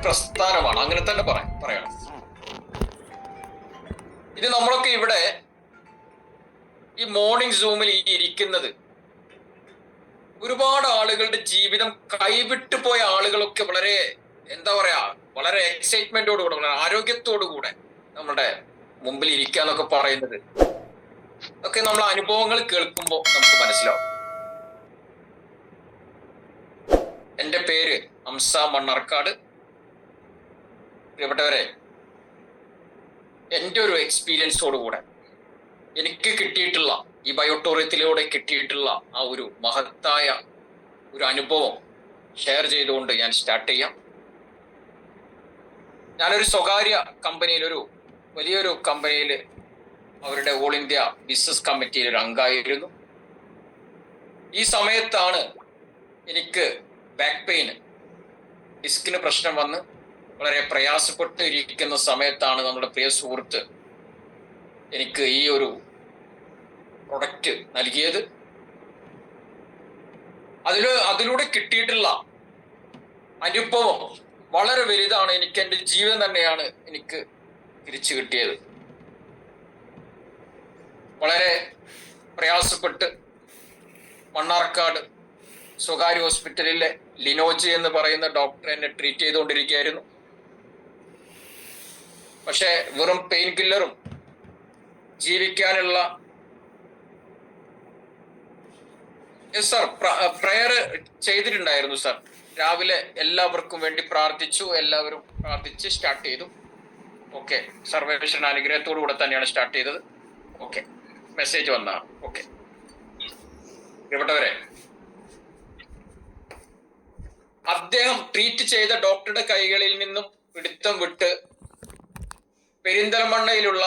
പ്രസ്ഥാനമാണ്, അങ്ങനെ തന്നെ പറയണം. ഇത് നമ്മളൊക്കെ ഇവിടെ ഈ മോർണിംഗ് സൂമിൽ ഈ ഇരിക്കുന്നത് ഒരുപാട് ആളുകളുടെ ജീവിതം കൈവിട്ടു പോയ ആളുകളൊക്കെ വളരെ എന്താ പറയാ, വളരെ എക്സൈറ്റ്മെന്റോടുകൂടെ, വളരെ ആരോഗ്യത്തോടുകൂടെ നമ്മുടെ മുമ്പിൽ ഇരിക്കാന്നൊക്കെ പറയുന്നത് ഒക്കെ നമ്മളെ അനുഭവങ്ങൾ കേൾക്കുമ്പോൾ നമുക്ക് മനസ്സിലാവും. എൻ്റെ പേര് ഹംസ മണ്ണാർക്കാട്. പ്രിയപ്പെട്ടവരെ, എൻ്റെ ഒരു എക്സ്പീരിയൻസോടുകൂടെ എനിക്ക് കിട്ടിയിട്ടുള്ള ഈ ബയോട്ടോറിയത്തിലൂടെ കിട്ടിയിട്ടുള്ള ആ ഒരു മഹത്തായ ഒരു അനുഭവം ഷെയർ ചെയ്തുകൊണ്ട് ഞാൻ സ്റ്റാർട്ട് ചെയ്യാം. ഞാനൊരു സ്വകാര്യ കമ്പനിയിൽ, ഒരു വലിയൊരു കമ്പനിയിൽ അവരുടെ ഓൾ ഇന്ത്യ ബിസിനസ് കമ്മിറ്റിയിൽ ഒരു അംഗമായിരുന്നു. ഈ സമയത്താണ് എനിക്ക് ബാക്ക് പെയിൻ, ഡിസ്കിന് പ്രശ്നം വന്ന് വളരെ പ്രയാസപ്പെട്ട് ഇരിക്കുന്ന സമയത്താണ് നമ്മുടെ പ്രിയ സുഹൃത്ത് എനിക്ക് ഈ ഒരു പ്രൊഡക്റ്റ് നൽകിയത്. അതിലൂടെ കിട്ടിയിട്ടുള്ള അനുഭവം വളരെ വലുതാണ്. എനിക്ക് എൻ്റെ ജീവിതം തന്നെയാണ് എനിക്ക് തിരിച്ചു കിട്ടിയത്. വളരെ പ്രയാസപ്പെട്ട് മണ്ണാർക്കാട് സ്വകാര്യ ഹോസ്പിറ്റലിലെ ലിനോജി എന്ന് പറയുന്ന ഡോക്ടർ എന്നെ ട്രീറ്റ് ചെയ്തുകൊണ്ടിരിക്കുകയായിരുന്നു. പക്ഷെ വെറും പെയിൻ കില്ലറും ജീവിക്കാനുള്ള സർ പ്രയർ ചെയ്തിട്ടുണ്ടായിരുന്നു. സർ രാവിലെ എല്ലാവർക്കും വേണ്ടി പ്രാർത്ഥിച്ചു, എല്ലാവരും പ്രാർത്ഥിച്ച് സ്റ്റാർട്ട് ചെയ്തു. ഓക്കെ, സർവേശ്വരൻ അനുഗ്രഹത്തോടു കൂടെ തന്നെയാണ് സ്റ്റാർട്ട് ചെയ്തത്. ഓക്കെ, മെസ്സേജ് വന്നതാണ്. ഓക്കെ, പ്രിയപ്പെട്ടവരെ, അദ്ദേഹം ട്രീറ്റ് ചെയ്ത ഡോക്ടറുടെ കൈകളിൽ നിന്നും പിടുത്തം വിട്ട് പെരിന്തൽമണ്ണയിലുള്ള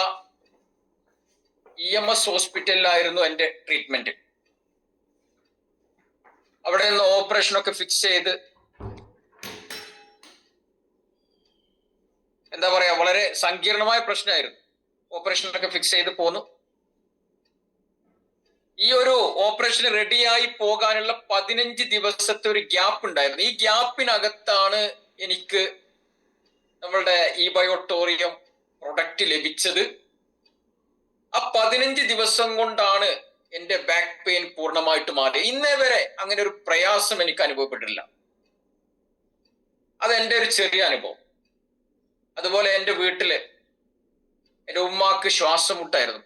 EMS ഹോസ്പിറ്റലിലായിരുന്നു എൻ്റെ ട്രീറ്റ്മെന്റ്. അവിടെ നിന്ന് ഓപ്പറേഷനൊക്കെ ഫിക്സ് ചെയ്ത് എന്താ പറയാ, വളരെ സങ്കീർണമായ പ്രശ്നമായിരുന്നു. ഓപ്പറേഷനൊക്കെ ഫിക്സ് ചെയ്ത് പോന്നു. ഈ ഒരു ഓപ്പറേഷൻ റെഡിയായി പോകാനുള്ള 15 ദിവസത്തെ ഒരു ഗ്യാപ്പ് ഉണ്ടായിരുന്നു. ഈ ഗ്യാപ്പിനകത്താണ് എനിക്ക് നമ്മളുടെ ഈ ബയോട്ടോറിയം പ്രൊഡക്റ്റ് ലഭിച്ചത്. ആ 15 ദിവസം കൊണ്ടാണ് എൻ്റെ ബാക്ക് പെയിൻ പൂർണ്ണമായിട്ട് മാറി. ഇന്നേ വരെ അങ്ങനെ ഒരു പ്രയാസം എനിക്ക് അനുഭവപ്പെട്ടിട്ടില്ല. അത് എൻ്റെ ഒരു ചെറിയ അനുഭവം. അതുപോലെ എൻ്റെ വീട്ടില് എൻ്റെ ഉമ്മാക്ക് ശ്വാസം മുട്ടായിരുന്നു.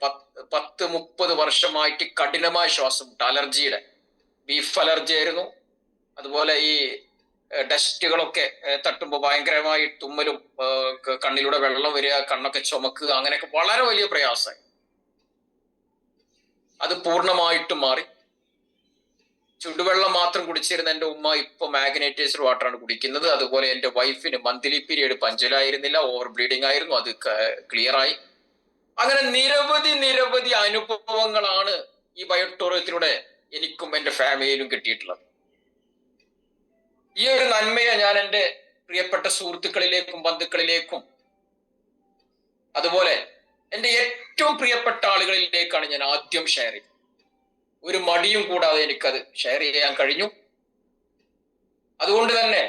10-30 വർഷമായിട്ട് കഠിനമായ ശ്വാസം മുട്ട, അലർജിയുടെ, ബീഫ് അലർജി ആയിരുന്നു. അതുപോലെ ഈ ഡസ്റ്റുകളൊക്കെ തട്ടുമ്പോൾ ഭയങ്കരമായി തുമ്മലും, കണ്ണിലൂടെ വെള്ളം വരിക, കണ്ണൊക്കെ ചുമക്കുക, അങ്ങനെയൊക്കെ വളരെ വലിയ പ്രയാസമായി. അത് പൂർണ്ണമായിട്ടും മാറി. ചുടുവെള്ളം മാത്രം കുടിച്ചിരുന്ന എൻ്റെ ഉമ്മ ഇപ്പൊ മാഗ്നറ്റൈസ്ഡ് വാട്ടറാണ് കുടിക്കുന്നത്. അതുപോലെ എൻ്റെ വൈഫിന് മന്ത്ലി പീരീഡ് പഞ്ചലായിരുന്നില്ല, ഓവർ ബ്ലീഡിംഗ് ആയിരുന്നു, അത് ക്ലിയർ ആയി. അങ്ങനെ നിരവധി അനുഭവങ്ങളാണ് ഈ ബയോട്ടോറിയത്തിലൂടെ എനിക്കും എൻ്റെ ഫാമിലിയിലും കിട്ടിയിട്ടുള്ളത്. ഈ ഒരു നന്മയെ ഞാൻ എൻ്റെ പ്രിയപ്പെട്ട സുഹൃത്തുക്കളിലേക്കും ബന്ധുക്കളിലേക്കും അതുപോലെ എൻ്റെ ഏറ്റവും പ്രിയപ്പെട്ട ആളുകളിലേക്കാണ് ഞാൻ ആദ്യം ഷെയർ ചെയ്തത്. ഒരു മടിയും കൂടാതെ എനിക്കത് ഷെയർ ചെയ്യാൻ കഴിഞ്ഞു. അതുകൊണ്ട് തന്നെ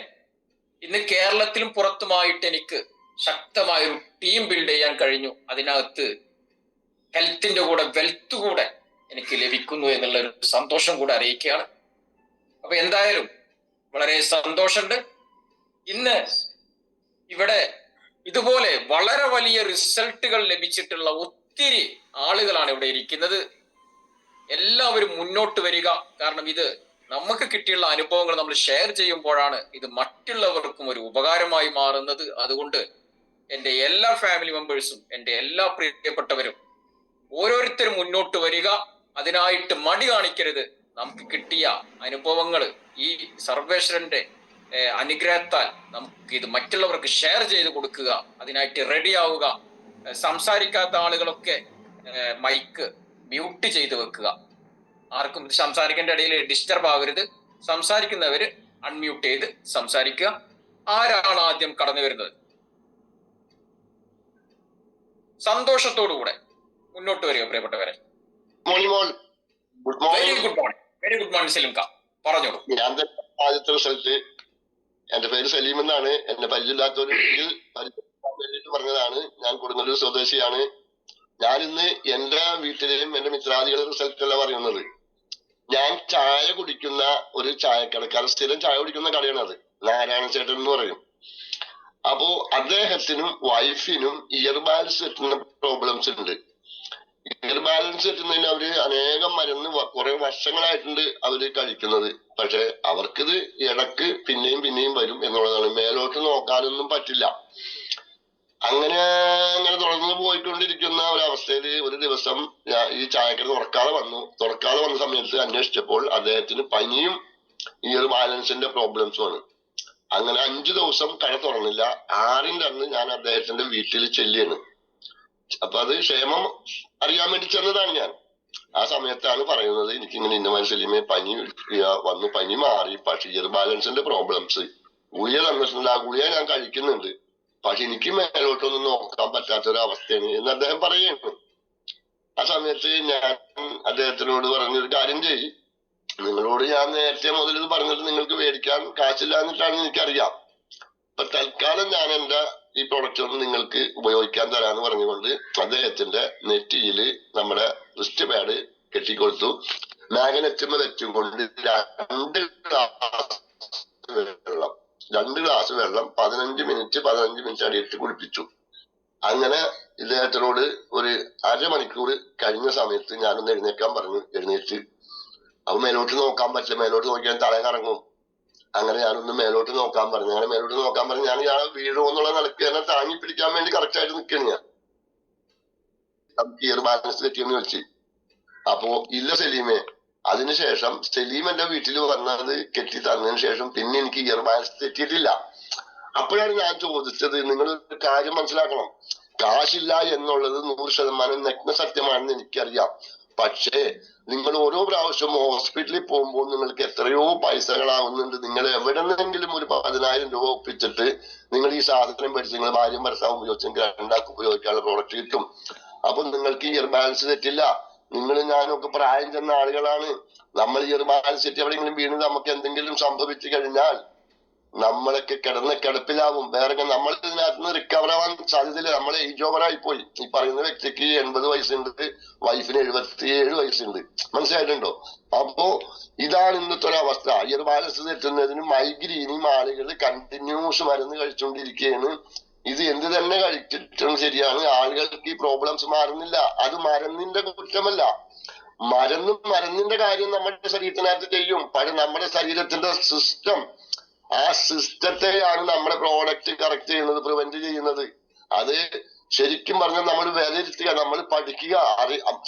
ഇന്ന് കേരളത്തിലും പുറത്തുമായിട്ട് എനിക്ക് ശക്തമായൊരു ടീം ബിൽഡ് ചെയ്യാൻ കഴിഞ്ഞു. അതിനകത്ത് ഹെൽത്തിന്റെ കൂടെ വെൽത്ത് കൂടെ എനിക്ക് ലഭിക്കുന്നു എന്നുള്ള ഒരു സന്തോഷം കൂടെ അറിയിക്കുകയാണ്. അപ്പൊ എന്തായാലും വളരെ സന്തോഷമുണ്ട്. ഇന്ന് ഇവിടെ ഇതുപോലെ വളരെ വലിയ റിസൾട്ടുകൾ ലഭിച്ചിട്ടുള്ള ഒത്തിരി ആളുകളാണ് ഇവിടെ ഇരിക്കുന്നത്. എല്ലാവരും മുന്നോട്ട് വരിക. കാരണം ഇത് നമുക്ക് കിട്ടിയുള്ള അനുഭവങ്ങൾ നമ്മൾ ഷെയർ ചെയ്യുമ്പോഴാണ് ഇത് മറ്റുള്ളവർക്കും ഒരു ഉപകാരമായി മാറുന്നത്. അതുകൊണ്ട് എൻ്റെ എല്ലാ ഫാമിലി മെമ്പേഴ്സും, എൻ്റെ എല്ലാ പ്രിയപ്പെട്ടവരും ഓരോരുത്തരും മുന്നോട്ട് വരിക. അതിനായിട്ട് മടി കാണിക്കരുത്. നമുക്ക് കിട്ടിയ അനുഭവങ്ങൾ ഈ സർവേശ്വരന്റെ അനുഗ്രഹത്താൽ നമുക്ക് ഇത് മറ്റുള്ളവർക്ക് ഷെയർ ചെയ്ത് കൊടുക്കുക. അതിനായിട്ട് റെഡി ആവുക. സംസാരിക്കാത്ത ആളുകളൊക്കെ മൈക്ക് മ്യൂട്ട് ചെയ്ത് വെക്കുക. ആർക്കും സംസാരിക്കേണ്ട ഇടയിൽ ഡിസ്റ്റർബ് ആവരുത്. സംസാരിക്കുന്നവര് അൺമ്യൂട്ട് ചെയ്ത് സംസാരിക്കുക. ആരാണ് ആദ്യം കടന്നു വരുന്നത്? സന്തോഷത്തോടുകൂടെ മുന്നോട്ട് വരിക പ്രിയപ്പെട്ടവരെ. Very good morning. Very good morning Salim ക, പറഞ്ഞോളൂ. ഞാൻ ആദ്യത്തെ റിസൾട്ട് എന്റെ പേര് സലീം എന്നാണ്. എന്നെ പരിചയമില്ലാത്തവരുണ്ടെങ്കിൽ പരിചയപ്പെടാൻ വേണ്ടിയിട്ട് പറഞ്ഞതാണ്. ഞാൻ കൊടുങ്ങല്ലൂർ സ്വദേശിയാണ്. ഞാൻ ഇന്ന് എന്റെ വീട്ടിലെയും എന്റെ മിത്രാദികളുടെ റിസൾട്ട് അല്ല പറയുന്നത്. ഞാൻ ചായ കുടിക്കുന്ന ഒരു ചായക്കടക്കാരൻ, സ്ഥിരം ചായ കുടിക്കുന്ന കടയാണ് അത്, നാരായണ ചേട്ടൻ എന്ന് പറയും. അപ്പോ അദ്ദേഹത്തിനും വൈഫിനും ഇയർ ബാലൻസ് തെറ്റുന്ന പ്രോബ്ലംസ് ഉണ്ട്. ഇയർ ബാലൻസ് തെറ്റുന്നതിന് അവര് അനേകം മരുന്ന് കുറെ വർഷങ്ങളായിട്ടുണ്ട് അവര് കഴിക്കുന്നത്. പക്ഷെ അവർക്കിത് ഇടക്ക് പിന്നെയും പിന്നെയും വരും എന്നുള്ളതാണ്. മേലോട്ട് നോക്കാനൊന്നും പറ്റില്ല. അങ്ങനെ തുടർന്ന് പോയിക്കൊണ്ടിരിക്കുന്ന ഒരവസ്ഥയിൽ ഒരു ദിവസം ഈ ചായക്കട തുറക്കാതെ വന്ന സമയത്ത് അന്വേഷിച്ചപ്പോൾ അദ്ദേഹത്തിന് പനിയും ഇയർ ബാലൻസിന്റെ പ്രോബ്ലംസുമാണ്. അങ്ങനെ 5 ദിവസം കട തുറന്നില്ല. 6ന്റെ അന്ന് ഞാൻ അദ്ദേഹത്തിന്റെ വീട്ടിൽ ചെല്ലിയാണ്. അപ്പൊ അത് ക്ഷേമം അറിയാൻ വേണ്ടി ചെന്നതാണ് ഞാൻ. ആ സമയത്താണ് പറയുന്നത്, എനിക്കിങ്ങനെ ഇന്നമാതിരി സലീമേ പനി വന്നു, പനി മാറി, പക്ഷെ ഇയർ ബാലൻസിന്റെ പ്രോബ്ലംസ്, ഗുളിക തന്നിട്ടുണ്ട്, ആ ഗുളിക ഞാൻ കഴിക്കുന്നുണ്ട്, പക്ഷെ എനിക്ക് മേലോട്ടൊന്നും നോക്കാൻ പറ്റാത്തൊരവസ്ഥയാണ് എന്ന് അദ്ദേഹം പറയുന്നു. ആ സമയത്ത് ഞാൻ അദ്ദേഹത്തിനോട് പറഞ്ഞൊരു കാര്യം ചെയ്യും, നിങ്ങളോട് ഞാൻ നേരത്തെ മുതൽ ഇത് പറഞ്ഞിട്ട് നിങ്ങൾക്ക് മേടിക്കാൻ കാശില്ല എന്നിട്ടാണ് എനിക്കറിയാം. അപ്പൊ തൽക്കാലം ഞാൻ എന്റെ ഈ പ്രൊഡക്റ്റ് ഒന്ന് നിങ്ങൾക്ക് ഉപയോഗിക്കാൻ തരാന്ന് പറഞ്ഞുകൊണ്ട് അദ്ദേഹത്തിന്റെ നെറ്റിയില് നമ്മുടെ റിസ്റ്റ് പാഡ് കെട്ടിക്കൊടുത്തു. മാഗ്നറ്റും വെച്ചും കൊണ്ട് 2 ഗ്ലാസ് വെള്ളം 15 മിനിറ്റ് അടിയിട്ട് കുടിപ്പിച്ചു. അങ്ങനെ ഇദ്ദേഹത്തിനോട് ഒരു അരമണിക്കൂർ കഴിഞ്ഞ സമയത്ത് ഞാനൊന്ന് എഴുന്നേക്കാൻ പറഞ്ഞു. എഴുന്നേറ്റ് അപ്പൊ മേലോട്ട് നോക്കാൻ പറ്റില്ല, മേലോട്ട് നോക്കിയാൽ തല കറങ്ങും. അങ്ങനെ ഞാനൊന്ന് മേലോട്ട് നോക്കാൻ പറഞ്ഞു. അങ്ങനെ മേലോട്ട് നോക്കാൻ പറഞ്ഞു ഞാൻ വീഴോ എന്നുള്ള നിലക്ക് തന്നെ താങ്ങി പിടിക്കാൻ വേണ്ടി കറക്റ്റ് ആയിട്ട് നിൽക്കണ ഞാൻ. ഇയർ ബാലൻസ് തെറ്റിയെന്ന് ചോദിച്ചു. അപ്പോ ഇല്ല സലീമേ, അതിനുശേഷം സലീം എന്റെ വീട്ടിൽ വന്നത് കെട്ടി തന്നതിന് ശേഷം പിന്നെ എനിക്ക് ഇയർ ബാലൻസ് തെറ്റിയിട്ടില്ല. അപ്പോഴാണ് ഞാൻ ചോദിച്ചത്, നിങ്ങൾ ഒരു കാര്യം മനസ്സിലാക്കണം, കാശില്ല എന്നുള്ളത് 100% നഗ്ന സത്യമാണെന്ന് എനിക്കറിയാം. പക്ഷേ നിങ്ങൾ ഓരോ പ്രാവശ്യം ഹോസ്പിറ്റലിൽ പോകുമ്പോൾ നിങ്ങൾക്ക് എത്രയോ പൈസകളാവുന്നുണ്ട്. നിങ്ങൾ എവിടെ നിന്നെങ്കിലും ഒരു 10,000 രൂപ ഒപ്പിച്ചിട്ട് നിങ്ങൾ ഈ സാധനം മേടിച്ച് നിങ്ങൾ ഭാര്യയും ഭർത്താവും ഉപയോഗിച്ചെങ്കിൽ 2 ഉപയോഗിക്കാനുള്ള പ്രോഡക്റ്റ് കിട്ടും. അപ്പൊ നിങ്ങൾക്ക് ഇയർ ബാലൻസ് തെറ്റില്ല. നിങ്ങൾ ഞാനൊക്കെ പ്രായം ചെന്ന ആളുകളാണ്. നമ്മൾ ഇയർ ബാലൻസ് തെറ്റി എവിടെയെങ്കിലും വീണ് നമുക്ക് എന്തെങ്കിലും സംഭവിച്ചു കഴിഞ്ഞാൽ നമ്മളൊക്കെ കിടപ്പിലാവും. വേറെ നമ്മൾ ഇതിനകത്ത് നിന്ന് റിക്കവർ ആവാൻ സാധ്യതയില്ല. നമ്മൾ ഏജ് ഓവറായി പോയി. ഈ പറയുന്ന വ്യക്തിക്ക് 80 വയസ്സുണ്ട്, വൈഫിന് 77 വയസ്സുണ്ട്. മനസ്സിലായിട്ടുണ്ടോ? അപ്പോ ഇതാണ് ഇന്നത്തെ ഒരു അവസ്ഥ. ഇയർ ബാലൻസ് തെറ്റുന്നതിന് മൈഗ്രീനും ആളുകൾ കണ്ടിന്യൂസ് മരുന്ന് കഴിച്ചുകൊണ്ടിരിക്കുകയാണ്. ഇത് എന്ത് തന്നെ കഴിച്ചിട്ടും ശരിയാണ്, ആളുകൾക്ക് ഈ പ്രോബ്ലംസ് മാറുന്നില്ല. അത് മരുന്നിന്റെ കുറ്റമല്ല. മരുന്നിന്റെ കാര്യം നമ്മുടെ ശരീരത്തിനകത്ത് ചെയ്യും. പക്ഷെ നമ്മുടെ ശരീരത്തിന്റെ സിസ്റ്റം, ആ സിസ്റ്റത്തെയാണ് നമ്മുടെ പ്രോഡക്റ്റ് കറക്റ്റ് ചെയ്യുന്നത്, പ്രിവെന്റ് ചെയ്യുന്നത്. അത് ശരിക്കും പറഞ്ഞാൽ നമ്മൾ വിലയിരുത്തുക, നമ്മൾ പഠിക്കുക,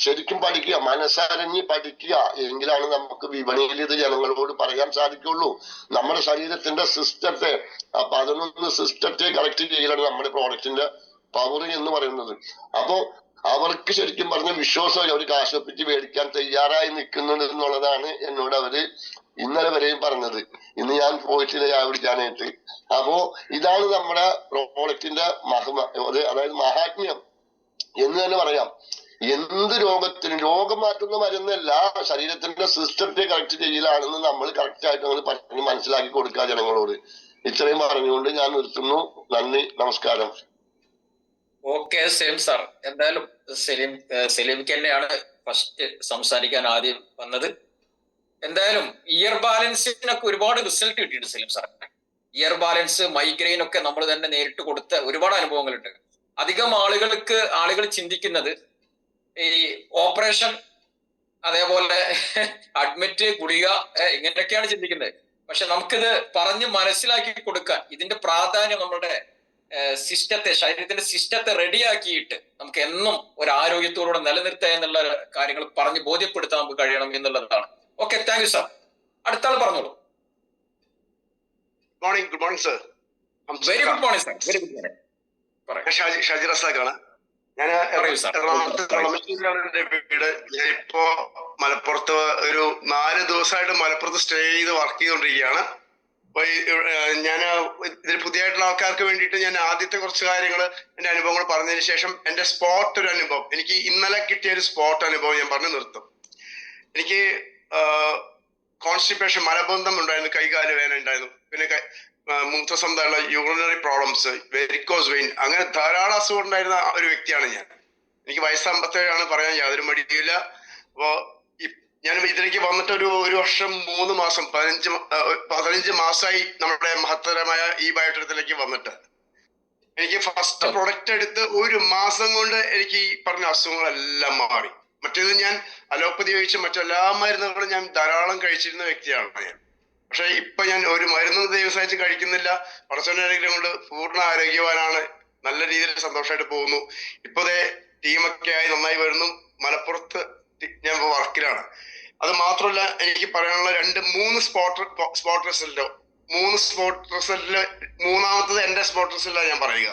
ശരിക്കും പഠിക്കുക, മനസ്സറിഞ്ഞ് പഠിക്കുക. എങ്കിലാണ് നമുക്ക് വിപണിയിൽ ഇത് ജനങ്ങളോട് പറയാൻ സാധിക്കുള്ളൂ. നമ്മുടെ ശരീരത്തിന്റെ സിസ്റ്റത്തെ, 11 സിസ്റ്റത്തെ കറക്റ്റ് ചെയ്യലാണ് നമ്മുടെ പ്രോഡക്റ്റിന്റെ പവർ എന്ന് പറയുന്നത്. അപ്പോ അവർക്ക് ശരിക്കും പറഞ്ഞ വിശ്വാസം, അവർ കാശൊപ്പിച്ച് മേടിക്കാൻ തയ്യാറായി നിൽക്കുന്നുണ്ട് എന്നുള്ളതാണ് എന്നോട് അവര് ഇന്നലെ വരെയും പറഞ്ഞത്. ഇന്ന് ഞാൻ പോയിട്ടില്ല ചായ കുടിക്കാനായിട്ട്. അപ്പോ ഇതാണ് നമ്മുടെ പ്രോഡക്റ്റിന്റെ അതായത് മഹാത്മ്യം എന്ന് തന്നെ പറയാം. എന്ത് രോഗത്തിനും രോഗം മാറ്റുന്ന മരുന്നല്ല, ശരീരത്തിന്റെ സിസ്റ്റത്തെ കറക്റ്റ് ചെയ്യലാണെന്ന് നമ്മൾ കറക്റ്റ് ആയിട്ട് നമ്മൾ പറഞ്ഞ് മനസ്സിലാക്കി കൊടുക്കുക ജനങ്ങളോട്. ഇത്രയും പറഞ്ഞുകൊണ്ട് ഞാൻ നിർത്തുന്നു. നന്ദി, നമസ്കാരം. Okay same sir. എന്തായാലും സലീംക്ക് തന്നെയാണ് ഫസ്റ്റ് സംസാരിക്കാൻ ആദ്യം വന്നത്. എന്തായാലും ഇയർ ബാലൻസിനൊക്കെ ഒരുപാട് റിസൾട്ട് കിട്ടിയിട്ടുണ്ട് Saleem sir. Ear balance, migraine ഒക്കെ നമ്മൾ തന്നെ നേരിട്ട് കൊടുത്ത ഒരുപാട് അനുഭവങ്ങളുണ്ട്. അധികം ആളുകൾ ചിന്തിക്കുന്നത് ഈ ഓപ്പറേഷൻ, അതേപോലെ അഡ്മിറ്റ്, ഗുളിക, ഇങ്ങനെയൊക്കെയാണ് ചിന്തിക്കുന്നത്. പക്ഷെ നമുക്കിത് പറഞ്ഞ് മനസ്സിലാക്കി കൊടുക്കാൻ, ഇതിന്റെ പ്രാധാന്യം നമ്മുടെ ശരീരത്തിന്റെ സിസ്റ്റത്തെ റെഡിയാക്കിയിട്ട് നമുക്ക് എന്നും ഒരു ആരോഗ്യത്തോടെ നിലനിർത്തുക എന്നുള്ള കാര്യങ്ങൾ പറഞ്ഞ് ബോധ്യപ്പെടുത്താൻ നമുക്ക് കഴിയണം എന്നുള്ളതാണ്. Okay, thank you sir. അടുത്ത ആൾ പറഞ്ഞോളൂ. Good morning sir. Very good morning sir. Very good morning. Shaji റസാഖാണ്. ഞാൻ എറണാകുളത്തെ വീട്. ഞാനിപ്പോ മലപ്പുറത്ത് ഒരു 4 ദിവസമായിട്ട് മലപ്പുറത്ത് സ്റ്റേ ചെയ്ത് വർക്ക് ചെയ്തുകൊണ്ടിരിക്കുകയാണ്. അപ്പൊ ഞാൻ ഇതിൽ പുതിയതായിട്ടുള്ള ആൾക്കാർക്ക് വേണ്ടിയിട്ട് ഞാൻ ആദ്യത്തെ കുറച്ച് കാര്യങ്ങൾ, എന്റെ അനുഭവങ്ങൾ പറഞ്ഞതിന് ശേഷം എന്റെ സ്പോട്ട് ഒരു അനുഭവം, എനിക്ക് ഇന്നലെ കിട്ടിയ ഒരു സ്പോട്ട് അനുഭവം ഞാൻ പറഞ്ഞു നിർത്തും. എനിക്ക് കോൺസ്റ്റിപ്പേഷൻ, മലബന്ധം ഉണ്ടായിരുന്നു, കൈകാല് വേദന ഉണ്ടായിരുന്നു, പിന്നെ മൂത്രസംബന്ധമുള്ള യൂറിനറി പ്രോബ്ലംസ്, വെരിക്കോസ് വെയിൻ, അങ്ങനെ ധാരാളം അസുഖം ഉണ്ടായിരുന്ന ഒരു വ്യക്തിയാണ് ഞാൻ. എനിക്ക് വയസ്സ് 57 പറയാൻ യാതൊരു മടിയില്ല. അപ്പോ ഞാൻ ഇതിലേക്ക് വന്നിട്ട് ഒരു വർഷം 3 മാസം 15 മാസമായി നമ്മുടെ മഹത്തരമായ ഈ ബയോടെക്നിലേക്ക് വന്നിട്ട്. എനിക്ക് ഫസ്റ്റ് പ്രൊഡക്റ്റ് എടുത്ത് 1 മാസം കൊണ്ട് എനിക്ക് ഈ പറഞ്ഞ അസുഖങ്ങളെല്ലാം മാറി. മറ്റേത് ഞാൻ അലോപ്പതി കഴിച്ച് മറ്റെല്ലാ മരുന്നുകളും ഞാൻ ധാരാളം കഴിച്ചിരുന്ന വ്യക്തിയാണ് ഞാൻ. പക്ഷെ ഇപ്പൊ ഞാൻ ഒരു മരുന്ന് ദിവസമായിട്ട് കഴിക്കുന്നില്ല. പടച്ചോന്റെ കൊണ്ട് പൂർണ്ണ ആരോഗ്യവാനാണ്, നല്ല രീതിയിൽ സന്തോഷമായിട്ട് പോകുന്നു. ഇപ്പോഴത്തെ ടീമൊക്കെ ആയി നന്നായി വരുന്നു. മലപ്പുറത്ത് ഞാൻ വർക്കിലാണ്. അത് മാത്രമല്ല, എനിക്ക് പറയാനുള്ള 2-3 സ്പോട്ട് റിസൾട്ടോ, 3 സ്പോട്ട് റിസൾട്ടില് മൂന്നാമത്തത് എന്റെ സ്പോട്ട് റിസൾട്ടാണ് ഞാൻ പറയുക.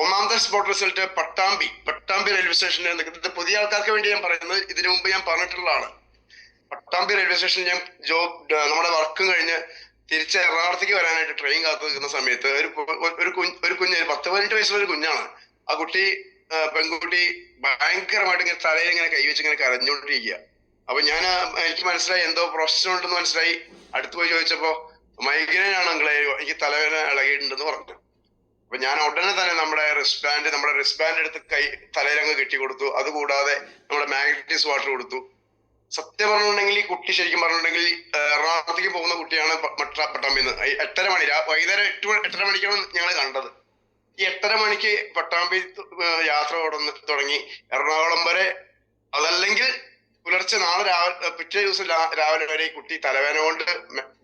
ഒന്നാമത്തെ സ്പോട്ട് റിസൾട്ട് പട്ടാമ്പി റെയിൽവേ സ്റ്റേഷനിൽ. ഇത് പുതിയ ആൾക്കാർക്ക് വേണ്ടി ഞാൻ പറയുന്നത്, ഇതിനു മുമ്പ് ഞാൻ പറഞ്ഞിട്ടുള്ളതാണ്. പട്ടാമ്പി റെയിൽവേ സ്റ്റേഷനിൽ ഞാൻ നമ്മുടെ വർക്കും കഴിഞ്ഞ് തിരിച്ച് എറണാകുളത്തേക്ക് വരാനായിട്ട് ട്രെയിൻ കാത്തു നിൽക്കുന്ന സമയത്ത് ഒരു കുഞ്ഞ് 10-18 വയസ്സുള്ള ഒരു കുഞ്ഞാണ്. ആ കുട്ടി, പെൺകുട്ടി ഭയങ്കരമായിട്ട് ഇങ്ങനെ തലയിൽ ഇങ്ങനെ കൈവച്ച് ഇങ്ങനെ കരഞ്ഞുകൊണ്ടിരിക്കുക. അപ്പൊ എനിക്ക് മനസ്സിലായി എന്തോ പ്രശ്നം ഉണ്ടെന്ന് മനസ്സിലായി. അടുത്ത് പോയി ചോദിച്ചപ്പോ മൈഗ്രെയിൻ ആണ് അങ്ങളെ, എനിക്ക് തലവേദന ഇളകിയിട്ടുണ്ടെന്ന് പറഞ്ഞു. അപ്പൊ ഞാൻ ഉടനെ തന്നെ നമ്മുടെ റിസ്റ്റ് ബാൻഡ് എടുത്ത് തലയിലങ്ങ് കെട്ടി കൊടുത്തു. അതുകൂടാതെ നമ്മുടെ മാഗ്നറ്റിസ് വാട്ടർ കൊടുത്തു. സത്യം പറഞ്ഞിട്ടുണ്ടെങ്കിൽ ഈ കുട്ടി ശരിക്കും പറഞ്ഞിട്ടുണ്ടെങ്കിൽ എറണാകുളത്തേക്ക് പോകുന്ന കുട്ടിയാണ് പട്ടാമ്പിന്ന്. 8:30 മണി, വൈകുന്നേരം 8:30 മണിക്കാണ് ഞങ്ങൾ കണ്ടത്. ഈ 8:30 മണിക്ക് പട്ടാമ്പി യാത്ര തുടങ്ങി എറണാകുളം വരെ. അതല്ലെങ്കിൽ പുലർച്ചെ പിറ്റേ ദിവസം രാവിലെ വരെ ഈ കുട്ടി തലവേദന കൊണ്ട്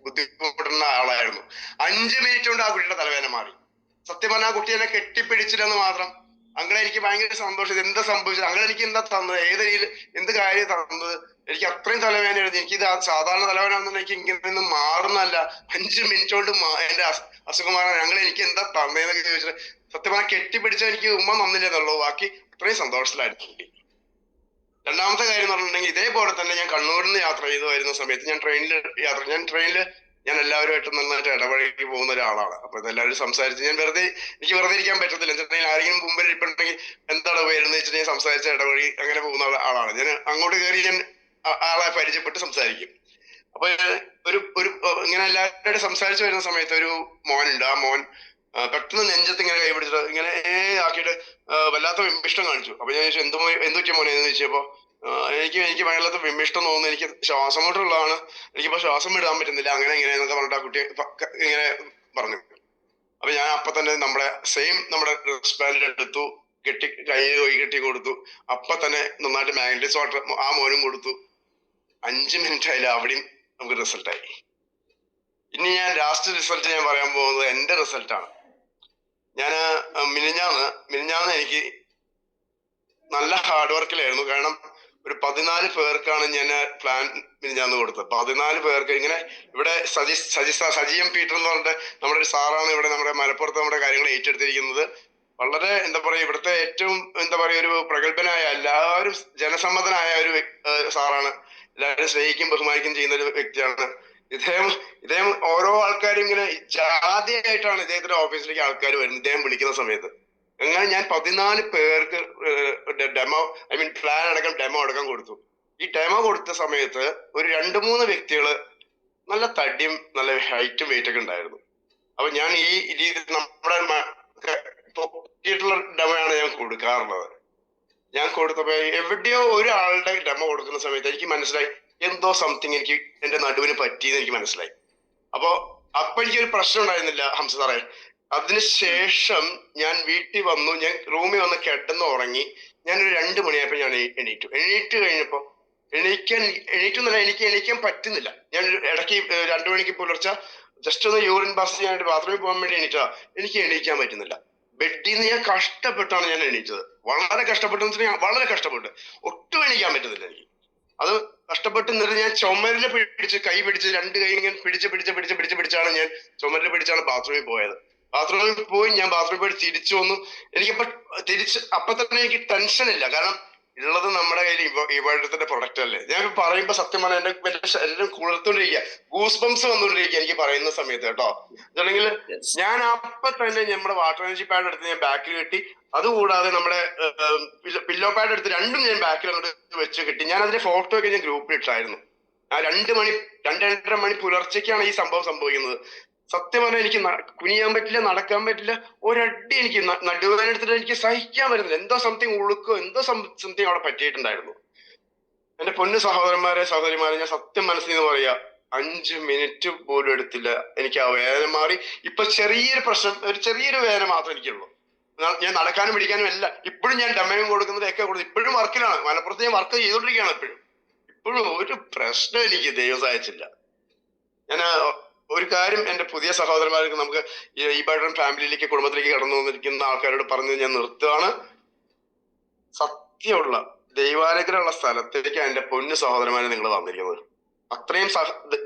ബുദ്ധിമുട്ടുന്ന ആളായിരുന്നു. 5 മിനിറ്റ് കൊണ്ട് ആ കുട്ടിയുടെ തലവേദന മാറി. സത്യം പറഞ്ഞാൽ ആ കുട്ടി എന്നെ കെട്ടിപ്പിടിച്ചില്ലെന്ന് മാത്രം. അങ്ങനെ എനിക്ക് ഭയങ്കര സന്തോഷം. എന്താ സംഭവിച്ചത്, അങ്ങനെ എനിക്ക് എന്താ തന്നത്, ഏത് രീതിയിൽ എന്ത് കാര്യം തന്നത്, എനിക്ക് അത്രയും തലവേദന എഴുതി. എനിക്കിത് സാധാരണ തലവേദന ആണെന്നുണ്ടെങ്കിൽ എനിക്ക് ഇങ്ങനെ മാറുന്നല്ല, 5 മിനിറ്റ് കൊണ്ട് എന്റെ അസുഖം മാറാൻ ഞങ്ങൾ എനിക്ക് എന്താ തന്നേന്നൊക്കെ ചോദിച്ചിട്ട് സത്യം പറഞ്ഞാൽ കെട്ടിപ്പിടിച്ച എനിക്ക് ഉമ്മ നന്നില്ലെന്നുള്ളൂ. ബാക്കി അത്രയും സന്തോഷത്തിലായിരുന്നു. രണ്ടാമത്തെ കാര്യം എന്ന് പറഞ്ഞിട്ടുണ്ടെങ്കിൽ, ഇതേപോലെ തന്നെ ഞാൻ കണ്ണൂരിൽ നിന്ന് യാത്ര ചെയ്ത് വരുന്ന സമയത്ത് ഞാൻ ട്രെയിനിൽ ഞാൻ എല്ലാവരുമായിട്ട് നന്നായിട്ട് ഇടപഴകി പോകുന്ന ഒരാളാണ്. അപ്പൊ ഇതെല്ലാവരും സംസാരിച്ച് എനിക്ക് വെറുതെ ഇരിക്കാൻ പറ്റത്തില്ല. എന്നിട്ടുണ്ടെങ്കിൽ ആരെങ്കിലും മുമ്പിൽ ഇരിപ്പുണ്ടെങ്കിൽ എന്താണ് പേരെന്ന് വെച്ചിട്ട് ഞാൻ സംസാരിച്ച് ഇടപഴകി അങ്ങനെ പോകുന്ന ആളാണ് ഞാൻ. അങ്ങോട്ട് കയറി ഞാൻ ആളെ പരിചയപ്പെട്ട് സംസാരിക്കും. അപ്പൊ ഇങ്ങനെ എല്ലാവരോടും സംസാരിച്ച് വരുന്ന സമയത്ത് ഒരു മോനുണ്ട്. ആ മോൻ പെട്ടെന്ന് നെഞ്ചത്ത് ഇങ്ങനെ കൈപിടിച്ചിട്ട് ഇങ്ങനെ ആക്കിയിട്ട് വല്ലാത്ത വിമ്പിഷ്ടം കാണിച്ചു. അപ്പൊ ഞാൻ ചോദിച്ചു, എന്തുപറ്റിയ മോനെ എന്ന് ചോദിച്ചപ്പോ എനിക്ക് വല്ലാത്ത വിമ്മിഷ്ടം തോന്നുന്നു, എനിക്ക് ശ്വാസം മുട്ടുള്ളതാണ്, എനിക്കിപ്പോ ശ്വാസം വിടാൻ പറ്റുന്നില്ല, അങ്ങനെ ഇങ്ങനെയെന്നൊക്കെ പറഞ്ഞിട്ട് ആ കുട്ടി ഇങ്ങനെ പറഞ്ഞു. അപ്പൊ ഞാൻ അപ്പൊ തന്നെ നമ്മുടെ റിസ്റ്റ് ബാൻഡ് എടുത്തു, കൈ കെട്ടി കൊടുത്തു. അപ്പൊ തന്നെ നന്നായിട്ട് മാഗ്നറ്റിസ് വാട്ടർ ആ മോനും കൊടുത്തു. 5 മിനിറ്റ് ആയില്ല, അവിടെയും നമുക്ക് റിസൾട്ടായി. ഇനി ഞാൻ ലാസ്റ്റ് റിസൾട്ട് ഞാൻ പറയാൻ പോകുന്നത് എന്റെ റിസൾട്ടാണ്. ഞാൻ മിനിഞ്ഞാന്ന് എനിക്ക് നല്ല ഹാർഡ് വർക്കിലായിരുന്നു. കാരണം ഒരു 14 പേർക്കാണ് ഞാൻ പ്ലാൻ മിനിഞ്ഞാന്ന് കൊടുത്തത്. 14 പേർക്ക് ഇങ്ങനെ ഇവിടെ സജിയം പീറ്റർ എന്ന് പറഞ്ഞിട്ട് നമ്മുടെ ഒരു സാറാണ് ഇവിടെ നമ്മുടെ മലപ്പുറത്ത് നമ്മുടെ കാര്യങ്ങൾ ഏറ്റെടുത്തിരിക്കുന്നത്. വളരെ എന്താ പറയുക, ഇവിടുത്തെ ഏറ്റവും എന്താ പറയുക ഒരു പ്രഗത്ഭനായ, എല്ലാവരും ജനസമ്മതനായ ഒരു സാറാണ്. എല്ലാവരും സ്നേഹിക്കും ബഹുമാനിക്കും ചെയ്യുന്ന ഒരു വ്യക്തിയാണ് ഇദ്ദേഹം. ഓരോ ആൾക്കാരും ഇങ്ങനെ ആദ്യമായിട്ടാണ് ഇദ്ദേഹത്തിന്റെ ഓഫീസിലേക്ക് ആൾക്കാർ വരുന്നത് ഇദ്ദേഹം വിളിക്കുന്ന സമയത്ത്. അങ്ങനെ ഞാൻ 14 പേർക്ക് പ്ലാൻ അടക്കം ഡെമോ അടക്കം കൊടുത്തു. ഈ ഡെമോ കൊടുത്ത സമയത്ത് ഒരു 2-3 വ്യക്തികള് നല്ല തടിയും നല്ല ഹൈറ്റും വെയിറ്റ് ഒക്കെ ഉണ്ടായിരുന്നു. അപ്പൊ ഞാൻ ഈ രീതി നമ്മുടെ ഡെമോയാണ് ഞാൻ കൊടുക്കാറുള്ളത്. ഞാൻ കൊടുത്തപ്പോ എവിടെയോ ഒരാളുടെ ഡെമോ കൊടുക്കുന്ന സമയത്ത് എനിക്ക് മനസ്സിലായി എന്തോ സംതിങ് എനിക്ക് എന്റെ നടുവിന് പറ്റിയെന്ന് എനിക്ക് മനസ്സിലായി. അപ്പൊ എനിക്കൊരു പ്രശ്നം ഉണ്ടായിരുന്നില്ല ഹംസ സാറേ. അതിനുശേഷം ഞാൻ വീട്ടിൽ വന്നു, ഞാൻ റൂമിൽ വന്ന് കിടന്ന് ഉറങ്ങി. ഞാനൊരു 2 മണിയായപ്പോ ഞാൻ എണീറ്റ് കഴിഞ്ഞപ്പോ എനിക്ക് എണീക്കാൻ പറ്റുന്നില്ല. ഞാൻ ഇടയ്ക്ക് 2 മണിക്ക് പുലർച്ചെ ജസ്റ്റ് ഒന്ന് യൂറിൻ പാസ് ചെയ്യാനായിട്ട് ബാത്റൂമിൽ പോകാൻ വേണ്ടി എണീറ്റതാ. എനിക്ക് എണീക്കാൻ പറ്റുന്നില്ല. ബെഡിൽ നിന്ന് ഞാൻ കഷ്ടപ്പെട്ടാണ് ഞാൻ എണീറ്റത്. വളരെ കഷ്ടപ്പെട്ട് ഒട്ടും എണീക്കാൻ പറ്റുന്നില്ല എനിക്ക്. അത് കഷ്ടപ്പെട്ട് നിന്നിട്ട് ഞാൻ ചുമരില് കൈ പിടിച്ച് 2 കൈ ഇങ്ങനെ പിടിച്ചാണ് ഞാൻ ചുമരില് പിടിച്ചാണ് ബാത്റൂമിൽ പോയത്. ബാത്റൂമിൽ പോയി ഞാൻ ബാത്റൂമിൽ പോയി തിരിച്ചു വന്നു. അപ്പൊ തന്നെ എനിക്ക് ടെൻഷൻ ഇല്ല. കാരണം ഉള്ളത് നമ്മുടെ കയ്യിൽ ഇവരുടെ പ്രൊഡക്റ്റ് അല്ലേ. ഞാൻ പറയുമ്പോ സത്യം പറഞ്ഞാൽ എല്ലാം കുളിർത്തോണ്ടിരിക്കുക, ഗൂസ് ബംസ് വന്നുകൊണ്ടിരിക്കുക എനിക്ക് പറയുന്ന സമയത്ത് കേട്ടോ. അല്ലെങ്കിൽ ഞാൻ അപ്പൊ തന്നെ നമ്മുടെ വാട്ടർ എനർജി പാഡ് എടുത്ത് ഞാൻ ബാക്കിൽ കെട്ടി. അതുകൂടാതെ നമ്മുടെ പില്ലോ പാഡ് എടുത്ത് രണ്ടും ഞാൻ ബാക്കിൽ അങ്ങോട്ട് വെച്ച് കെട്ടി. ഞാൻ അതിന്റെ ഫോട്ടോ ഒക്കെ ഞാൻ ഗ്രൂപ്പിൽ ഇട്ടായിരുന്നു. ആ 2-2:30 മണി പുലർച്ചയ്ക്കാണ് ഈ സംഭവം സംഭവിക്കുന്നത്. സത്യം പറഞ്ഞാൽ എനിക്ക് കുനിയാൻ പറ്റില്ല, നടക്കാൻ പറ്റില്ല. ഒരടി എനിക്ക് നടുവേദന എടുത്തിട്ട് എനിക്ക് സഹിക്കാൻ പറ്റുന്നില്ല. എന്തോ സംതിങ് ഉളുക്കോ എന്തോ സംതിങ് അവിടെ പറ്റിയിട്ടുണ്ടായിരുന്നു. എന്റെ പൊന്നു സഹോദരന്മാരെ സഹോദരിമാരെ, ഞാൻ സത്യം മനസ്സിൽ നിന്ന് പറയാ, 5 മിനിറ്റ് പോലും എടുത്തില്ല എനിക്ക് ആ വേദന മാറി. ഇപ്പൊ ചെറിയൊരു പ്രശ്നം, ഒരു ചെറിയൊരു വേദന മാത്രമേ എനിക്കുള്ളൂ. ഞാൻ നടക്കാനും പിടിക്കാനും എല്ലാം ഇപ്പോഴും ഞാൻ ഡമ്മയും കൊടുക്കുന്നത് ഒക്കെ കൊടുക്കുന്നത്. ഇപ്പോഴും വർക്കിലാണ്, മലപ്പുറത്ത് ഞാൻ വർക്ക് ചെയ്തോണ്ടിരിക്കുകയാണ്. ഇപ്പോഴും ഒരു പ്രശ്നം എനിക്ക് ദൈവം സഹായിച്ചില്ല. ഞാൻ ഒരു കാര്യം എന്റെ പുതിയ സഹോദരന്മാർക്ക്, നമുക്ക് ഈ ബൈഡൻ ഫാമിലിയിലേക്ക്, കുടുംബത്തിലേക്ക് കടന്നു വന്നിരിക്കുന്ന ആൾക്കാരോട് പറഞ്ഞ് ഞാൻ നിർത്തുകയാണ്. സത്യമുള്ള ദൈവാനുഗ്രഹമുള്ള സ്ഥലത്തേക്ക് എന്റെ പൊന്നു സഹോദരന്മാരെ നിങ്ങൾ വന്നിരിക്കുന്നത്. അത്രയും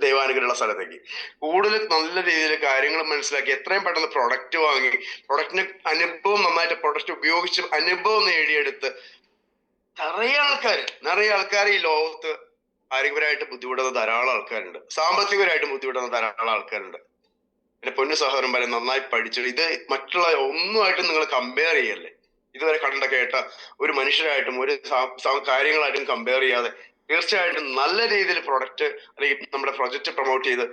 ദൈവാനുഗ്രഹമുള്ള സ്ഥലത്തേക്ക് കൂടുതൽ നല്ല രീതിയിൽ കാര്യങ്ങൾ മനസ്സിലാക്കി എത്രയും പെട്ടെന്ന് പ്രൊഡക്റ്റ് വാങ്ങി, പ്രൊഡക്റ്റിന് അനുഭവം, നന്നായിട്ട് പ്രൊഡക്റ്റ് ഉപയോഗിച്ച് അനുഭവം നേടിയെടുത്ത് നിറയെ ആൾക്കാർ ഈ ലോകത്ത് ആരോഗ്യപരമായിട്ട് ബുദ്ധിമുട്ടുന്ന ധാരാളം ആൾക്കാരുണ്ട്, സാമ്പത്തികപരമായിട്ട് ബുദ്ധിമുട്ടുന്ന ധാരാളം ആൾക്കാരുണ്ട്. എന്റെ പൊന്നു സഹോദരന്മാരെ, നന്നായി പഠിച്ചു. ഇത് മറ്റുള്ള ഒന്നുമായിട്ടും നിങ്ങൾ കമ്പയർ ചെയ്യല്ലേ. ഇതുവരെ കണ്ട കേട്ട ഒരു മനുഷ്യരായിട്ടും ഒരു കാര്യങ്ങളായിട്ടും കമ്പയർ ചെയ്യാതെ തീർച്ചയായിട്ടും നല്ല രീതിയിൽ പ്രൊഡക്റ്റ് അല്ലെങ്കിൽ നമ്മുടെ പ്രൊജക്റ്റ് പ്രൊമോട്ട് ചെയ്ത്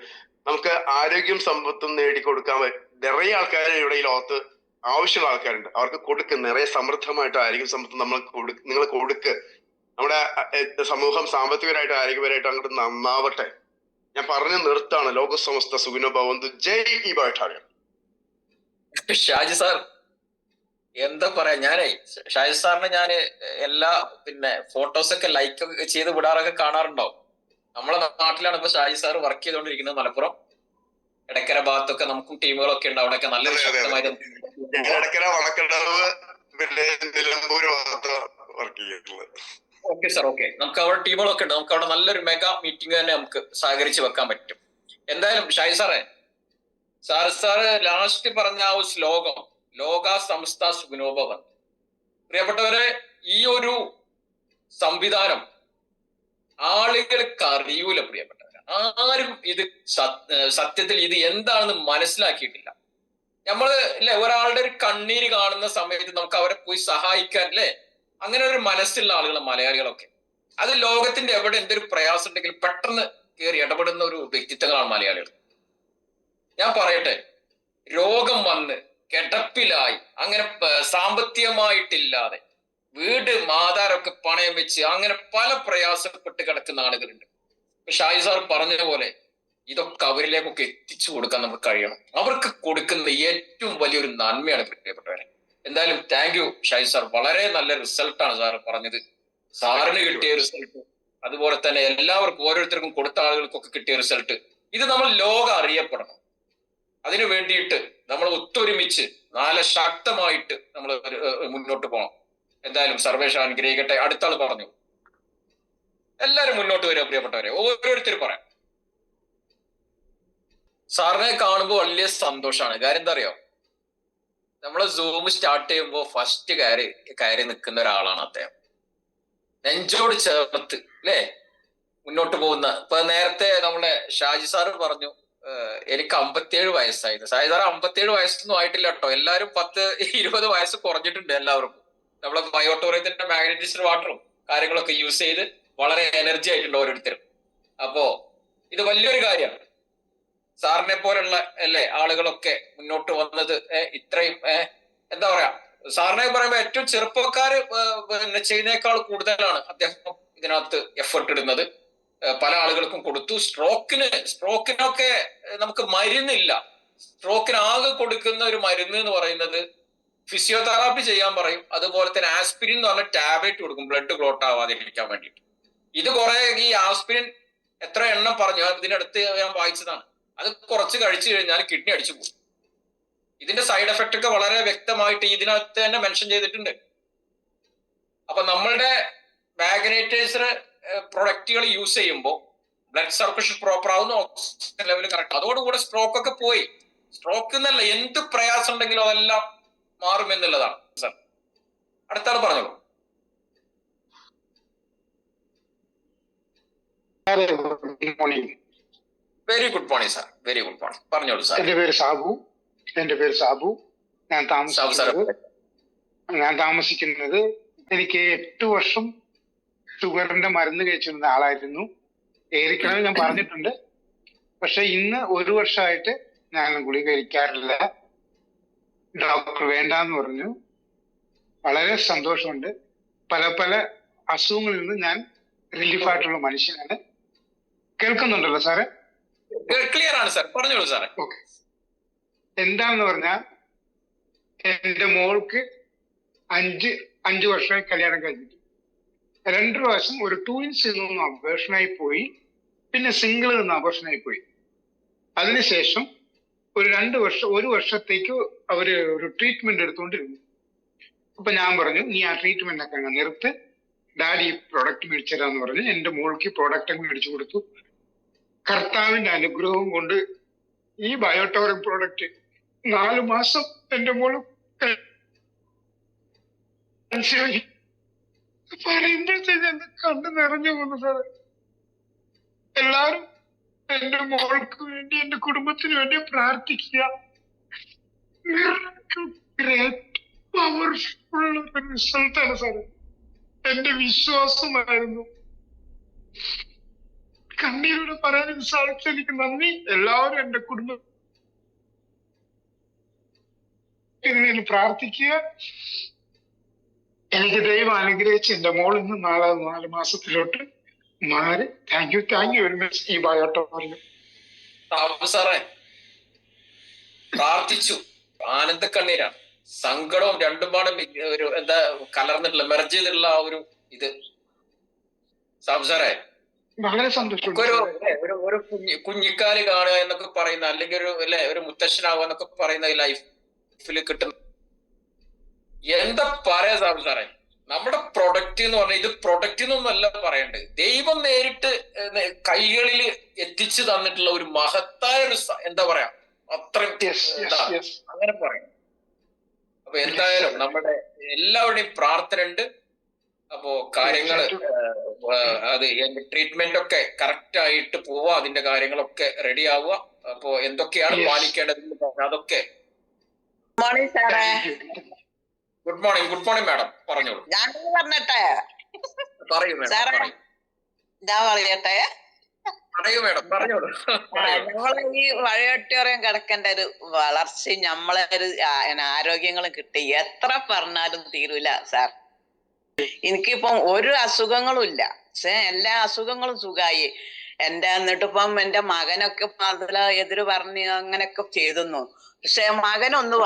നമുക്ക് ആരോഗ്യം സമ്പത്തും നേടിക്കൊടുക്കാൻ നിറയെ ആൾക്കാർ ഇവിടെ ഈ ലോകത്ത് ആവശ്യമുള്ള ആൾക്കാരുണ്ട്. അവർക്ക് കൊടുക്കുക നിറയെ സമൃദ്ധമായിട്ട് ആരോഗ്യം സമ്പത്തും നിങ്ങൾ കൊടുക്ക്. നമ്മുടെ സമൂഹം സാമ്പത്തികമായിട്ട് ആരോഗ്യപരമായിട്ട് അങ്ങോട്ട് നന്നാവട്ടെ. ഞാൻ പറഞ്ഞു നിർത്താണ്. ലോക സമസ്ത സുഖിനോ ഭവന്തു. ജയ് ഈ ബൈഠാണ്. ഷാജി സാർ എന്താ പറയാ, ഞാനേ ഷാജി സാറിന് ഞാന് എല്ലാ ഫോട്ടോസൊക്കെ ലൈക്ക് ചെയ്ത് വിടാറൊക്കെ കാണാറുണ്ടാവും. നമ്മളെ നാട്ടിലാണ് ഇപ്പൊ ഷാജി സാർ വർക്ക് ചെയ്തുകൊണ്ടിരിക്കുന്നത്, മലപ്പുറം എടക്കര ഭാഗത്തൊക്കെ നമുക്കും ടീമുകളൊക്കെ ഉണ്ട്. അവിടെയൊക്കെ നല്ല ശക്തമായിട്ട് ഓക്കെ സാർ, ഓക്കെ. നമുക്ക് അവിടെ ടീമുകളൊക്കെ ഉണ്ട്. നമുക്ക് അവിടെ നല്ലൊരു മെഗാ മീറ്റിംഗ് തന്നെ നമുക്ക് സഹകരിച്ച് വെക്കാൻ പറ്റും. എന്തായാലും ഷാജി സാറ് ലാസ്റ്റ് പറഞ്ഞ ആ ഒരു ശ്ലോകം, ലോക സമസ്ത സുഖിനോഭവൻ. പ്രിയപ്പെട്ടവരെ, ഈ ഒരു സംവിധാനം ആളുകൾക്ക് അറിയൂല പ്രിയപ്പെട്ടവരെ. ആരും ഇത് സത്യത്തിൽ ഇത് എന്താണെന്ന് മനസ്സിലാക്കിയിട്ടില്ല. നമ്മള് ഒരാളുടെ ഒരു കണ്ണീര് കാണുന്ന സമയത്ത് നമുക്ക് അവരെ പോയി സഹായിക്കാൻ അങ്ങനെ ഒരു മനസ്സുള്ള ആളുകൾ മലയാളികളൊക്കെ. അത് ലോകത്തിന്റെ എവിടെ എന്തൊരു പ്രയാസം ഉണ്ടെങ്കിൽ പെട്ടെന്ന് കയറി ഇടപെടുന്ന ഒരു വ്യക്തിത്വങ്ങളാണ് മലയാളികൾ. ഞാൻ പറയട്ടെ, രോഗം വന്ന് കിടപ്പിലായി അങ്ങനെ സാമ്പത്തികമായിട്ടില്ലാതെ വീട് മാതാരൊക്കെ പണയം വെച്ച് അങ്ങനെ പല പ്രയാസപ്പെട്ട് കിടക്കുന്ന ആളുകളുണ്ട്. ഷാജി സാർ പറഞ്ഞ പോലെ ഇതൊക്കെ അവരിലേക്കൊക്കെ എത്തിച്ചു കൊടുക്കാൻ നമുക്ക് കഴിയണം. അവർക്ക് കൊടുക്കുന്ന ഏറ്റവും വലിയൊരു നന്മയാണ് പ്രിയപ്പെട്ടവരെ. എന്തായാലും താങ്ക് യു ഷാജി സാർ. വളരെ നല്ല റിസൾട്ടാണ് സാർ പറഞ്ഞത്. സാറിന് കിട്ടിയ റിസൾട്ട്, അതുപോലെ തന്നെ എല്ലാവർക്കും ഓരോരുത്തർക്കും കൊടുത്ത ആളുകൾക്കൊക്കെ കിട്ടിയ റിസൾട്ട്, ഇത് നമ്മൾ ലോകം അറിയപ്പെടണം. അതിനു വേണ്ടിയിട്ട് നമ്മൾ ഒത്തൊരുമിച്ച് നല്ല ശക്തമായിട്ട് നമ്മൾ മുന്നോട്ട് പോകണം. എന്തായാലും സർവേഷ് അനുഗ്രഹിക്കട്ടെ. അടുത്ത ആള് പറഞ്ഞു. എല്ലാരും മുന്നോട്ട് വരിക പ്രിയപ്പെട്ടവരെ, ഓരോരുത്തരും പറയാം. സാറിനെ കാണുമ്പോൾ വലിയ സന്തോഷമാണ്. കാര്യം എന്താ അറിയോ, നമ്മള് സൂം സ്റ്റാർട്ട് ചെയ്യുമ്പോൾ ഫസ്റ്റ് കയറി നിൽക്കുന്ന ഒരാളാണ് അദ്ദേഹം. നെഞ്ചോട് ചേർത്ത് മുന്നോട്ട് പോകുന്ന. ഇപ്പൊ നേരത്തെ നമ്മുടെ ഷാജി സാറ് പറഞ്ഞു എനിക്ക് 57 വയസ്സായിരുന്നു. ഷാജി സാർ 57 വയസ്സൊന്നും ആയിട്ടില്ല കേട്ടോ. എല്ലാവരും 10-20 വയസ്സ് കുറഞ്ഞിട്ടുണ്ട് എല്ലാവർക്കും. നമ്മളെ ബയോട്ടോറിയത്തിന്റെ മാഗ്നറ്റൈസ്ഡ് വാട്ടറും കാര്യങ്ങളൊക്കെ യൂസ് ചെയ്ത് വളരെ എനർജി ആയിട്ടുണ്ട് ഓരോരുത്തരും. അപ്പോ ഇത് വലിയൊരു കാര്യമാണ്. സാറിനെ പോലുള്ള ആളുകളൊക്കെ മുന്നോട്ട് വന്നത് ഇത്രയും എന്താ പറയാ, സാറിനെ പറയുമ്പോ ഏറ്റവും ചെറുപ്പക്കാര് ചെയ്യുന്നേക്കാൾ കൂടുതലാണ് അദ്ദേഹം ഇതിനകത്ത് എഫർട്ട് ഇടുന്നത്. പല ആളുകൾക്കും കൊടുത്തു. സ്ട്രോക്കിനൊക്കെ നമുക്ക് മരുന്നില്ല. സ്ട്രോക്കിന് ആകെ കൊടുക്കുന്ന ഒരു മരുന്ന് എന്ന് പറയുന്നത് ഫിസിയോതെറാപ്പി ചെയ്യാൻ പറയും. അതുപോലെ തന്നെ ആസ്പിരിൻ എന്ന് പറഞ്ഞ ടാബ്ലറ്റ് കൊടുക്കും, ബ്ലഡ് ക്ലോട്ട് ആവാതിരിക്കാൻ വേണ്ടിയിട്ട്. ഇത് കുറെ ഈ ആസ്പിരിൻ എത്ര എണ്ണം പറഞ്ഞു ഇതിനടുത്ത് ഞാൻ വായിച്ചതാണ്. അത് കുറച്ച് കഴിച്ചു കഴിഞ്ഞാൽ കിഡ്നി അടിച്ചു പോകും. ഇതിന്റെ സൈഡ് എഫക്റ്റ് ഒക്കെ വളരെ വ്യക്തമായിട്ട് ഇതിനകത്ത് തന്നെ മെൻഷൻ ചെയ്തിട്ടുണ്ട്. അപ്പൊ നമ്മളുടെ മാഗ്നറ്റൈസർ പ്രൊഡക്റ്റുകൾ യൂസ് ചെയ്യുമ്പോൾ ബ്ലഡ് സർക്കുലേഷൻ പ്രോപ്പർ ആവുന്നു, ഓക്സിജൻ ലെവൽ കറക്റ്റ്. അതോടുകൂടെ സ്ട്രോക്ക് ഒക്കെ പോയി. സ്ട്രോക്ക് എന്നല്ല, എന്ത് പ്രയാസം ഉണ്ടെങ്കിലും അതെല്ലാം മാറുമെന്നുള്ളതാണ് സാർ. അടുത്ത ആൾ പറഞ്ഞോളൂ. Very good morning sir. Very good morning. പറഞ്ഞോളൂ സാർ. എന്റെ പേര് സാബു. ഞാൻ താമസിക്കുന്നത് എനിക്ക് 8 വർഷം ഷുഗറിന്റെ മരുന്ന് കഴിച്ചിരുന്ന ആളായിരുന്നു. ഏറിക്കണത് ഞാൻ പറഞ്ഞിട്ടുണ്ട്. പക്ഷെ ഇന്ന് 1 വർഷമായിട്ട് ഞാൻ ഗുളിക കഴിക്കാറില്ല. ഡോക്ടർ വേണ്ടാന്ന് പറഞ്ഞു. വളരെ സന്തോഷമുണ്ട്. പല പല അസുഖങ്ങളിൽ നിന്ന് ഞാൻ റിലീഫായിട്ടുള്ള മനുഷ്യനാണ്. കേൾക്കുന്നുണ്ടല്ലോ സാറേ? ക്ലിയർ ആണ് സാർ, പറഞ്ഞോളൂ സാറേ. ഓക്കെ. എന്താണെന്ന് പറഞ്ഞാൽ എന്റെ മോൾക്ക് 5 വർഷമായി കല്യാണം കഴിഞ്ഞിട്ട് 2 പ്രാവശ്യം ഒരു ട്വിൻസിൽ നിന്നും അബോർഷനായി പോയി, പിന്നെ സിംഗിളിൽ നിന്ന് അബോർഷനായി പോയി. അതിനുശേഷം ഒരു 1 വർഷത്തേക്ക് അവര് ഒരു ട്രീറ്റ്മെന്റ് എടുത്തുകൊണ്ടിരുന്നു. അപ്പൊ ഞാൻ പറഞ്ഞു, നീ ആ ട്രീറ്റ്മെന്റ് ഒക്കെ അങ്ങ് നിർത്ത്, ഡാഡി പ്രോഡക്റ്റ് മേടിച്ചു തരാന്ന് പറഞ്ഞ് എന്റെ മോൾക്ക് പ്രോഡക്റ്റ് അങ്ങ് മേടിച്ചു കൊടുത്തു. കർത്താവിന്റെ അനുഗ്രഹം കൊണ്ട് ഈ ബയോട്ടോറിക് പ്രോഡക്റ്റ് 4 മാസം എന്റെ മോള് പറയുമ്പോഴത്തേക്ക് എന്റെ കണ്ണ് നിറഞ്ഞു പോകുന്നു സാറേ. എല്ലാരും എന്റെ മോൾക്ക് വേണ്ടി, എന്റെ കുടുംബത്തിന് വേണ്ടി പ്രാർത്ഥിക്കുക. ഗ്രേറ്റ് പവർഫുൾ റിസൾട്ടാണ് സാറേ. എന്റെ വിശ്വാസമായിരുന്നു. കണ്ണീരോട് പറയാൻ സാധിച്ചു. എനിക്ക് നന്ദി. എല്ലാവരും എന്റെ കുടുംബം ഇതിന് പ്രാർത്ഥിക്കുക. എനിക്ക് ദൈവം അനുഗ്രഹിച്ച് എന്റെ മോൾ ഇന്ന് 4 മാസത്തിലോട്ട് മാറി. Thank you very much. ഈ ബയോട്ടോറിയം സാറേ പ്രാർത്ഥിച്ചു, ആനന്ദ കണ്ണീരാണ്, സങ്കടവും രണ്ടും പാടും ഒരു എന്താ കലർന്നിട്ടുള്ള മെർജ് ചെയ്തിട്ടുള്ള ആ ഒരു ഇത്. സാറേ വളരെ സന്തോഷം. ഒരു കുഞ്ഞിക്കാല് കാണുക എന്നൊക്കെ പറയുന്ന, അല്ലെങ്കിൽ ഒരു മുത്തശ്ശനാവുക എന്നൊക്കെ പറയുന്ന ലൈഫിൽ കിട്ടുന്ന എന്താ പറയാ സാറേ. നമ്മുടെ പ്രൊഡക്റ്റ് എന്ന് പറഞ്ഞാൽ ഇത് പ്രൊഡക്റ്റ് എന്നൊന്നല്ല പറയേണ്ടത്, ദൈവം നേരിട്ട് കൈകളിൽ എത്തിച്ചു തന്നിട്ടുള്ള ഒരു മഹത്തായ ഒരു എന്താ പറയാ, അത്രയും അങ്ങനെ പറയാം. അപ്പൊ എന്തായാലും നമ്മുടെ എല്ലാവരുടെയും പ്രാർത്ഥന ഉണ്ട്. അപ്പോ കാര്യങ്ങള് അത് ട്രീറ്റ്മെന്റ് ഒക്കെ കറക്റ്റ് ആയിട്ട് പോവുക, അതിന്റെ കാര്യങ്ങളൊക്കെ റെഡി ആവുക. അപ്പോ എന്തൊക്കെയാണ് പാലിക്കേണ്ടത് അതൊക്കെ. മോർണിംഗ് സാറേ. ഗുഡ് മോർണിംഗ് മാഡം, പറഞ്ഞോളൂ. ഞാൻ പറഞ്ഞട്ടെ? പറയൂ മാഡം, ഞാൻ പറയട്ടെ? പറയൂ മാഡം, പറഞ്ഞോളൂ. നമ്മളെ ഈ വഴിയോട്ടോറിയം കിടക്കേണ്ട ഒരു വളർച്ച, നമ്മളെ ഒരു ആരോഗ്യങ്ങളും കിട്ടി എത്ര പറഞ്ഞാലും തീരൂല സാർ. എനിക്കിപ്പം ഒരു അസുഖങ്ങളും ഇല്ല, പക്ഷെ എല്ലാ അസുഖങ്ങളും സുഖമായി. എന്നിട്ടിപ്പം എന്റെ മകനൊക്കെ അതില് എതിര് പറഞ്ഞ് അങ്ങനെയൊക്കെ ചെയ്തെന്നു. പക്ഷെ മകനൊന്ന്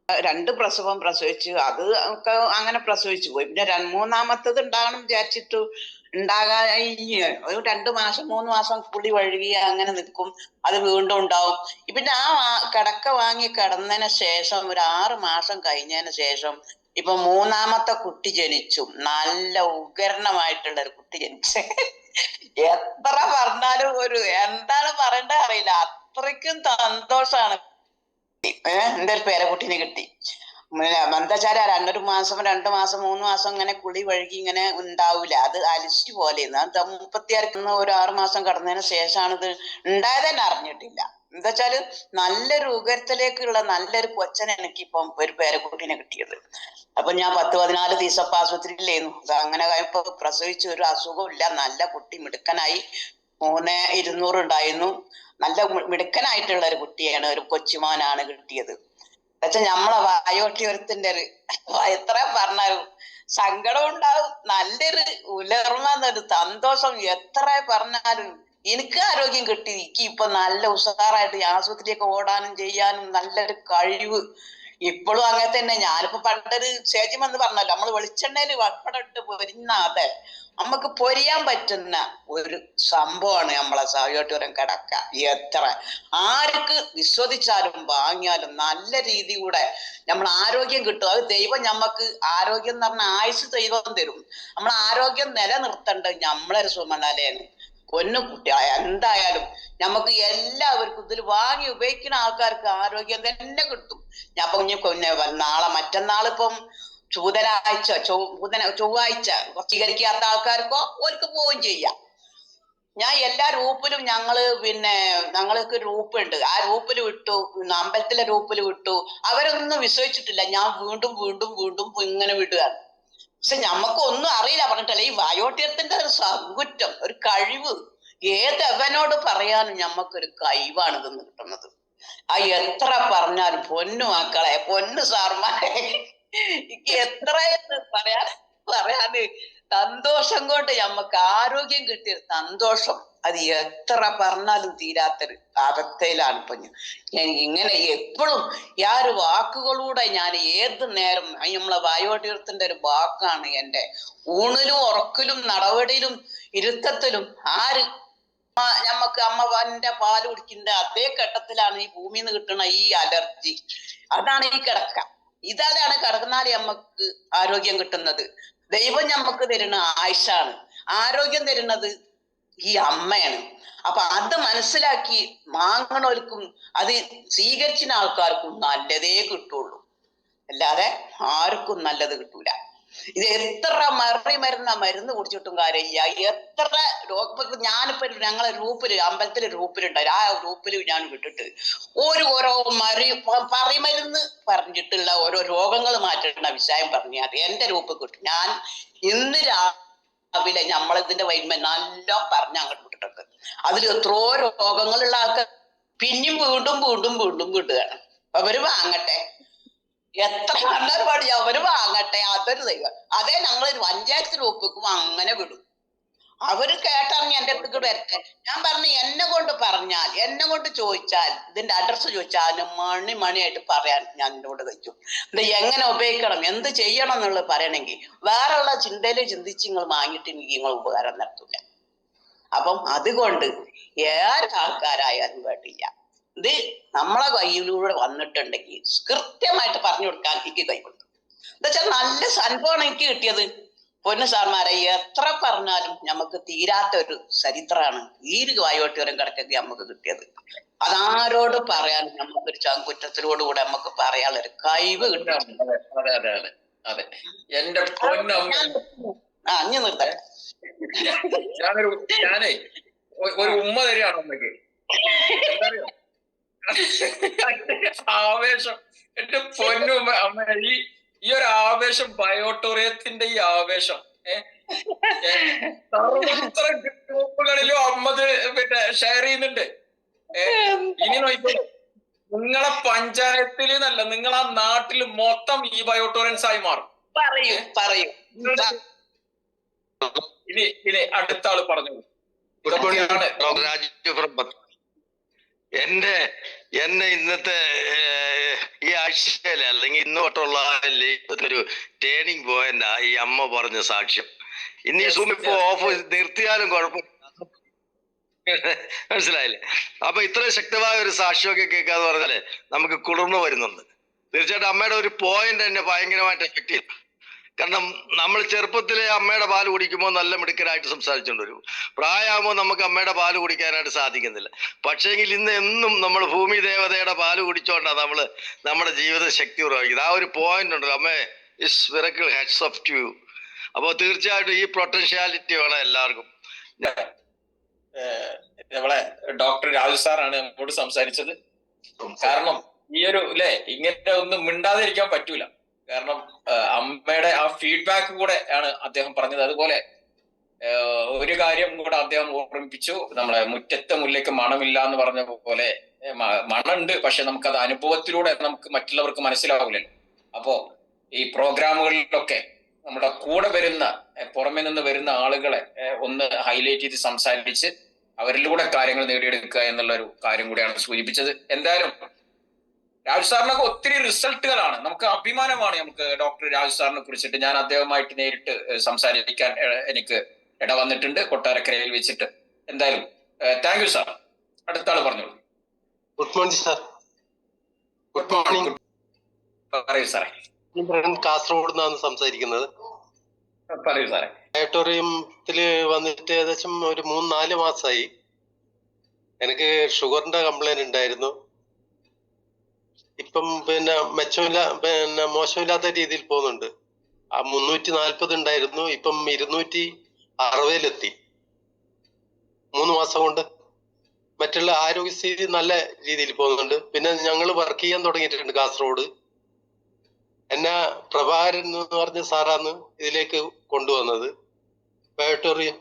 2 പ്രസവം പ്രസവിച്ചു, അത് ഒക്കെ അങ്ങനെ പ്രസവിച്ചു പോയി. പിന്നെ 3ാമത്തത് ഉണ്ടാകണം വിചാരിച്ചിട്ട് ഉണ്ടാകാൻ ഒരു 2 മാസം 3 മാസം പുളി വഴുകി അങ്ങനെ നിൽക്കും, അത് വീണ്ടും ഉണ്ടാവും. പിന്നെ ആ കിടക്ക വാങ്ങി കിടന്നതിന് ശേഷം ഒരു 6 മാസം കഴിഞ്ഞതിന് ശേഷം ഇപ്പൊ 3ാമത്തെ കുട്ടി ജനിച്ചു. നല്ല ഉഗ്രനമായിട്ടുള്ള ഒരു കുട്ടി ജനിച്ചു. എത്ര പറഞ്ഞാലും എന്താണ് പറയണ്ടത് അറിയില്ല, അത്രയ്ക്കും സന്തോഷാണ്. എന്റെ ഒരു പേരക്കുട്ടീനെ കിട്ടി. എന്താ വെച്ചാൽ 2 മാസം 2 മാസം 3 മാസം ഇങ്ങനെ കുളി വഴുകി ഇങ്ങനെ ഉണ്ടാവൂല, അത് അലിശി പോലെ. 36 ഒരു 6 മാസം കടന്നതിന് ശേഷമാണ് ഇത് ഉണ്ടായത് തന്നെ അറിഞ്ഞിട്ടില്ല. എന്താ വെച്ചാല് നല്ലൊരു ഉയരത്തിലേക്കുള്ള നല്ലൊരു കൊച്ചനെ എനിക്കിപ്പം ഒരു പേരക്കുട്ടീനെ കിട്ടിയത്. അപ്പൊ ഞാൻ 10-14 ദിവസം ആശുപത്രിയിലായിരുന്നു. അങ്ങനെ ഇപ്പൊ പ്രസവിച്ച് ഒരു അസുഖവും ഇല്ല, നല്ല കുട്ടി മിടുക്കനായി. 3,200 ഉണ്ടായിരുന്നു. നല്ല മിടുക്കനായിട്ടുള്ള ഒരു കുട്ടിയാണ്, ഒരു കൊച്ചുമോനാണ് കിട്ടിയത്. എന്നുവെച്ചാൽ നമ്മളെ വായോട്ടിയോരത്തിന്റെ എത്ര പറഞ്ഞാലും സങ്കടം ഉണ്ടാവും, നല്ലൊരു ഉലർമ എന്നൊരു സന്തോഷം എത്ര പറഞ്ഞാലും. എനിക്ക് ആരോഗ്യം കിട്ടി, എനിക്ക് ഇപ്പൊ നല്ല ഉഷാറായിട്ട് ആശുപത്രിയൊക്കെ ഓടാനും ചെയ്യാനും നല്ലൊരു കഴിവ് ഇപ്പോഴും അങ്ങനെ തന്നെ. ഞാനിപ്പോ പണ്ടൊരു സ്റ്റേജിമെന്ന് പറഞ്ഞല്ലോ, നമ്മൾ വെളിച്ചെണ്ണയിൽ വപ്പടമിട്ട് പൊരിഞ്ഞാതെ നമുക്ക് പൊരിയാൻ പറ്റുന്ന ഒരു സംഭവമാണ് നമ്മളെ സായോട്ടൂരം കിടക്ക. എത്ര ആർക്ക് വിശ്വസിച്ചാലും വാങ്ങിയാലും നല്ല രീതിയിലൂടെ നമ്മൾ ആരോഗ്യം കിട്ടും. അത് ദൈവം നമ്മക്ക് ആരോഗ്യം എന്ന് പറഞ്ഞാൽ ആയുസ് ദൈവം തരും. നമ്മൾ ആരോഗ്യം നിലനിർത്തേണ്ടത് നമ്മളൊരു സുമനലയാണ്. കുട്ടി എന്തായാലും നമുക്ക് എല്ലാവർക്കും ഇതിൽ വാങ്ങി ഉപയോഗിക്കുന്ന ആൾക്കാർക്ക് ആരോഗ്യം തന്നെ കിട്ടും. ഞാൻ പിന്നെ മറ്റന്നാളിപ്പം ചൊവ്വാഴ്ച സ്വീകരിക്കാത്ത ആൾക്കാർക്കോ ഓർക്ക് പോവുകയും ചെയ്യാം. ഞാൻ എല്ലാ ഗ്രൂപ്പിലും ഞങ്ങൾക്ക് ഗ്രൂപ്പുണ്ട്, ആ ഗ്രൂപ്പിൽ വിട്ടു, അമ്പലത്തിലെ ഗ്രൂപ്പിൽ വിട്ടു. അവരൊന്നും വിശ്വസിച്ചിട്ടില്ല, ഞാൻ വീണ്ടും വീണ്ടും വീണ്ടും ഇങ്ങനെ വിടുകയാണ്. പക്ഷെ ഞമ്മക്ക് ഒന്നും അറിയില്ല പറഞ്ഞിട്ടല്ല, ഈ വായോട്യത്തിന്റെ ഒരു സങ്കുറ്റം, ഒരു കഴിവ് ഏതവനോട് പറയാനും ഞമ്മക്കൊരു കഴിവാണ് ഇതെന്ന് കിട്ടുന്നത്. ആ എത്ര പറഞ്ഞാലും പൊന്നു മക്കളെ, പൊന്നു സാർമാരെ, എനിക്ക് എത്ര പറയാന് സന്തോഷം കൊണ്ട് ഞമ്മക്ക് ആരോഗ്യം കിട്ടിയ സന്തോഷം അത് എത്ര പറഞ്ഞാലും തീരാത്തൊരു അവസ്ഥയിലാണ് ഇപ്പൊ ഞാൻ ഇങ്ങനെ എപ്പോഴും ആ ഒരു വാക്കുകളൂടെ ഞാൻ ഏത് നേരം നമ്മളെ വായോട്ടീർത്തിന്റെ ഒരു വാക്കാണ് എന്റെ ഊണിലും ഉറക്കിലും നടപടിയിലും ഇരുത്തത്തിലും ആര് ഞമ്മക്ക് അമ്മന്റെ പാല് കുടിക്കുന്ന അതേ ഘട്ടത്തിലാണ് ഈ ഭൂമിയിൽ നിന്ന് കിട്ടുന്ന ഈ അലർജി. അതാണ് ഈ കിടക്ക. ഇതാണ് കിടന്നാല് നമ്മക്ക് ആരോഗ്യം കിട്ടുന്നത്. ദൈവം ഞമ്മക്ക് തരുന്ന ആയുഷാണ്. ആരോഗ്യം തരുന്നത് ഈ അമ്മയാണ്. അപ്പൊ അത് മനസ്സിലാക്കി വാങ്ങണവർക്കും അത് സ്വീകരിച്ചിന ആൾക്കാർക്കും നല്ലതേ കിട്ടുള്ളൂ, അല്ലാതെ ആർക്കും നല്ലത് കിട്ടൂല. ഇത് എത്ര മരുന്ന് കുടിച്ചിട്ടും കാര്യമില്ല. എത്ര ഞാനിപ്പോ ഞങ്ങളെ ഗ്രൂപ്പില് അമ്പലത്തിലെ ഗ്രൂപ്പിലുണ്ടായി, ആ ഗ്രൂപ്പിൽ ഞാൻ വിട്ടിട്ട് ഓരോ മരുന്ന് പറഞ്ഞിട്ടുള്ള ഓരോ രോഗങ്ങൾ മാറ്റുന്ന വിഷയം പറഞ്ഞാൽ എന്റെ ഗ്രൂപ്പ് കിട്ടും. ഞാൻ ഇന്ന് രാവിലെ നമ്മളിതിന്റെ വൈകുന്നേ നല്ല പറഞ്ഞ് അങ്ങോട്ട് വിട്ടിട്ടുണ്ട്. അതിൽ എത്രയോ രോഗങ്ങളുള്ള ആൾക്കാർ പിന്നെയും വീണ്ടും വിടുകയാണ്. അവര് വാങ്ങട്ടെ, എത്ര കണ്ടാലും പാടില്ല, അവര് വാങ്ങട്ടെ, അതൊരു ദൈവം. അതേ ഞങ്ങൾ പഞ്ചായത്ത് ഗ്രൂപ്പിക്കും അങ്ങനെ വിടും. അവര് കേട്ടറിഞ്ഞ് എന്റെ അടുത്തേക്ക് വരട്ടെ. ഞാൻ പറഞ്ഞു എന്നെ കൊണ്ട് ചോദിച്ചാൽ ഇതിന്റെ അഡ്രസ്സ് ചോദിച്ചാൽ മണിയായിട്ട് പറയാൻ ഞാൻ എന്നോട് കഴിക്കും. ഇത് എങ്ങനെ ഉപയോഗിക്കണം, എന്ത് ചെയ്യണം എന്നുള്ളത് പറയണമെങ്കിൽ വേറെയുള്ള ചിന്തയില് ചിന്തിച്ച് നിങ്ങൾ വാങ്ങിയിട്ട് എനിക്ക് നിങ്ങൾ ഉപകാരം നടത്തൂല. അപ്പം അതുകൊണ്ട് ഏറെ ആൾക്കാരായാലും വേണ്ടില്ല, ഇത് നമ്മളെ കയ്യിലൂടെ വന്നിട്ടുണ്ടെങ്കിൽ കൃത്യമായിട്ട് പറഞ്ഞു കൊടുക്കാൻ എനിക്ക് കഴിവുണ്ട്. എന്താ വെച്ചാൽ നല്ല അനുഭവമാണ് എനിക്ക് കിട്ടിയത്. പൊന്നു സാർമാരെ, എത്ര പറഞ്ഞാലും നമുക്ക് തീരാത്ത ഒരു ചരിത്രമാണ് ഈ വായോട്ടിയോരം കിടക്കൊക്കെ നമുക്ക് കിട്ടിയത്. അതാരോട് പറയാൻ നമുക്കൊരു ചങ്കുറ്റത്തിനോടുകൂടെ നമുക്ക് പറയാനുള്ളൊരു കഴിവ് കിട്ടും. അതെ, എന്റെ പൊന്നമ്മ. ഇനി നിർത്തട്ടെ. ഞാനേ ഒരു ഉമ്മ തരികയാണ് അമ്മയ്ക്ക്. എന്തറിയോ, ആവേശം, എന്റെ പൊന്നും അമ്മ, ഈ ഒരു ആവേശം, ബയോട്ടോറിയത്തിന്റെ ഈ ആവേശം സർവത്ര ഗ്രൂപ്പുകളിലും അമ്മത് ഷെയർ ചെയ്യുന്നുണ്ട്. ഇനി നോക്കൂ, നിങ്ങളെ പഞ്ചായത്തില് നല്ല നിങ്ങളെ നാട്ടില് മൊത്തം ഈ ബയോട്ടോറിയൻസ് ആയി മാറും. പറയൂ. ഇനി അടുത്ത ആള് പറഞ്ഞു. എന്നെ ഇന്നത്തെ ഈ ആഴ്ചയില് അല്ലെങ്കിൽ ഇന്ന് തൊട്ടുള്ള ഒരു ടേണിംഗ് പോയിന്റ് ഈ അമ്മ പറഞ്ഞ സാക്ഷ്യം. ഇന്ന് ഈ സൂം ഇപ്പൊ ഓഫ് നിർത്തിയാലും കുഴപ്പം, മനസ്സിലായില്ലേ? അപ്പൊ ഇത്ര ശക്തമായ ഒരു സാക്ഷ്യമൊക്കെ കേൾക്കാന്ന് പറഞ്ഞാല് നമുക്ക് കുളിർന്നു വരുന്നുണ്ട്. തീർച്ചയായിട്ടും അമ്മയുടെ ഒരു പോയിന്റ് എന്നെ ഭയങ്കരമായിട്ട് എഫക്ട് ചെയ്തു. കാരണം നമ്മൾ ചെറുപ്പത്തിലെ അമ്മയുടെ പാല് കുടിക്കുമ്പോൾ നല്ല മിടുക്കരായിട്ട് സംസാരിച്ചുകൊണ്ട് വരും. പ്രായമാകുമ്പോൾ നമുക്ക് അമ്മയുടെ പാല് കുടിക്കാനായിട്ട് സാധിക്കുന്നില്ല. പക്ഷേങ്കിൽ ഇന്ന് എന്നും നമ്മൾ ഭൂമി ദേവതയുടെ പാല് കുടിച്ചോണ്ടാണ് നമ്മുടെ ജീവിത ശക്തി ഉറപ്പിക്കുന്നത്. ആ ഒരു പോയിന്റ് ഉണ്ട്. അമ്മേ, is miracle, hats off to you. അപ്പൊ തീർച്ചയായിട്ടും ഈ പൊട്ടൻഷ്യാലിറ്റി വേണം എല്ലാവർക്കും. നമ്മളെ ഡോക്ടർ രാജു സാറാണ് നമ്മോട് സംസാരിച്ചത്. കാരണം ഈ ഒരു ഇങ്ങനെ ഒന്നും മിണ്ടാതിരിക്കാൻ പറ്റൂല. കാരണം അമ്മയുടെ ആ ഫീഡ്ബാക്ക് കൂടെ ആണ് അദ്ദേഹം പറഞ്ഞത്. അതുപോലെ ഒരു കാര്യം കൂടെ അദ്ദേഹം ഓർമ്മിപ്പിച്ചു. നമ്മളെ മുറ്റത്തെ മുല്ലയ്ക്ക് മണമില്ല എന്ന് പറഞ്ഞ പോലെ മണമുണ്ട്, പക്ഷെ നമുക്കത് അനുഭവത്തിലൂടെ നമുക്ക് മറ്റുള്ളവർക്ക് മനസ്സിലാവില്ലല്ലോ. അപ്പോ ഈ പ്രോഗ്രാമുകളിലൊക്കെ നമ്മുടെ കൂടെ വരുന്ന പുറമെ നിന്ന് വരുന്ന ആളുകളെ ഒന്ന് ഹൈലൈറ്റ് ചെയ്ത് സംസാരിച്ച് അവരിലൂടെ കാര്യങ്ങൾ നേടിയെടുക്കുക എന്നുള്ള ഒരു കാര്യം കൂടിയാണ് സൂചിപ്പിച്ചത്. എന്തായാലും രാജു സാറിനൊക്കെ ഒത്തിരി റിസൾട്ടുകളാണ്, നമുക്ക് അഭിമാനമാണ്. നമുക്ക് ഡോക്ടർ രാജു സാറിനെ കുറിച്ചിട്ട് ഞാൻ അദ്ദേഹമായിട്ട് നേരിട്ട് സംസാരിക്കാൻ എനിക്ക് ഇട വന്നിട്ടുണ്ട് കൊട്ടാരക്കരയിൽ വെച്ചിട്ട്. എന്തായാലും താങ്ക് യു സാർ. അടുത്ത ആള് പറഞ്ഞോളൂ. Good morning sir. Good morning. പറയൂ സാറേ. കാസർഗോഡ് നിന്നാണ് സംസാരിക്കുന്നത്. പറയൂ സാറേ. ഓഡിറ്റോറിയത്തില് വന്നിട്ട് ഏകദേശം ഒരു 3-4 മാസമായി. എനിക്ക് ഷുഗറിന്റെ കംപ്ലൈന്റ് ഉണ്ടായിരുന്നു. ഇപ്പം മോശമില്ലാത്ത രീതിയിൽ പോകുന്നുണ്ട്. ആ 340 ഉണ്ടായിരുന്നു, ഇപ്പം 260 3 മാസം കൊണ്ട്. മറ്റുള്ള ആരോഗ്യസ്ഥിതി നല്ല രീതിയിൽ പോകുന്നുണ്ട്. പിന്നെ ഞങ്ങൾ വർക്ക് ചെയ്യാൻ തുടങ്ങിയിട്ടുണ്ട് കാസർഗോഡ്. എന്നെ പ്രഭാകരൻ എന്ന് പറഞ്ഞ സാറാണ് ഇതിലേക്ക് കൊണ്ടുവന്നത്. ബയോട്ടോറിയം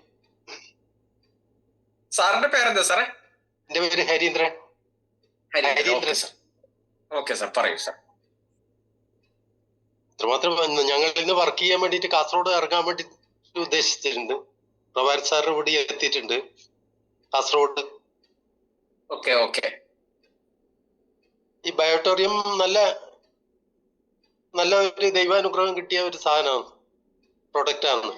സാറിന്റെ പേരെന്താ സാറേ? എന്റെ പേര് Harindran. Okay sir, okay sir, പറയൂ സാർ. ഇത്രമാത്രം ഞങ്ങൾ ഇന്ന് വർക്ക് ചെയ്യാൻ വേണ്ടിയിട്ട് കാസർഗോഡ് ഇറങ്ങാൻ വേണ്ടി ഉദ്ദേശിച്ചിട്ടുണ്ട്. പ്രഭാകരൻ സാർ ഇവിടെ എത്തിയിട്ടുണ്ട് കാസർഗോഡ്. Okay okay. ഈ ബയോട്ടോറിയം നല്ല ഒരു ദൈവാനുഗ്രഹം കിട്ടിയ ഒരു സാധനമാണ്, പ്രൊഡക്റ്റ് ആണ്.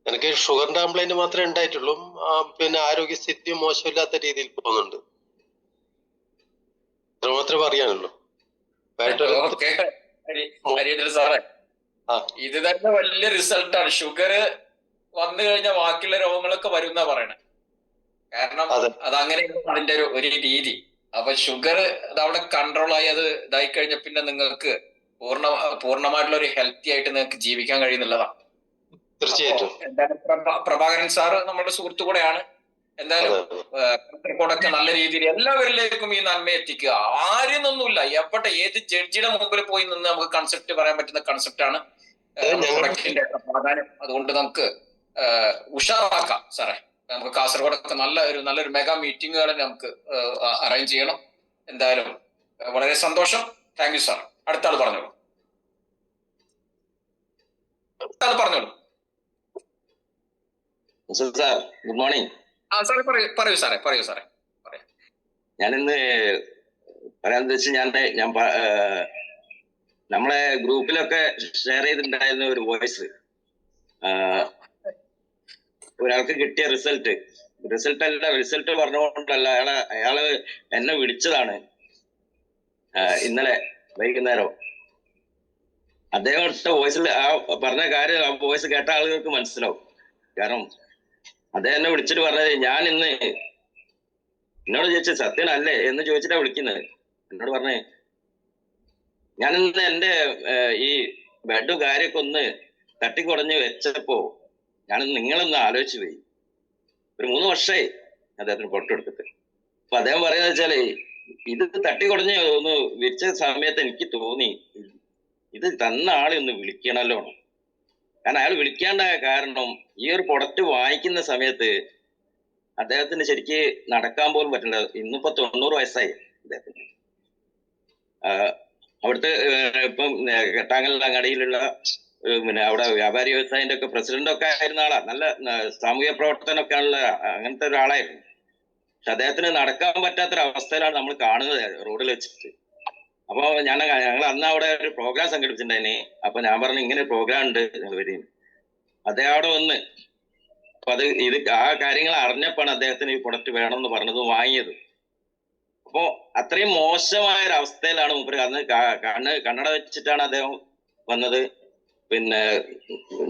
എനിക്ക് ഷുഗറിന്റെ കംപ്ലൈന്റ് മാത്രമേ ഉണ്ടായിട്ടുള്ളൂ. പിന്നെ ആരോഗ്യസ്ഥിതിയും മോശമില്ലാത്ത രീതിയിൽ പോകുന്നുണ്ട്. ഇത്രമാത്രമേ പറയാനുള്ളൂ. ഓക്കെ ഹരീന്ദ്രൻ സാറേ, ഇത് തന്നെ വലിയ റിസൾട്ടാണ്. ഷുഗർ വന്നു കഴിഞ്ഞാൽ ബാക്കിയുള്ള രോഗങ്ങളൊക്കെ വരും എന്നാ പറയണേ. കാരണം അതങ്ങനെയാണ് അതിന്റെ ഒരു രീതി. അപ്പൊ ഷുഗർ അതവിടെ കൺട്രോൾ ആയി അത് ഇതായി കഴിഞ്ഞ പിന്നെ നിങ്ങൾക്ക് പൂർണ്ണമായിട്ടുള്ള ഒരു ഹെൽത്തി ആയിട്ട് നിങ്ങൾക്ക് ജീവിക്കാൻ കഴിയുന്നുള്ളതാണ്. തീർച്ചയായിട്ടും. എന്തായാലും പ്രഭാകരൻ സാറ് നമ്മുടെ സുഹൃത്തു കൂടെയാണ്. എന്തായാലും കാസർഗോഡൊക്കെ നല്ല രീതിയിൽ എല്ലാവരിലേക്കും ഈ നന്മ എത്തിക്കുക. ആരെന്നൊന്നുമില്ല, എവിടെ ഏത് ജഡ്ജിയുടെ മുമ്പിൽ പോയി നിന്ന് നമുക്ക് കൺസെപ്റ്റ് പറയാൻ പറ്റുന്ന കൺസെപ്റ്റാണ് പ്രൊഡക്റ്റിന്റെ പ്രാധാന്യം. അതുകൊണ്ട് നമുക്ക് ഉഷാറാക്കാം സാറേ. നമുക്ക് കാസർഗോഡൊക്കെ നല്ലൊരു മെഗാ മീറ്റിംഗുകൾ നമുക്ക് അറേഞ്ച് ചെയ്യണം. എന്തായാലും വളരെ സന്തോഷം. Thank you sir. അടുത്ത ആൾ പറഞ്ഞോളൂ. പറഞ്ഞോളൂ സാർ. Good morning. സാറേ പറയൂ സാറേ, പറയൂ സാറേ. ഞാനിന്ന് പറയാന്ന് വെച്ചാൽ ഞാൻ നമ്മളെ ഗ്രൂപ്പിലൊക്കെ ഷെയർ ചെയ്തിട്ടുണ്ടായിരുന്ന ഒരു വോയിസ്, ഒരാൾക്ക് കിട്ടിയ റിസൾട്ട് പറഞ്ഞുകൊണ്ടല്ല, അയാള് എന്നെ വിളിച്ചതാണ് ഇന്നലെ വൈകുന്നേരം. അദ്ദേഹം ഇട്ട വോയിസിൽ ആ പറഞ്ഞ കാര്യം ആ വോയിസ് കേട്ട ആളുകൾക്ക് മനസ്സിലാവും. കാരണം അദ്ദേഹം എന്നെ വിളിച്ചിട്ട് പറഞ്ഞത്, ഞാൻ ഇന്ന് എന്നോട് ചോദിച്ചത് സത്യനല്ലേ എന്ന് ചോദിച്ചിട്ടാ വിളിക്കുന്നത്. എന്നോട് പറഞ്ഞേ, ഞാനിന്ന് എന്റെ ഈ ബെഡും കാര്യമൊക്കെ ഒന്ന് തട്ടിക്കുടഞ്ഞ് വെച്ചപ്പോ ഞാനിന്ന് നിങ്ങളൊന്ന് ആലോചിച്ചു പോയി. ഒരു 3 വർഷമായി അദ്ദേഹത്തിന് പൊട്ടെടുത്തിട്ട്. അപ്പൊ അദ്ദേഹം പറയുന്നത് വെച്ചാല്, ഇത് തട്ടിക്കുടഞ്ഞ് ഒന്ന് വിരിച്ച സമയത്ത് എനിക്ക് തോന്നി ഇത് തന്ന ആളെ ഒന്ന് വിളിക്കണല്ലോ. കാരണം അയാൾ വിളിക്കാണ്ടായ കാരണം, ഈ ഒരു പ്രൊഡക്റ്റ് വാങ്ങിക്കുന്ന സമയത്ത് അദ്ദേഹത്തിന് ശരിക്ക് നടക്കാൻ പോലും പറ്റില്ല. ഇന്നിപ്പോ 90 വയസ്സായി അദ്ദേഹത്തിന്. അവിടുത്തെ ഇപ്പം കെട്ടാങ്ങൽ അങ്ങാടിയിലുള്ള പിന്നെ അവിടെ വ്യാപാരി വ്യവസായന്റെ ഒക്കെ പ്രസിഡന്റ് ഒക്കെ ആയിരുന്ന ആളാ. നല്ല സാമൂഹ്യ പ്രവർത്തനമൊക്കെ ഉള്ള അങ്ങനത്തെ ഒരാളായിരുന്നു. പക്ഷെ അദ്ദേഹത്തിന് നടക്കാൻ പറ്റാത്തൊരവസ്ഥയിലാണ് നമ്മൾ കാണുന്നത് റോഡിൽ വെച്ചിട്ട്. അപ്പൊ ഞങ്ങൾ അന്ന് അവിടെ ഒരു പ്രോഗ്രാം സംഘടിപ്പിച്ചിട്ടുണ്ടായിന്. അപ്പൊ ഞാൻ പറഞ്ഞു ഇങ്ങനെ ഒരു പ്രോഗ്രാം ഉണ്ട് വരും. അദ്ദേഹം അവിടെ വന്ന് അപ്പൊ ആ കാര്യങ്ങൾ അറിഞ്ഞപ്പോഴാണ് അദ്ദേഹത്തിന് ഈ പ്രൊഡക്റ്റ് വേണമെന്ന് പറഞ്ഞത് വാങ്ങിയത്. അപ്പോ അത്രയും മോശമായ ഒരു അവസ്ഥയിലാണ് മൂപ്പര് അന്ന് കണ്ണട വെച്ചിട്ടാണ് അദ്ദേഹം വന്നത്. പിന്നെ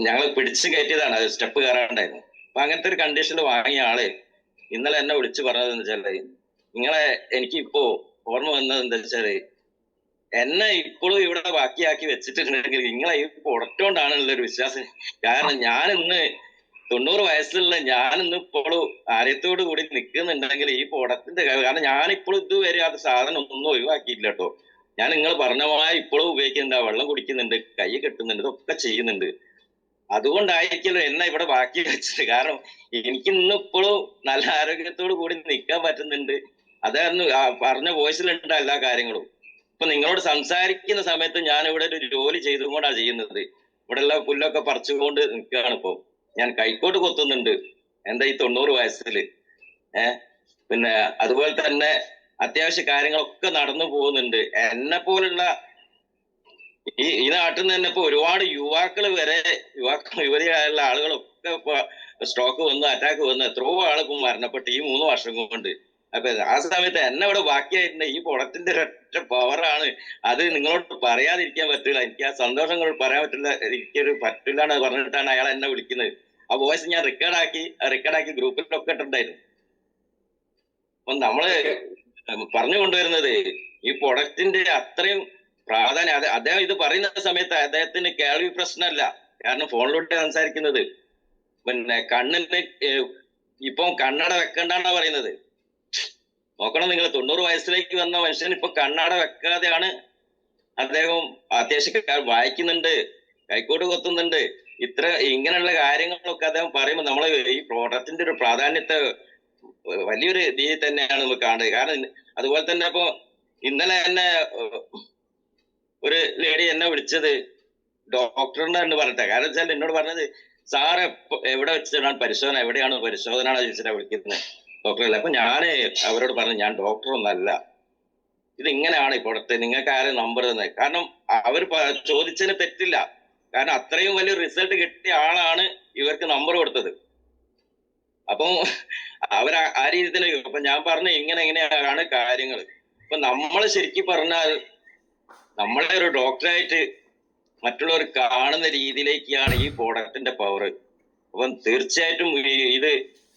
ഞങ്ങൾ പിടിച്ചു കയറ്റിയതാണ്, അത് സ്റ്റെപ്പ് കയറാണ്ടായിരുന്നു. അപ്പൊ അങ്ങനത്തെ ഒരു കണ്ടീഷനിൽ വാങ്ങിയ ആള് ഇന്നലെ എന്നെ വിളിച്ചു പറഞ്ഞതെന്ന് വെച്ചാല്, എനിക്ക് ഇപ്പോ ഓർമ്മ വന്നത് എന്താ വെച്ചാല്, എന്നെ ഇപ്പോഴും ഇവിടെ ബാക്കിയാക്കി വെച്ചിട്ടുണ്ടെങ്കിൽ നിങ്ങളെ ഈ പ്രൊഡക്റ്റ് കൊണ്ടാണുള്ളൊരു വിശ്വാസം. കാരണം ഞാനിന്ന് 90 വയസ്സുള്ള ഞാനിന്ന് ഇപ്പോഴും ആര്യത്തോട് കൂടി നിൽക്കുന്നുണ്ടെങ്കിൽ ഈ പ്രൊഡക്റ്റിന്റെ കാരണം ഞാനിപ്പോഴും ഇതുവരെ അത് സാധനം ഒന്നും ഒഴിവാക്കിയില്ല കേട്ടോ. ഞാൻ നിങ്ങൾ പറഞ്ഞമായ ഇപ്പോഴും ഉപയോഗിക്കുന്നുണ്ട്, വെള്ളം കുടിക്കുന്നുണ്ട്, കൈ കെട്ടുന്നുണ്ട്, ഇതൊക്കെ ചെയ്യുന്നുണ്ട്. അതുകൊണ്ടായിരിക്കല്ലോ എന്നെ ഇവിടെ ബാക്കി വെച്ചത്. കാരണം എനിക്ക് ഇന്നിപ്പോഴും നല്ല ആരോഗ്യത്തോട് കൂടി നിൽക്കാൻ പറ്റുന്നുണ്ട്. അതായിരുന്നു പറഞ്ഞ വോയിസിലുണ്ട് എല്ലാ കാര്യങ്ങളും. ഇപ്പൊ നിങ്ങളോട് സംസാരിക്കുന്ന സമയത്ത് ഞാൻ ഇവിടെ ഒരു ജോലി ചെയ്തുകൊണ്ടാണ് ചെയ്യുന്നത്. ഇവിടെയുള്ള പുല്ലൊക്കെ പറിച്ചുകൊണ്ട് നിൽക്കുകയാണ്. ഇപ്പൊ ഞാൻ കൈക്കോട്ട് കൊത്തുന്നുണ്ട് എന്താ ഈ 90 വയസ്സിൽ. പിന്നെ അതുപോലെ തന്നെ അത്യാവശ്യ കാര്യങ്ങളൊക്കെ നടന്നു പോകുന്നുണ്ട്. എന്നെ പോലുള്ള ഈ നാട്ടിൽ നിന്ന് തന്നെ ഇപ്പൊ ഒരുപാട് യുവതിയായുള്ള ആളുകളൊക്കെ ഇപ്പൊ സ്ട്രോക്ക് വന്നു, അറ്റാക്ക് വന്നു, എത്രയോ ആൾക്ക് മരണപ്പെട്ടു ഈ 3 വർഷം കൊണ്ട്. അപ്പൊ ആ സമയത്ത് എന്നെ ഇവിടെ ബാക്കിയായിട്ടുണ്ട്. ഈ പ്രൊഡക്റ്റിന്റെ ഒരൊറ്റ പവറാണ്. അത് നിങ്ങളോട് പറയാതിരിക്കാൻ പറ്റില്ല. എനിക്ക് ആ സന്തോഷങ്ങൾ പറയാൻ പറ്റില്ല, എനിക്കൊരു പറ്റില്ല എന്ന് പറഞ്ഞിട്ടാണ് അയാൾ എന്നെ വിളിക്കുന്നത്. ആ വോയിസ് ഞാൻ റെക്കോർഡാക്കി ഗ്രൂപ്പിലൊക്കെ ഇട്ടിട്ടുണ്ടായിരുന്നു. അപ്പൊ നമ്മള് പറഞ്ഞു കൊണ്ടുവരുന്നത് ഈ പ്രൊഡക്റ്റിന്റെ അത്രയും പ്രാധാന്യം. അദ്ദേഹം ഇത് പറയുന്ന സമയത്ത് അദ്ദേഹത്തിന് കേൾവി പ്രശ്നമല്ല, കാരണം ഫോണിലൂടെ സംസാരിക്കുന്നത്. പിന്നെ കണ്ണിന് ഇപ്പം കണ്ണട വെക്കണ്ടാന്നാ പറയുന്നത്. നോക്കണം നിങ്ങൾ, 90 വയസ്സിലേക്ക് വന്ന മനുഷ്യൻ ഇപ്പൊ കണ്ണട വെക്കാതെയാണ് അദ്ദേഹം അത്യാവശ്യം വായിക്കുന്നുണ്ട്, കൈക്കോട്ട് കൊത്തുന്നുണ്ട്, ഇത്ര ഇങ്ങനെയുള്ള കാര്യങ്ങളൊക്കെ അദ്ദേഹം പറയുമ്പോൾ നമ്മൾ ഈ പ്രോഡക്റ്റിന്റെ ഒരു പ്രാധാന്യത്തെ വലിയൊരു രീതിയിൽ തന്നെയാണ് നമുക്ക് കാണുന്നത്. കാരണം അതുപോലെ തന്നെ ഇപ്പൊ ഇന്നലെ എന്നെ ഒരു ലേഡി എന്നെ വിളിച്ചത് ഡോക്ടറിനെ എന്ന് പറഞ്ഞിട്ടാ. കാരണം വെച്ചാൽ എന്നോട് പറഞ്ഞത് സാറ് എവിടെ വെച്ചിട്ടാണ് പരിശോധന, എവിടെയാണ് പരിശോധന ചോദിച്ചിട്ടാണ് വിളിക്കുന്നത് ഡോക്ടറല്ല. അപ്പൊ ഞാന് അവരോട് പറഞ്ഞു ഞാൻ ഡോക്ടറൊന്നല്ല, ഇത് ഇങ്ങനെയാണ് ഇപ്പോഴത്തെ നിങ്ങൾക്ക് ആരും നമ്പർ തന്നെ. കാരണം അവർ ചോദിച്ചതിന് തെറ്റില്ല. കാരണം അത്രയും വലിയ റിസൾട്ട് കിട്ടിയ ആളാണ് ഇവർക്ക് നമ്പർ കൊടുത്തത്. അപ്പം അവർ ആ രീതിയിൽ തന്നെ. അപ്പൊ ഞാൻ പറഞ്ഞു ഇങ്ങനെയാണ് കാര്യങ്ങൾ. അപ്പൊ നമ്മൾ ശരിക്കും പറഞ്ഞാൽ നമ്മളെ ഒരു ഡോക്ടറായിട്ട് മറ്റുള്ളവർ കാണുന്ന രീതിയിലേക്കാണ് ഈ പ്രോഡക്റ്റിന്റെ പവർ. അപ്പം തീർച്ചയായിട്ടും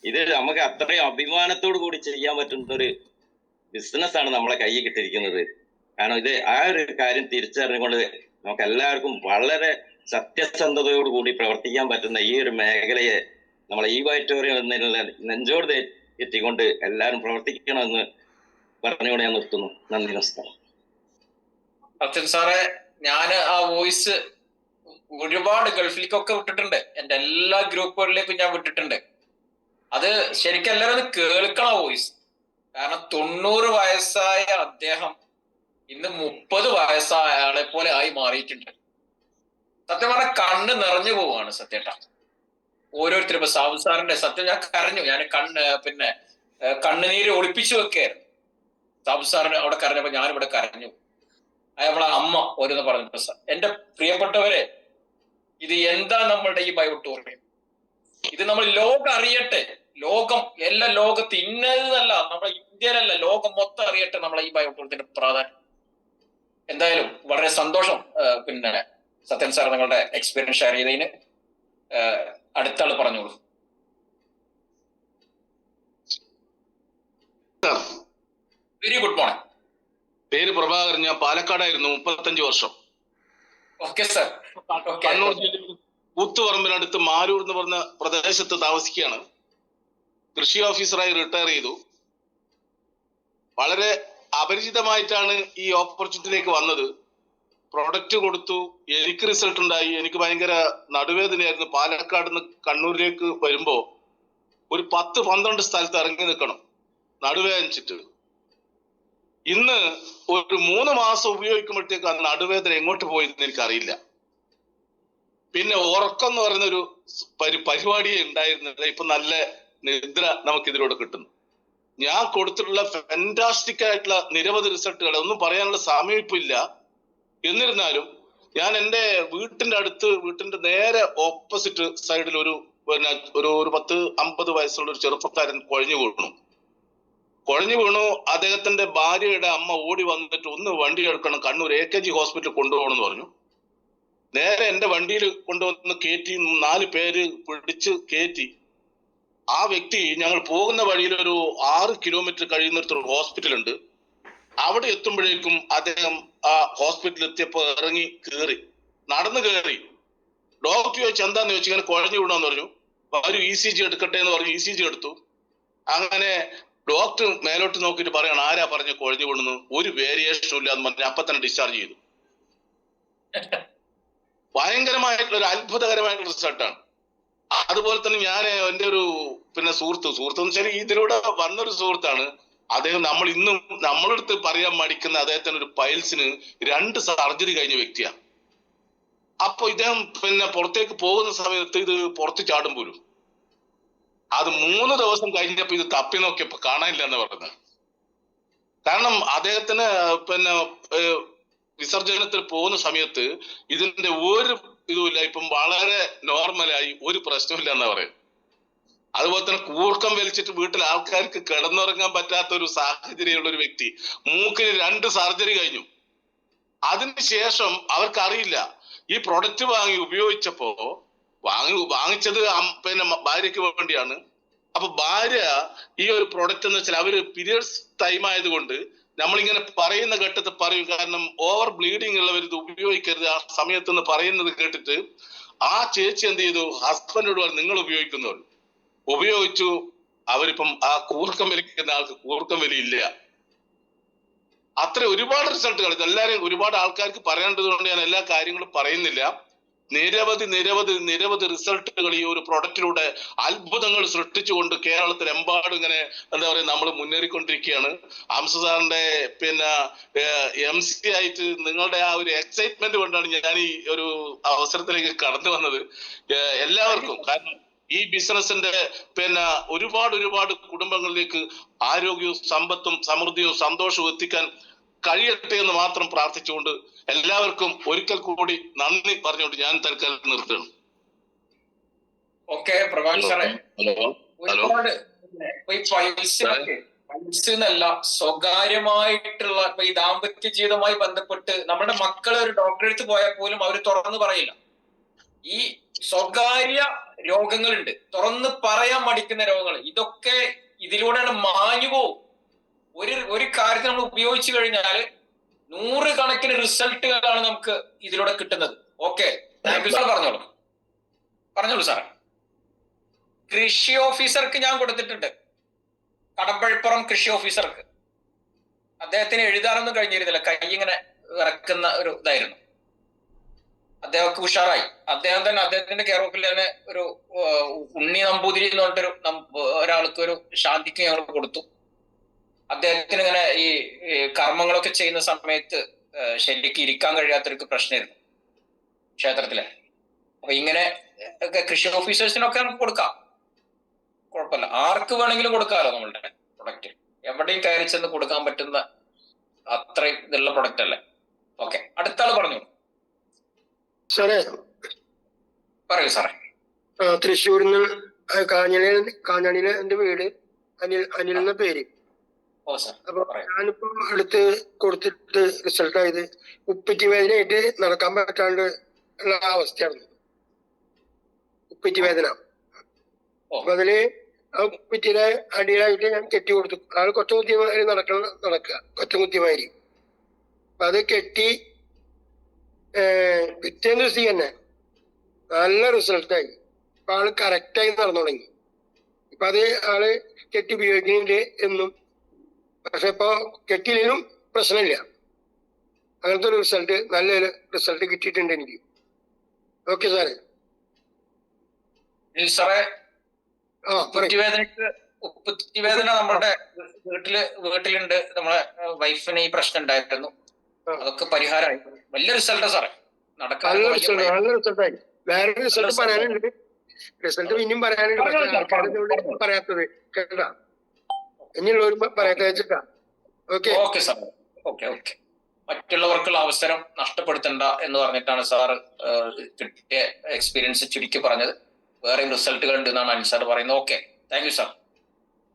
ഇത് നമുക്ക് അത്രയും അഭിമാനത്തോടു കൂടി ചെയ്യാൻ പറ്റുന്ന ഒരു ബിസിനസ് ആണ് നമ്മളെ കയ്യിൽ കിട്ടിയിരിക്കുന്നത്. കാരണം ഇത് ആ ഒരു കാര്യം തിരിച്ചറിഞ്ഞുകൊണ്ട് നമുക്ക് എല്ലാവർക്കും വളരെ സത്യസന്ധതയോടുകൂടി പ്രവർത്തിക്കാൻ പറ്റുന്ന ഈ ഒരു മേഖലയെ നമ്മളെ ഈ വൈറ്റോറിയം എന്നതിനുള്ള നെഞ്ചോട് എത്തിക്കൊണ്ട് എല്ലാവരും പ്രവർത്തിക്കണമെന്ന് പറഞ്ഞുകൊണ്ട് ഞാൻ നിർത്തുന്നു. നന്ദി, നമസ്കാരം. സത്യൻ സാറെ, ഞാൻ ആ വോയിസ് ഒരുപാട് ഗൾഫിലേക്കൊക്കെ വിട്ടിട്ടുണ്ട്. എന്റെ എല്ലാ ഗ്രൂപ്പുകളിലേക്കും ഞാൻ വിട്ടിട്ടുണ്ട്. അത് ശരിക്കും എല്ലാവരും കേൾക്കണം വോയിസ്. കാരണം 90 വയസ്സായ അദ്ദേഹം ഇന്ന് 30 വയസ്സായ ആളെ പോലെ ആയി മാറിയിട്ടുണ്ട്. സത്യം പറഞ്ഞാൽ കണ്ണ് നിറഞ്ഞു പോവാണ് സത്യേട്ടാ. ഓരോരുത്തരും ഇപ്പൊ സാബു സാറിന്റെ സത്യം ഞാൻ കരഞ്ഞു. ഞാൻ കണ്ണുനീര് ഒളിപ്പിച്ചു വെക്കായിരുന്നു. സാബു സാറിന് അവിടെ കരഞ്ഞപ്പോ ഞാനിവിടെ കരഞ്ഞു. നമ്മളെ അമ്മ ഓരോന്ന് പറഞ്ഞു. എന്റെ പ്രിയപ്പെട്ടവരെ, ഇത് എന്താ നമ്മളുടെ ഈ ബയോട്ടോറിയം? ഇത് നമ്മൾ ലോകം അറിയട്ടെ. എല്ലാ ലോകത്ത് ഇന്നതല്ല, നമ്മുടെ ഇന്ത്യയിലല്ല, ലോകം മൊത്തം അറിയട്ടെ നമ്മളെ ഈ ബയോട്ടോറിയത്തിന്റെ പ്രാധാന്യം. എന്തായാലും വളരെ സന്തോഷം. പിന്നെ സത്യൻ സാർ നിങ്ങളുടെ എക്സ്പീരിയൻസ് ഷെയർ ചെയ്തതിന്. അടുത്ത ആള് പറഞ്ഞോളൂ. Very good morning. പേര് പ്രഭാകരൻ. ഞാൻ പാലക്കാടായിരുന്നു 35 വർഷം. Okay sir. കണ്ണൂർ ജില്ലയിൽ കൂത്തുപറമ്പിനടുത്ത് മാലൂർ എന്ന് പറഞ്ഞ പ്രദേശത്ത് താമസിക്കുകയാണ്. കൃഷി ഓഫീസറായി റിട്ടയർ ചെയ്തു. വളരെ അപരിചിതമായിട്ടാണ് ഈ ഓപ്പർച്യൂണിറ്റിയിലേക്ക് വന്നത്. പ്രൊഡക്റ്റ് കൊടുത്തു, എനിക്ക് റിസൾട്ട് ഉണ്ടായി. എനിക്ക് ഭയങ്കര നടുവേദനയായിരുന്നു. പാലക്കാട് നിന്ന് കണ്ണൂരിലേക്ക് വരുമ്പോ ഒരു 10-12 സ്ഥലത്ത് ഇറങ്ങി നിൽക്കണം നടുവേദനിച്ചിട്ട്. ഇന്ന് ഒരു 3 മാസം ഉപയോഗിക്കുമ്പോഴത്തേക്ക് ആ നടുവേദന എങ്ങോട്ട് പോയെന്ന് എനിക്കറിയില്ല. പിന്നെ ഉറക്കം എന്ന് പറയുന്ന ഒരു പരിപാടിയെ ഉണ്ടായിരുന്നില്ല. ഇപ്പൊ നല്ല നിദ്ര നമുക്ക് ഇതിലൂടെ കിട്ടുന്നു. ഞാൻ കൊടുത്തിട്ടുള്ള ഫാന്റാസ്റ്റിക് ആയിട്ടുള്ള നിരവധി റിസൾട്ടുകൾ ഒന്നും പറയാനുള്ള സമയം ഇപ്പൊ ഇല്ല. എന്നിരുന്നാലും ഞാൻ എൻ്റെ വീട്ടിന്റെ നേരെ ഓപ്പോസിറ്റ് സൈഡിൽ ഒരു 10-50 വയസ്സുള്ള ഒരു ചെറുപ്പക്കാരൻ കുഴഞ്ഞു വീണു. അദ്ദേഹത്തിന്റെ ഭാര്യയുടെ അമ്മ ഓടി വന്നിട്ട് ഒന്ന് വണ്ടി എടുക്കണം, കണ്ണൂർ AKG ഹോസ്പിറ്റലിൽ കൊണ്ടുപോകണം എന്ന് പറഞ്ഞു. നേരെ എന്റെ വണ്ടിയിൽ കൊണ്ടുവന്ന് കയറ്റി 4 പേര് പിടിച്ച് കയറ്റി. ആ വ്യക്തി ഞങ്ങൾ പോകുന്ന വഴിയിൽ ഒരു 6 കിലോമീറ്റർ കഴിയുന്നിടത്തൊരു ഹോസ്പിറ്റൽ ഉണ്ട്. അവിടെ എത്തുമ്പോഴേക്കും അദ്ദേഹം ആ ഹോസ്പിറ്റലിൽ എത്തിയപ്പോ നടന്നു കയറി. ഡോക്ടർ ചോദിച്ചു എന്താന്ന് ചോദിച്ചു. ഇങ്ങനെ കുഴഞ്ഞു വീണെന്ന് പറഞ്ഞു. ഒരു ECG എടുക്കട്ടെ എന്ന് പറഞ്ഞു. ECG എടുത്തു. അങ്ങനെ ഡോക്ടർ മേലോട്ട് നോക്കിയിട്ട് പറയണം ആരാ പറഞ്ഞ കുഴഞ്ഞു വീണെന്ന്. ഒരു വേരിയേഷനും ഇല്ല എന്ന് പറഞ്ഞ് അപ്പൊ തന്നെ ഡിസ്ചാർജ് ചെയ്തു. ഭയങ്കരമായിട്ടുള്ള ഒരു അത്ഭുതകരമായിട്ടുള്ള റിസൾട്ടാണ്. അതുപോലെ തന്നെ ഞാൻ എൻ്റെ ഒരു സുഹൃത്ത് എന്ന് വെച്ചാൽ ഇതിലൂടെ വന്നൊരു സുഹൃത്താണ്. അദ്ദേഹം നമ്മളെടുത്ത് പറയാൻ മടിക്കുന്ന അദ്ദേഹത്തിന് ഒരു പൈൽസിന് 2 സർജറി കഴിഞ്ഞ വ്യക്തിയാണ്. അപ്പൊ ഇദ്ദേഹം പുറത്തേക്ക് പോകുന്ന സമയത്ത് ഇത് പുറത്ത് ചാടും പോലും. അത് 3 ദിവസം കഴിഞ്ഞപ്പോ ഇത് തപ്പി നോക്കിയപ്പോ കാണാനില്ല എന്ന് പറയുന്നത്. കാരണം അദ്ദേഹത്തിന് വിസർജനത്തിൽ പോകുന്ന സമയത്ത് ഇതിന്റെ ഒരു ഇതുമില്ല. ഇപ്പം വളരെ നോർമലായി, ഒരു പ്രശ്നമില്ല എന്നാ പറയുന്നത്. അതുപോലെ തന്നെ കൂർക്കം വലിച്ചിട്ട് വീട്ടിൽ ആൾക്കാർക്ക് കിടന്നുറങ്ങാൻ പറ്റാത്ത ഒരു സാഹചര്യമുള്ള ഒരു വ്യക്തി. മൂക്കിന് 2 സർജറി കഴിഞ്ഞു. അതിനുശേഷം അവർക്കറിയില്ല. ഈ പ്രൊഡക്റ്റ് വാങ്ങിച്ചത് ഭാര്യയ്ക്ക് വേണ്ടിയാണ്. അപ്പൊ ഭാര്യ ഈ ഒരു പ്രൊഡക്റ്റ് എന്ന് വെച്ചാൽ അവര് പീരിയഡ്സ് ടൈം ആയതുകൊണ്ട് നമ്മളിങ്ങനെ പറയുന്ന ഘട്ടത്തിൽ പറയും. കാരണം ഓവർ ബ്ലീഡിങ് ഉള്ളവർ ഇത് ഉപയോഗിക്കരുത് ആ സമയത്ത് പറയുന്നത് കേട്ടിട്ട് ആ ചേച്ചി എന്ത് ചെയ്തു, ഹസ്ബൻഡോട് പറഞ്ഞു നിങ്ങൾ ഉപയോഗിച്ചു. അവരിപ്പം ആ കൂർക്കം വലിക്കുന്ന ആൾക്ക് കൂർക്കം വലിയില്ല. അത്ര ഒരുപാട് റിസൾട്ടുകൾ. ഇതെല്ലാവരും ഒരുപാട് ആൾക്കാർക്ക് പറയേണ്ടത് കൊണ്ട് ഞാൻ എല്ലാ കാര്യങ്ങളും പറയുന്നില്ല. നിരവധി റിസൾട്ടുകൾ ഈ ഒരു പ്രൊഡക്റ്റിലൂടെ അത്ഭുതങ്ങൾ സൃഷ്ടിച്ചുകൊണ്ട് കേരളത്തിലെമ്പാടും ഇങ്ങനെ എന്താ പറയുക നമ്മൾ മുന്നേറിക്കൊണ്ടിരിക്കുകയാണ്. ഹംസ സാറിന്റെ MC ആയിട്ട് നിങ്ങളുടെ ആ ഒരു എക്സൈറ്റ്മെന്റ് കൊണ്ടാണ് ഞാൻ ഈ ഒരു അവസരത്തിലേക്ക് കടന്നു വന്നത്. എല്ലാവർക്കും, കാരണം ഈ ബിസിനസിന്റെ ഒരുപാട് കുടുംബങ്ങളിലേക്ക് ആരോഗ്യവും സമ്പത്തും സമൃദ്ധിയും സന്തോഷവും എത്തിക്കാൻ കഴിയട്ടെ എന്ന് മാത്രം പ്രാർത്ഥിച്ചുകൊണ്ട് എല്ലാവർക്കും ഒരിക്കൽ കൂടി നന്ദി പറഞ്ഞുകൊണ്ട് ഞാൻ തൽക്കാലം നിർത്തുകയാണ്. ഓക്കെ പ്രഭാകർ സാറേ, ഒരുപാട് ഇപ്പൊ ഈ പൈൽസിനല്ല സ്വകാര്യമായിട്ടുള്ള ഇപ്പൊ ഈ ദാമ്പത്യ ജീവിതവുമായി ബന്ധപ്പെട്ട് നമ്മുടെ മക്കളെ ഒരു ഡോക്ടറെ അടുത്ത് പോയാൽ പോലും അവർ തുറന്നു പറയില്ല. ഈ സ്വകാര്യ രോഗങ്ങളുണ്ട്, തുറന്ന് പറയാൻ മടിക്കുന്ന രോഗങ്ങൾ, ഇതൊക്കെ ഇതിലൂടെയാണ് മാഞ്ഞു പോവും. ഒരു കാര്യത്തിൽ നമ്മൾ ഉപയോഗിച്ചു കഴിഞ്ഞാല് 100 കണക്കിന് റിസൾട്ടുകളാണ് നമുക്ക് ഇതിലൂടെ കിട്ടുന്നത്. Okay, thank you sir. പറഞ്ഞോളൂ സാറേ. കൃഷി ഓഫീസർക്ക് ഞാൻ കൊടുത്തിട്ടുണ്ട്, കടമ്പഴിപ്പുറം കൃഷി ഓഫീസർക്ക്. അദ്ദേഹത്തിന് എഴുതാനൊന്നും കഴിഞ്ഞിരുന്നില്ല, കൈ ഇങ്ങനെ ഇറക്കുന്ന ഒരു ഇതായിരുന്നു. അദ്ദേഹമൊക്കെ ഉഷാറായി. അദ്ദേഹം തന്നെ അദ്ദേഹത്തിന്റെ കെയർ ഓഫിൽ തന്നെ ഒരു ഉണ്ണി നമ്പൂതിരി എന്ന് പറഞ്ഞിട്ടൊരു ഒരാൾക്ക് ഒരു ശാന്തിക്ക് ഞങ്ങൾ കൊടുത്തു. അദ്ദേഹത്തിന് ഇങ്ങനെ ഈ കർമ്മങ്ങളൊക്കെ ചെയ്യുന്ന സമയത്ത് ശരിക്കും ഇരിക്കാൻ കഴിയാത്തൊരു പ്രശ്നമായിരുന്നു ക്ഷേത്രത്തിലെ. അപ്പൊ ഇങ്ങനെ കൃഷി ഓഫീസേഴ്സിനൊക്കെ നമുക്ക് കൊടുക്കാം, കുഴപ്പമില്ല. ആർക്ക് വേണമെങ്കിലും കൊടുക്കാമല്ലോ നമ്മളുടെ പ്രൊഡക്റ്റ്, എവിടെയും കയറി ചെന്ന് കൊടുക്കാൻ പറ്റുന്ന അത്രയും ഇതുള്ള പ്രൊഡക്റ്റ് അല്ലേ. ഓക്കെ, അടുത്ത ആള് പറഞ്ഞു. സാറേ പറയൂ സാറേ. തൃശ്ശൂരിൽ കാഞ്ഞാണിയിലെ എന്റെ വീട് അനിൽ എന്ന പേര്. അപ്പൊ ഞാനിപ്പോ അടുത്ത് കൊടുത്തിട്ട് റിസൾട്ട് ആയത് ഉപ്പിറ്റി വേദനയായിട്ട് നടക്കാൻ പറ്റാണ്ട് ഉള്ള അവസ്ഥയാണ്. ഉപ്പിറ്റി വേദന. അപ്പൊ അതില് ആ ഉപ്പിറ്റിയുടെ അടിയിലായിട്ട് ഞാൻ കെട്ടി കൊടുത്തു. ആള് കൊച്ചുകുത്തിമാരി നടക്കുക കൊച്ചുകുത്തിമാരി. അപ്പൊ അത് കെട്ടി പിറ്റേന്ന് ദിവസം തന്നെ നല്ല റിസൾട്ടായി. ഇപ്പൊ ആള് കറക്റ്റായി നടന്നു തുടങ്ങി. ഇപ്പൊ അത് ആള് കെട്ടി ഉപയോഗിക്കുന്നുണ്ട് എന്നും. പക്ഷെ ഇപ്പൊ കെട്ടിയിലും പ്രശ്നമില്ല. അങ്ങനത്തെ ഒരു റിസൾട്ട്, നല്ലൊരു റിസൾട്ട് കിട്ടിയിട്ടുണ്ട് എനിക്ക്. ഓക്കെ സാറേ. സാറേ, ഉപ്പുറ്റിവേദന നമ്മുടെ വീട്ടിലുണ്ട്. നമ്മളെ വൈഫിന് ഈ പ്രശ്നം ഉണ്ടായിരുന്നു, അതൊക്കെ പരിഹാരമായി. വലിയ റിസൾട്ടാ സാറേ. നല്ല റിസൾട്ടായി. വേറെ റിസൾട്ട് പറയാനുണ്ട്, റിസൾട്ട് പിന്നെയും പറയാനുണ്ട്, പറയാത്തത് കേട്ടാ. ഇനിയുള്ളവരും പറയാത്ത വെച്ചിട്ടാ. Okay okay sir. Okay okay. മറ്റുള്ളവർക്കുള്ള അവസരം നഷ്ടപ്പെടുത്തണ്ട എന്ന് പറഞ്ഞിട്ടാണ് സാർ കിട്ടിയ എക്സ്പീരിയൻസ് ചുരുക്കി പറഞ്ഞത്. വേറെയും റിസൾട്ടുകൾ ഉണ്ട് എന്നാണ് അൻസാർ പറയുന്നത്. Okay, thank you sir.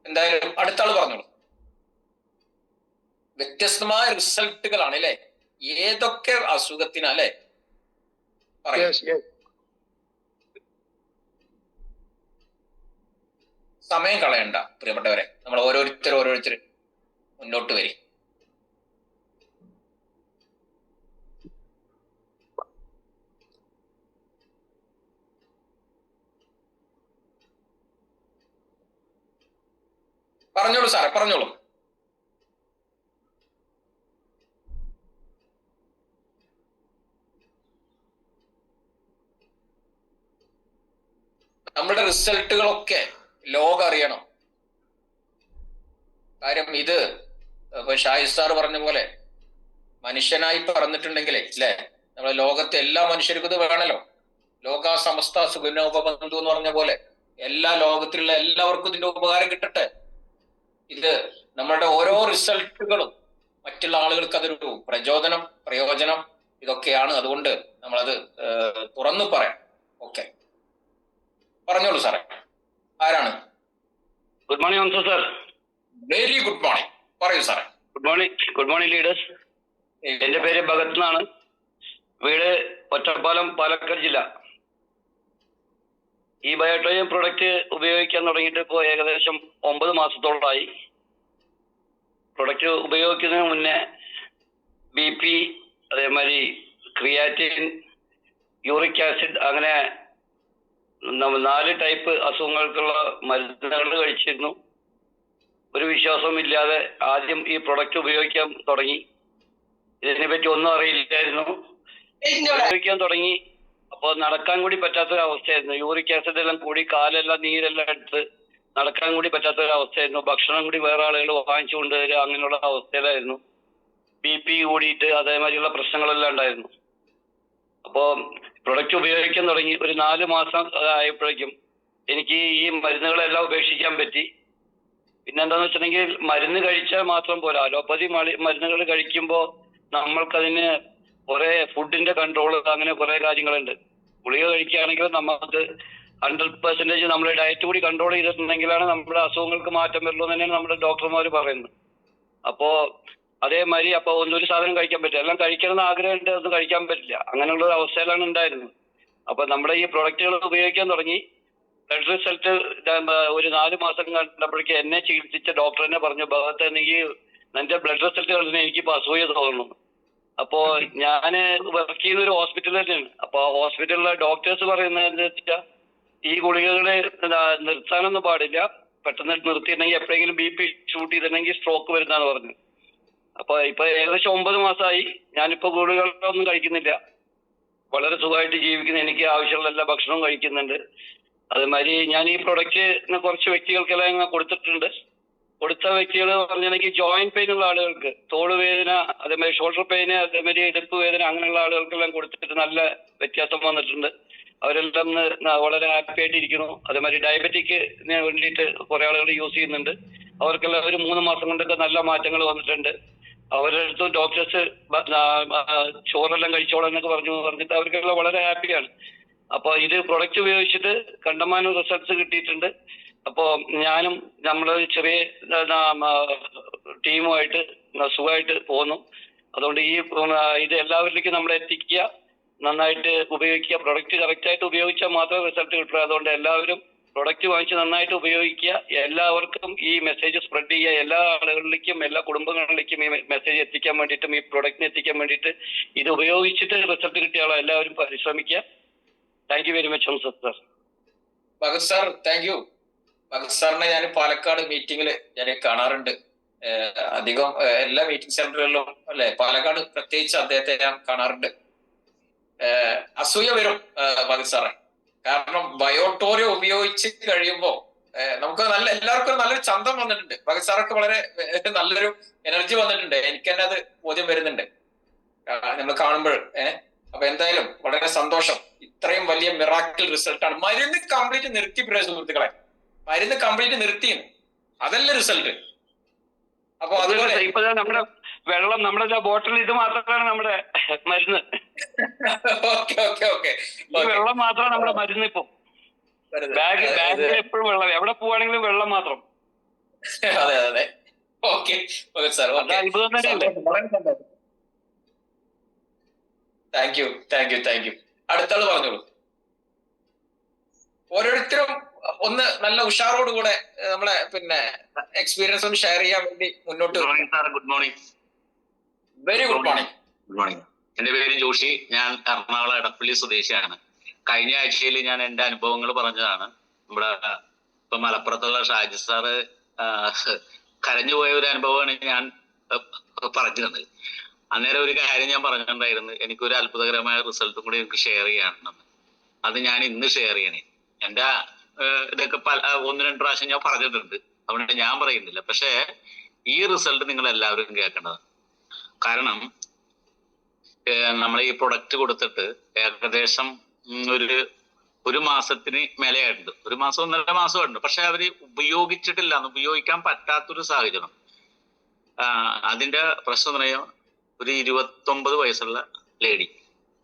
എന്തായാലും അടുത്ത ആള് പറഞ്ഞോളൂ. വ്യത്യസ്തമായ റിസൾട്ടുകളാണ് അല്ലെ, ഏതൊക്കെ അസുഖത്തിനാ അല്ലെ? സമയം കളയണ്ട പ്രിയപ്പെട്ടവരെ, നമ്മൾ ഓരോരുത്തർ മുന്നോട്ട് വരും. പറഞ്ഞോളൂ സാറേ, പറഞ്ഞോളൂ. നമ്മുടെ റിസൾട്ടുകളൊക്കെ ലോകം അറിയണം. കാര്യം ഇത് ഷാഹിദ് സാർ പറഞ്ഞ പോലെ മനുഷ്യനായി പറഞ്ഞിട്ടുണ്ടെങ്കിലേ അല്ലെ, നമ്മളെ ലോകത്തെ എല്ലാ മനുഷ്യർക്കും ഇത് വേണല്ലോ. ലോക സമസ്ത സുഖനോപബന്ധു എന്ന് പറഞ്ഞ പോലെ എല്ലാ ലോകത്തിലുള്ള എല്ലാവർക്കും ഇതിന്റെ ഉപകാരം കിട്ടട്ടെ. ഇത് നമ്മളുടെ ഓരോ റിസൾട്ടുകളും മറ്റുള്ള ആളുകൾക്ക് അതൊരു പ്രയോജനം ഇതൊക്കെയാണ്. അതുകൊണ്ട് നമ്മളത് തുറന്നു പറയാം. ഓക്കെ, പറഞ്ഞോളൂ സാറേ. ആരാണ്? Good morning Hamza sir. Very good morning. പറയൂ സാറേ. Good morning leaders. എന്റെ പേര് ഭഗത് എന്നാണ്. വീട് ഒറ്റപ്പാലം, പാലക്കാട് ജില്ല. ഈ ബയോട്ടോയം പ്രൊഡക്റ്റ് ഉപയോഗിക്കാൻ തുടങ്ങിയിട്ട് ഇപ്പോൾ ഏകദേശം 9 മാസത്തോളമായി. പ്രൊഡക്റ്റ് ഉപയോഗിക്കുന്നതിന് മുന്നേ BP, അതേമാതിരി ക്രിയാറ്റിൻ, യൂറിക് ആസിഡ്, അങ്ങനെ 4 ടൈപ്പ് അസുഖങ്ങൾക്കുള്ള മരുന്നുകൾ കഴിച്ചിരുന്നു. ഒരു വിശ്വാസവും ഇല്ലാതെ ആദ്യം ഈ പ്രൊഡക്റ്റ് ഉപയോഗിക്കാൻ തുടങ്ങി. ഇതിനെ പറ്റി ഒന്നും അറിയില്ലായിരുന്നു. ഉപയോഗിക്കാൻ തുടങ്ങി. അപ്പോൾ അപ്പോൾ നടക്കാൻ കൂടി പറ്റാത്തൊരവസ്ഥയായിരുന്നു. യൂറിക് ആസിഡ് എല്ലാം കൂടി കാലെല്ലാം നീരെല്ലാം എടുത്ത് നടക്കാൻ കൂടി പറ്റാത്തൊരവസ്ഥയായിരുന്നു. ഭക്ഷണം കൂടി വേറെ ആളുകൾ വാങ്ങിച്ചു കൊണ്ടുവരിക, അങ്ങനെയുള്ള അവസ്ഥയിലായിരുന്നു. BP കൂടിയിട്ട് അതേമാതിരിയുള്ള പ്രശ്നങ്ങളെല്ലാം ഉണ്ടായിരുന്നു. അപ്പോൾ പ്രൊഡക്റ്റ് ഉപയോഗിക്കാൻ തുടങ്ങി ഒരു 4 മാസം ആയപ്പോഴേക്കും എനിക്ക് ഈ മരുന്നുകളെല്ലാം ഉപേക്ഷിക്കാൻ പറ്റി. പിന്നെന്താന്ന് വെച്ചിട്ടുണ്ടെങ്കിൽ മരുന്ന് കഴിച്ചാൽ മാത്രം പോരാ, അലോപ്പതി മരുന്നുകൾ കഴിക്കുമ്പോൾ നമ്മൾക്കതിന് കുറെ ഫുഡിന്റെ കൺട്രോൾ, അങ്ങനെ കുറെ കാര്യങ്ങളുണ്ട്. ഗുളിക കഴിക്കുകയാണെങ്കിൽ നമുക്ക് 100% നമ്മുടെ ഡയറ്റ് കൂടി കൺട്രോൾ ചെയ്തിട്ടുണ്ടെങ്കിലാണ് നമ്മുടെ അസുഖങ്ങൾക്ക് മാറ്റം വരുള്ളൂ എന്ന് തന്നെയാണ് നമ്മുടെ ഡോക്ടർമാർ പറയുന്നത്. അപ്പോ അതേമാതിരി അപ്പൊ ഒന്നൊരു സാധനം കഴിക്കാൻ പറ്റില്ല, എല്ലാം കഴിക്കണമെന്ന് ആഗ്രഹമുണ്ട്, ഒന്നും കഴിക്കാൻ പറ്റില്ല. അങ്ങനെയുള്ള ഒരു അവസ്ഥയിലാണ് ഉണ്ടായിരുന്നത്. അപ്പൊ നമ്മുടെ ഈ പ്രൊഡക്റ്റുകൾ ഉപയോഗിക്കാൻ തുടങ്ങി. ബ്ലഡ് റിസൾട്ട് ഒരു 4 മാസം കണ്ടപ്പോഴേക്കും എന്നെ ചികിത്സിച്ച ഡോക്ടർ തന്നെ പറഞ്ഞു, ഭഗത്ത് എനിക്ക് എന്റെ ബ്ലഡ് റിസൾട്ട് കണ്ടിട്ട് എനിക്കിപ്പോ അസൂയ തോന്നുന്നു. അപ്പോ ഞാന് വർക്ക് ചെയ്യുന്ന ഒരു ഹോസ്പിറ്റൽ തന്നെയാണ്. അപ്പൊ ഹോസ്പിറ്റലിലെ ഡോക്ടേഴ്സ് പറയുന്നത് എന്താ വെച്ചാൽ ഈ ഗുളികകളെ നിർത്താനൊന്നും പാടില്ല, പെട്ടെന്ന് നിർത്തിയിട്ടുണ്ടെങ്കിൽ എപ്പോഴെങ്കിലും BP ഷൂട്ട് ചെയ്തിട്ടുണ്ടെങ്കിൽ സ്ട്രോക്ക് വരുന്നതാണ് പറഞ്ഞു. അപ്പൊ ഇപ്പൊ ഏകദേശം 9 മാസമായി ഞാനിപ്പോ ഗുളികകളൊന്നും കഴിക്കുന്നില്ല, വളരെ സുഖമായിട്ട് ജീവിക്കുന്നു. എനിക്ക് ആവശ്യമുള്ള എല്ലാ ഭക്ഷണവും കഴിക്കുന്നുണ്ട്. അതേമാതിരി ഞാൻ ഈ പ്രൊഡക്റ്റ് കുറച്ച് വ്യക്തികൾക്കെല്ലാം ഇങ്ങനെ കൊടുത്തിട്ടുണ്ട്. കൊടുത്ത വ്യക്തികൾ പറഞ്ഞിട്ടുണ്ടെങ്കിൽ ജോയിന്റ് പെയിൻ ഉള്ള ആളുകൾക്ക്, തോള് വേദന, അതേമാതിരി ഷോൾഡർ പെയിന്, അതേമാതിരി ഇടുപ്പ് വേദന, അങ്ങനെയുള്ള ആളുകൾക്കെല്ലാം കൊടുത്തിട്ട് നല്ല വ്യത്യാസം വന്നിട്ടുണ്ട്. അവരെല്ലാം വളരെ ഹാപ്പി ആയിട്ടിരിക്കുന്നു. അതേമാതിരി ഡയബറ്റിക്കിന് വേണ്ടിയിട്ട് കുറെ ആളുകൾ യൂസ് ചെയ്യുന്നുണ്ട്. അവർക്കെല്ലാം ഒരു 3 മാസം കൊണ്ടൊക്കെ നല്ല മാറ്റങ്ങൾ വന്നിട്ടുണ്ട്. അവരുടെ അടുത്ത് ഡോക്ടേഴ്സ് ചോറെല്ലാം കഴിച്ചോളാം എന്നൊക്കെ പറഞ്ഞിട്ട് അവർക്കെല്ലാം വളരെ ഹാപ്പിയാണ്. അപ്പൊ ഇത് പ്രൊഡക്റ്റ് ഉപയോഗിച്ചിട്ട് കണ്ടമാനം റിസൾട്ട്സ് കിട്ടിയിട്ടുണ്ട്. അപ്പോ ഞാനും നമ്മള് ചെറിയ ടീമുമായിട്ട് സുഖമായിട്ട് പോകുന്നു. അതുകൊണ്ട് ഇത് എല്ലാവരിലേക്കും നമ്മൾ എത്തിക്കുക, നന്നായിട്ട് ഉപയോഗിക്കുക. പ്രൊഡക്റ്റ് കറക്റ്റ് ആയിട്ട് ഉപയോഗിച്ചാൽ മാത്രമേ റിസൾട്ട് കിട്ടൂ. അതുകൊണ്ട് എല്ലാവരും പ്രൊഡക്റ്റ് വാങ്ങിച്ച് നന്നായിട്ട് ഉപയോഗിക്കുക. എല്ലാവർക്കും ഈ മെസ്സേജ് സ്പ്രെഡ് ചെയ്യുക. എല്ലാ ആളുകളിലേക്കും എല്ലാ കുടുംബങ്ങളിലേക്കും ഈ മെസ്സേജ് എത്തിക്കാൻ വേണ്ടിയിട്ടും ഈ പ്രൊഡക്റ്റിനെ എത്തിക്കാൻ വേണ്ടിയിട്ട് ഇത് ഉപയോഗിച്ചിട്ട് റിസൾട്ട് കിട്ടിയ ആളോ എല്ലാവരും പരിശ്രമിക്കുക. Thank you very much sir. Bhagat sir thank U. Bhagat സാറിനെ ഞാൻ പാലക്കാട് മീറ്റിംഗിൽ ഞാൻ കാണാറുണ്ട്. അധികം എല്ലാ മീറ്റിംഗ് സെന്ററുകളിലും അല്ലെ, പാലക്കാട് പ്രത്യേകിച്ച് അദ്ദേഹത്തെ ഞാൻ കാണാറുണ്ട്. അസൂയ വരും ഭഗത് സാറെ, കാരണം ബയോട്ടോറിയം ഉപയോഗിച്ച് കഴിയുമ്പോ നമുക്ക് എല്ലാവർക്കും നല്ലൊരു ചന്തം വന്നിട്ടുണ്ട്. ഭഗത് സാറൊക്കെ വളരെ നല്ലൊരു എനർജി വന്നിട്ടുണ്ട്. എനിക്ക് തന്നെ അത് ബോധ്യം വരുന്നുണ്ട് നമ്മൾ കാണുമ്പോൾ. അപ്പൊ എന്തായാലും വളരെ സന്തോഷം. ഇത്രയും വലിയ മിറാക്കിൾ റിസൾട്ടാണ്. മരുന്ന് കംപ്ലീറ്റ് നിർത്തി പ്രിയ സുഹൃത്തുക്കളെ, മരുന്ന് കംപ്ലീറ്റ് നിർത്തി, അതല്ല റിസൾട്ട്. അപ്പൊ അതുപോലെ ഇപ്പൊ നമ്മുടെ വെള്ളം, നമ്മുടെ ബോട്ടിൽ ഇത് മാത്രമാണ് നമ്മുടെ മരുന്ന്. ഈ വെള്ളം മാത്രമാണ് നമ്മുടെ മരുന്ന്. ഇപ്പൊ ബാഗിൽ എപ്പോഴും വെള്ളം, എവിടെ പോവാണെങ്കിലും വെള്ളം മാത്രം. അതെ അതെ. ഓക്കെ സാർ, അത്ഭുതം തന്നെയല്ലേ. Thank you thank you thank you. അടുത്താള് പറഞ്ഞോളൂ. ഓരോരുത്തരും ഒന്ന് നല്ല ഉഷാറോടുകൂടെ നമ്മളെ എക്സ്പീരിയൻസ് ഒന്ന് ഷെയർ ചെയ്യാൻ വേണ്ടി മുന്നോട്ട്. Good morning. Very good morning. Good morning. എന്റെ പേര് ജോഷി. ഞാൻ എറണാകുളം എടപ്പള്ളി സ്വദേശിയാണ്. കഴിഞ്ഞ ആഴ്ചയിൽ ഞാൻ എന്റെ അനുഭവങ്ങൾ പറഞ്ഞതാണ്. നമ്മുടെ ഇപ്പൊ മലപ്പുറത്തുള്ള ഷാജി സാറ് കരഞ്ഞുപോയ ഒരു അനുഭവമാണ് ഞാൻ പറഞ്ഞിരുന്നത്. അന്നേരം ഒരു കാര്യം ഞാൻ പറഞ്ഞിട്ടുണ്ടായിരുന്നു, എനിക്കൊരു അത്ഭുതകരമായ റിസൾട്ടും കൂടി എനിക്ക് ഷെയർ ചെയ്യണമെന്ന്. അത് ഞാൻ ഇന്ന് ഷെയർ ചെയ്യണേ. എന്റെ ഇതൊക്കെ 1-2 പ്രാവശ്യം ഞാൻ പറഞ്ഞിട്ടുണ്ട്, അതുകൊണ്ട് ഞാൻ പറയുന്നില്ല. പക്ഷേ ഈ റിസൾട്ട് നിങ്ങൾ എല്ലാവരും കേൾക്കേണ്ടത്. കാരണം നമ്മൾ ഈ പ്രൊഡക്റ്റ് കൊടുത്തിട്ട് ഏകദേശം ഒരു മാസത്തിന് മേലെയായിട്ടുണ്ട്. 1 മാസം 1.5 മാസമായിട്ടുണ്ട്. പക്ഷെ അവര് ഉപയോഗിച്ചിട്ടില്ല, ഉപയോഗിക്കാൻ പറ്റാത്തൊരു സാഹചര്യം. അതിന്റെ പ്രശ്നം എന്ന് പറയുമ്പോൾ ഒരു 29 വയസ്സുള്ള ലേഡി,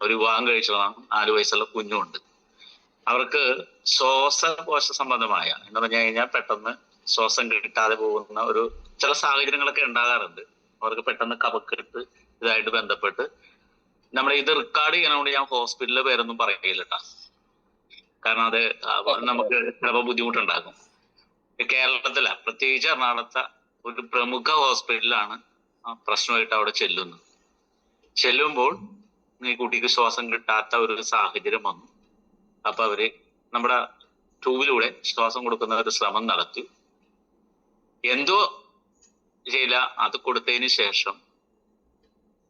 ഒരു വിവാഹം കഴിച്ചതാണ്, 4 വയസ്സുള്ള കുഞ്ഞുണ്ട്. അവർക്ക് ശ്വാസകോശ സംബന്ധമായ എന്ന് പറഞ്ഞു കഴിഞ്ഞാൽ പെട്ടെന്ന് ശ്വാസം കിട്ടാതെ പോകുന്ന ചില സാഹചര്യങ്ങളൊക്കെ ഉണ്ടാകാറുണ്ട്. അവർക്ക് പെട്ടെന്ന് കഫക്കെട്ട് ഇതായിട്ട് ബന്ധപ്പെട്ട് നമ്മൾ ഇത് റെക്കോർഡ് ചെയ്യണോണ്ട് ഞാൻ ഹോസ്പിറ്റലിലെ പേരൊന്നും പറയില്ല കേട്ടോ, കാരണം അത് നമുക്ക് ചിലപ്പോൾ ബുദ്ധിമുട്ടുണ്ടാകും. കേരളത്തില പ്രത്യേകിച്ച് എറണാകുളത്തെ ഒരു പ്രമുഖ ഹോസ്പിറ്റലാണ് പ്രശ്നമായിട്ട് അവിടെ ചെല്ലുമ്പോൾ ഈ കുട്ടിക്ക് ശ്വാസം കിട്ടാത്ത ഒരു സാഹചര്യം വന്നു. അപ്പൊ അവര് നമ്മുടെ ട്യൂബിലൂടെ ശ്വാസം കൊടുക്കുന്ന ഒരു ശ്രമം നടത്തി. എന്തോ ചെയ്യില്ല, അത് കൊടുത്തതിന് ശേഷം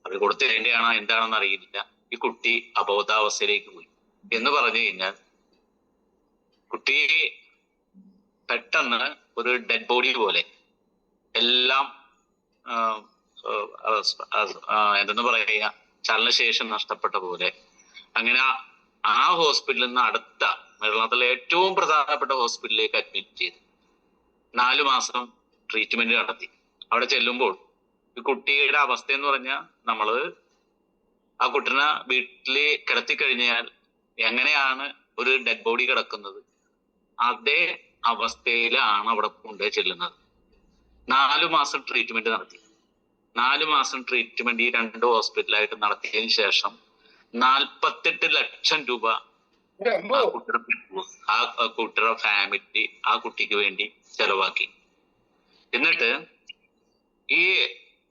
അവർ കൊടുത്തതിന്റെയാണോ എന്താണെന്ന് അറിയില്ല, ഈ കുട്ടി അബോധാവസ്ഥയിലേക്ക് പോയി. എന്ന് പറഞ്ഞു കഴിഞ്ഞാൽ കുട്ടി പെട്ടെന്ന് ഒരു ഡെഡ് ബോഡി പോലെ എല്ലാം എന്തെന്ന് പറയുക, ചലനശേഷം നഷ്ടപ്പെട്ട പോലെ അങ്ങനെ ആ ഹോസ്പിറ്റലിൽ നിന്ന് അടുത്ത കേരളത്തിലെ ഏറ്റവും പ്രധാനപ്പെട്ട ഹോസ്പിറ്റലിലേക്ക് അഡ്മിറ്റ് ചെയ്തു. 4 മാസം ട്രീറ്റ്മെന്റ് നടത്തി. അവിടെ ചെല്ലുമ്പോൾ ഈ കുട്ടിയുടെ അവസ്ഥ എന്ന് പറഞ്ഞാൽ നമ്മള് ആ കുട്ടീനെ വീട്ടില് കിടത്തി കഴിഞ്ഞാൽ എങ്ങനെയാണ് ഒരു ഡെഡ് ബോഡി കിടക്കുന്നത്, അതേ അവസ്ഥയിലാണ് അവിടെ കൊണ്ടുപോയി ചെല്ലുന്നത്. 4 മാസം ട്രീറ്റ്മെന്റ് നടത്തി. 4 മാസം ട്രീറ്റ്മെന്റ് ഈ 2 ഹോസ്പിറ്റലായിട്ട് നടത്തിയതിനു ശേഷം 48 ലക്ഷം രൂപ ആ കുട്ടിയുടെ ഫാമിലി ആ കുട്ടിക്ക് വേണ്ടി ചെലവാക്കി. എന്നിട്ട് ഈ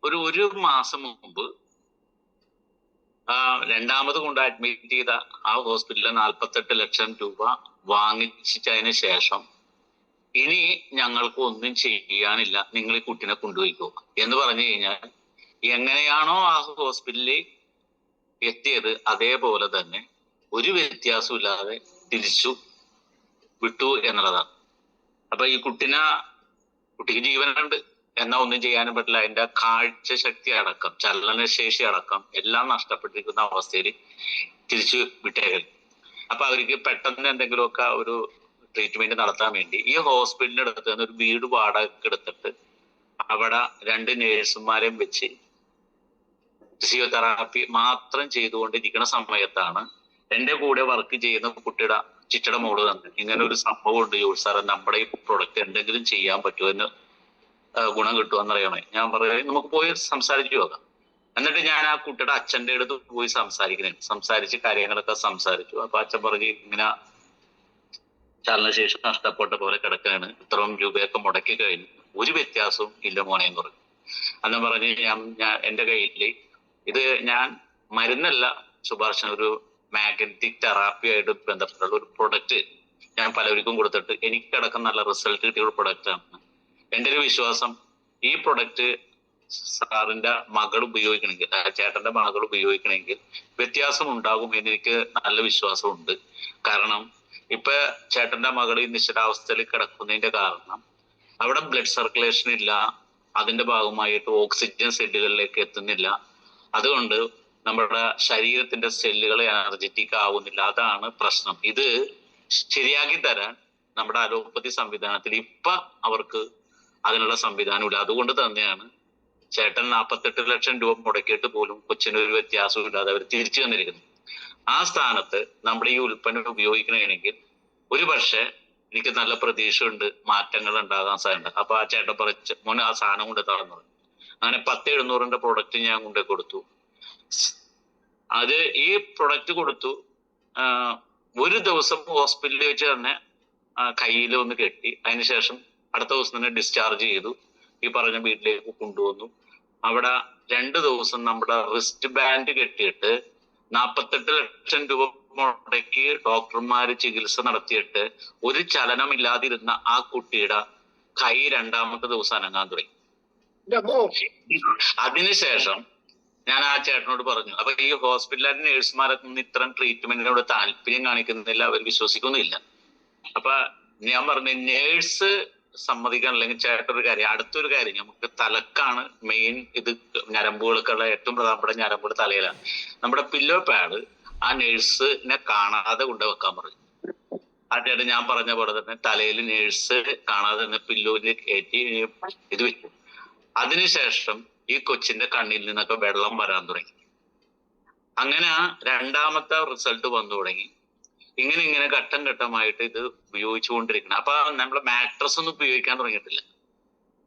ഒരു മാസം മുമ്പ് രണ്ടാമത് കൊണ്ട് അഡ്മിറ്റ് ചെയ്ത ആ ഹോസ്പിറ്റലിൽ 48 ലക്ഷം രൂപ വാങ്ങിച്ചതിന് ശേഷം ഇനി ഞങ്ങൾക്ക് ഒന്നും ചെയ്യാനില്ല, നിങ്ങൾ ഈ കുട്ടിനെ കൊണ്ടുപോയിക്കോ എന്ന് പറഞ്ഞു കഴിഞ്ഞാൽ എങ്ങനെയാണോ ആ ഹോസ്പിറ്റലിൽ എത്തിയത് അതേപോലെ തന്നെ ഒരു വ്യത്യാസവും ഇല്ലാതെ തിരിച്ചു വിട്ടു എന്നുള്ളതാണ്. അപ്പൊ ഈ കുട്ടിക്ക് ജീവനുണ്ട്, എന്നാ ഒന്നും ചെയ്യാനും പറ്റില്ല. അതിന്റെ കാഴ്ച ശക്തി അടക്കം ചലനശേഷി അടക്കം എല്ലാം നഷ്ടപ്പെട്ടിരിക്കുന്ന അവസ്ഥയിൽ തിരിച്ചു വിട്ടേക്കും. അപ്പൊ അവർക്ക് പെട്ടെന്ന് എന്തെങ്കിലുമൊക്കെ ഒരു ട്രീറ്റ്മെന്റ് നടത്താൻ വേണ്ടി ഈ ഹോസ്പിറ്റലിന്റെ അടുത്ത് നിന്ന് ഒരു വീട് വാടകയ്ക്ക് എടുത്തിട്ട് അവിടെ 2 നേഴ്സുമാരെയും വെച്ച് ഫിസിയോതെറാപ്പി മാത്രം ചെയ്തുകൊണ്ടിരിക്കുന്ന സമയത്താണ് എന്റെ കൂടെ വർക്ക് ചെയ്യുന്ന കുട്ടിയുടെ ചിറ്റയുടെ മോള് തന്നെ ഇങ്ങനെ ഒരു സംഭവം ഉണ്ട് ജോഷി സാറേ, നമ്മുടെ ഈ പ്രൊഡക്റ്റ് എന്തെങ്കിലും ചെയ്യാൻ പറ്റുമെന്ന് ഗുണം കിട്ടുമെന്നറിയണേ. ഞാൻ പറയുന്നത് നമുക്ക് പോയി സംസാരിച്ചു നോക്കാം. എന്നിട്ട് ഞാൻ ആ കുട്ടിയുടെ അച്ഛൻ്റെ അടുത്ത് പോയി സംസാരിച്ച് കാര്യങ്ങളൊക്കെ സംസാരിച്ചു. അപ്പൊ അച്ഛൻ പറഞ്ഞു ഇങ്ങനെ ചലനശേഷി നഷ്ടപ്പെട്ട പോലെ കിടക്കുകയാണ്, ഇത്രയും രൂപയൊക്കെ മുടക്കി കഴിഞ്ഞു, ഒരു വ്യത്യാസവും ഇല്ല മോനെ എന്ന് പറഞ്ഞു. അന്ന് പറഞ്ഞ് ഞാൻ എന്റെ കയ്യിൽ ഇത് ഞാൻ മരുന്നല്ല ശുപാർശ, ഒരു മാഗ്നറ്റിക് തെറാപ്പി ആയിട്ട് ബന്ധപ്പെട്ടുള്ള ഒരു പ്രൊഡക്റ്റ് ഞാൻ പലർക്കും കൊടുത്തിട്ട് എനിക്കടക്കം നല്ല റിസൾട്ട് കിട്ടിയ ഒരു പ്രൊഡക്റ്റ് ആണ്. എൻ്റെ ഒരു വിശ്വാസം ഈ പ്രൊഡക്റ്റ് സാറിന്റെ മകൾ ഉപയോഗിക്കണമെങ്കിൽ, ചേട്ടന്റെ മകൾ ഉപയോഗിക്കണമെങ്കിൽ വ്യത്യാസം ഉണ്ടാകും എന്നെനിക്ക് നല്ല വിശ്വാസമുണ്ട്. കാരണം ഇപ്പൊ ചേട്ടന്റെ മകൾ ഈ നിശ്ചലാവസ്ഥയിൽ കിടക്കുന്നതിന്റെ കാരണം അവിടെ ബ്ലഡ് സർക്കുലേഷൻ ഇല്ല, അതിന്റെ ഭാഗമായിട്ട് ഓക്സിജൻ സെല്ലുകളിലേക്ക് എത്തുന്നില്ല. അതുകൊണ്ട് നമ്മുടെ ശരീരത്തിന്റെ സെല്ലുകൾ എനർജറ്റിക് ആവുന്നില്ല. അതാണ് പ്രശ്നം. ഇത് ശരിയാക്കി തരാൻ നമ്മുടെ അലോപ്പതി സംവിധാനത്തിൽ ഇപ്പൊ അവർക്ക് അതിനുള്ള സംവിധാനമില്ല. അതുകൊണ്ട് തന്നെയാണ് ചേട്ടൻ 48 ലക്ഷം രൂപ മുടക്കിയിട്ട് പോലും കൊച്ചിനൊരു വ്യത്യാസവും ഇല്ലാതെ അവർ തിരിച്ചു തന്നിരിക്കുന്നത്. ആ സ്ഥാനത്ത് നമ്മുടെ ഈ ഉൽപ്പന്നം ഉപയോഗിക്കണമെങ്കിൽ ഒരു പക്ഷെ എനിക്ക് നല്ല പ്രതീക്ഷയുണ്ട്, മാറ്റങ്ങൾ ഉണ്ടാകാൻ സാധ്യത. അപ്പൊ ആ ചേട്ടൻ പറച്ച് മോനെ ആ സാധനം കൊണ്ട് തളർന്നത്. അങ്ങനെ 10-700 പ്രൊഡക്റ്റ് ഞാൻ കൊണ്ടു കൊടുത്തു. അത് ഈ പ്രൊഡക്റ്റ് കൊടുത്തു. ഒരു ദിവസം ഹോസ്പിറ്റലിൽ വെച്ച് തന്നെ കയ്യിൽ ഒന്ന് കെട്ടി, അതിനുശേഷം അടുത്ത ദിവസം തന്നെ ഡിസ്ചാർജ് ചെയ്തു. ഈ പറഞ്ഞ വീട്ടിലേക്ക് കൊണ്ടുവന്നു. അവിടെ 2 ദിവസം നമ്മുടെ റിസ്റ്റ് ബാൻഡ് കെട്ടിയിട്ട് 48 ലക്ഷം രൂപ മുടക്കി ഡോക്ടർമാര് ചികിത്സ നടത്തിയിട്ട് ഒരു ചലനമില്ലാതിരുന്ന ആ കുട്ടിയുടെ കൈ 2ാമത്തെ ദിവസം അനങ്ങാൻ തുടങ്ങി. അതിനുശേഷം ഞാൻ ആ ചേട്ടനോട് പറഞ്ഞു, അപ്പൊ ഈ ഹോസ്പിറ്റലിലെ നേഴ്സുമാരൊക്കെ ഇത്തരം ട്രീറ്റ്മെന്റിനോട് താല്പര്യം കാണിക്കുന്നില്ല, അവർ വിശ്വസിക്കുന്നില്ല. അപ്പൊ ഞാൻ പറഞ്ഞു നേഴ്സ് സമ്മതിക്കാൻ, അല്ലെങ്കിൽ ചേട്ടൊരു കാര്യം, അടുത്തൊരു കാര്യം, നമുക്ക് തലക്കാണ് മെയിൻ ഇത്, ഞരമ്പുകൾക്കുള്ള ഏറ്റവും പ്രധാനപ്പെട്ട ഞരമ്പുകൾ തലയിലാണ്. നമ്മുടെ പില്ലോ പാഡ് ആ നേഴ്സിനെ കാണാതെ കൊണ്ടുവെക്കാൻ പറഞ്ഞു. ആ ചേട്ടൻ ഞാൻ പറഞ്ഞ പോലെ തന്നെ തലയിൽ നേഴ്സ് കാണാതെ തന്നെ പില്ലോയിൽ കയറ്റി ഇത് വെച്ചു. അതിനുശേഷം ഈ കൊച്ചിന്റെ കണ്ണിൽ നിന്നൊക്കെ വെള്ളം വരാൻ തുടങ്ങി. അങ്ങനെ 2ാമത്തെ റിസൾട്ട് വന്നു തുടങ്ങി. ഇങ്ങനെ ഘട്ടം ഘട്ടമായിട്ട് ഇത് ഉപയോഗിച്ചുകൊണ്ടിരിക്കണം. അപ്പൊ നമ്മള് മാട്രസ് ഒന്നും ഉപയോഗിക്കാൻ തുടങ്ങിയിട്ടില്ല.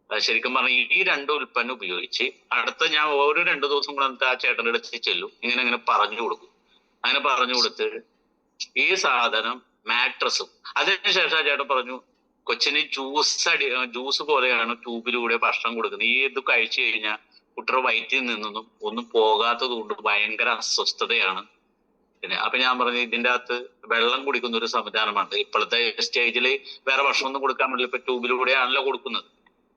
ശരിക്കും പറഞ്ഞാൽ ഈ 2 ഉൽപ്പന്നം ഉപയോഗിച്ച് അടുത്ത ഞാൻ ഓരോ 2 ദിവസം കൂടെ ആ ചേട്ടൻ്റെ അടുത്ത് ചെല്ലും, ഇങ്ങനെ പറഞ്ഞു കൊടുക്കും. അങ്ങനെ പറഞ്ഞു കൊടുത്ത് ഈ സാധനം മാട്രസും, അതിനുശേഷം ആ ചേട്ടൻ പറഞ്ഞു കൊച്ചിന് ജ്യൂസ് പോലെയാണ് ട്യൂബിലൂടെ ഭക്ഷണം കൊടുക്കുന്നത്. ഈ ഇത് കഴിച്ചു കഴിഞ്ഞാൽ കുട്ടിയുടെ വയറ്റിൽ നിന്നൊന്നും ഒന്നും പോകാത്തത് കൊണ്ട് ഭയങ്കര അസ്വസ്ഥതയാണ്. പിന്നെ അപ്പൊ ഞാൻ പറഞ്ഞു ഇതിന്റെ അകത്ത് വെള്ളം കുടിക്കുന്ന ഒരു സംവിധാനമാണ്. ഇപ്പോഴത്തെ സ്റ്റേജിൽ വേറെ ഭക്ഷണം ഒന്നും കൊടുക്കാൻ പറ്റില്ല, ഇപ്പൊ ട്യൂബിലൂടെയാണല്ലോ കൊടുക്കുന്നത്.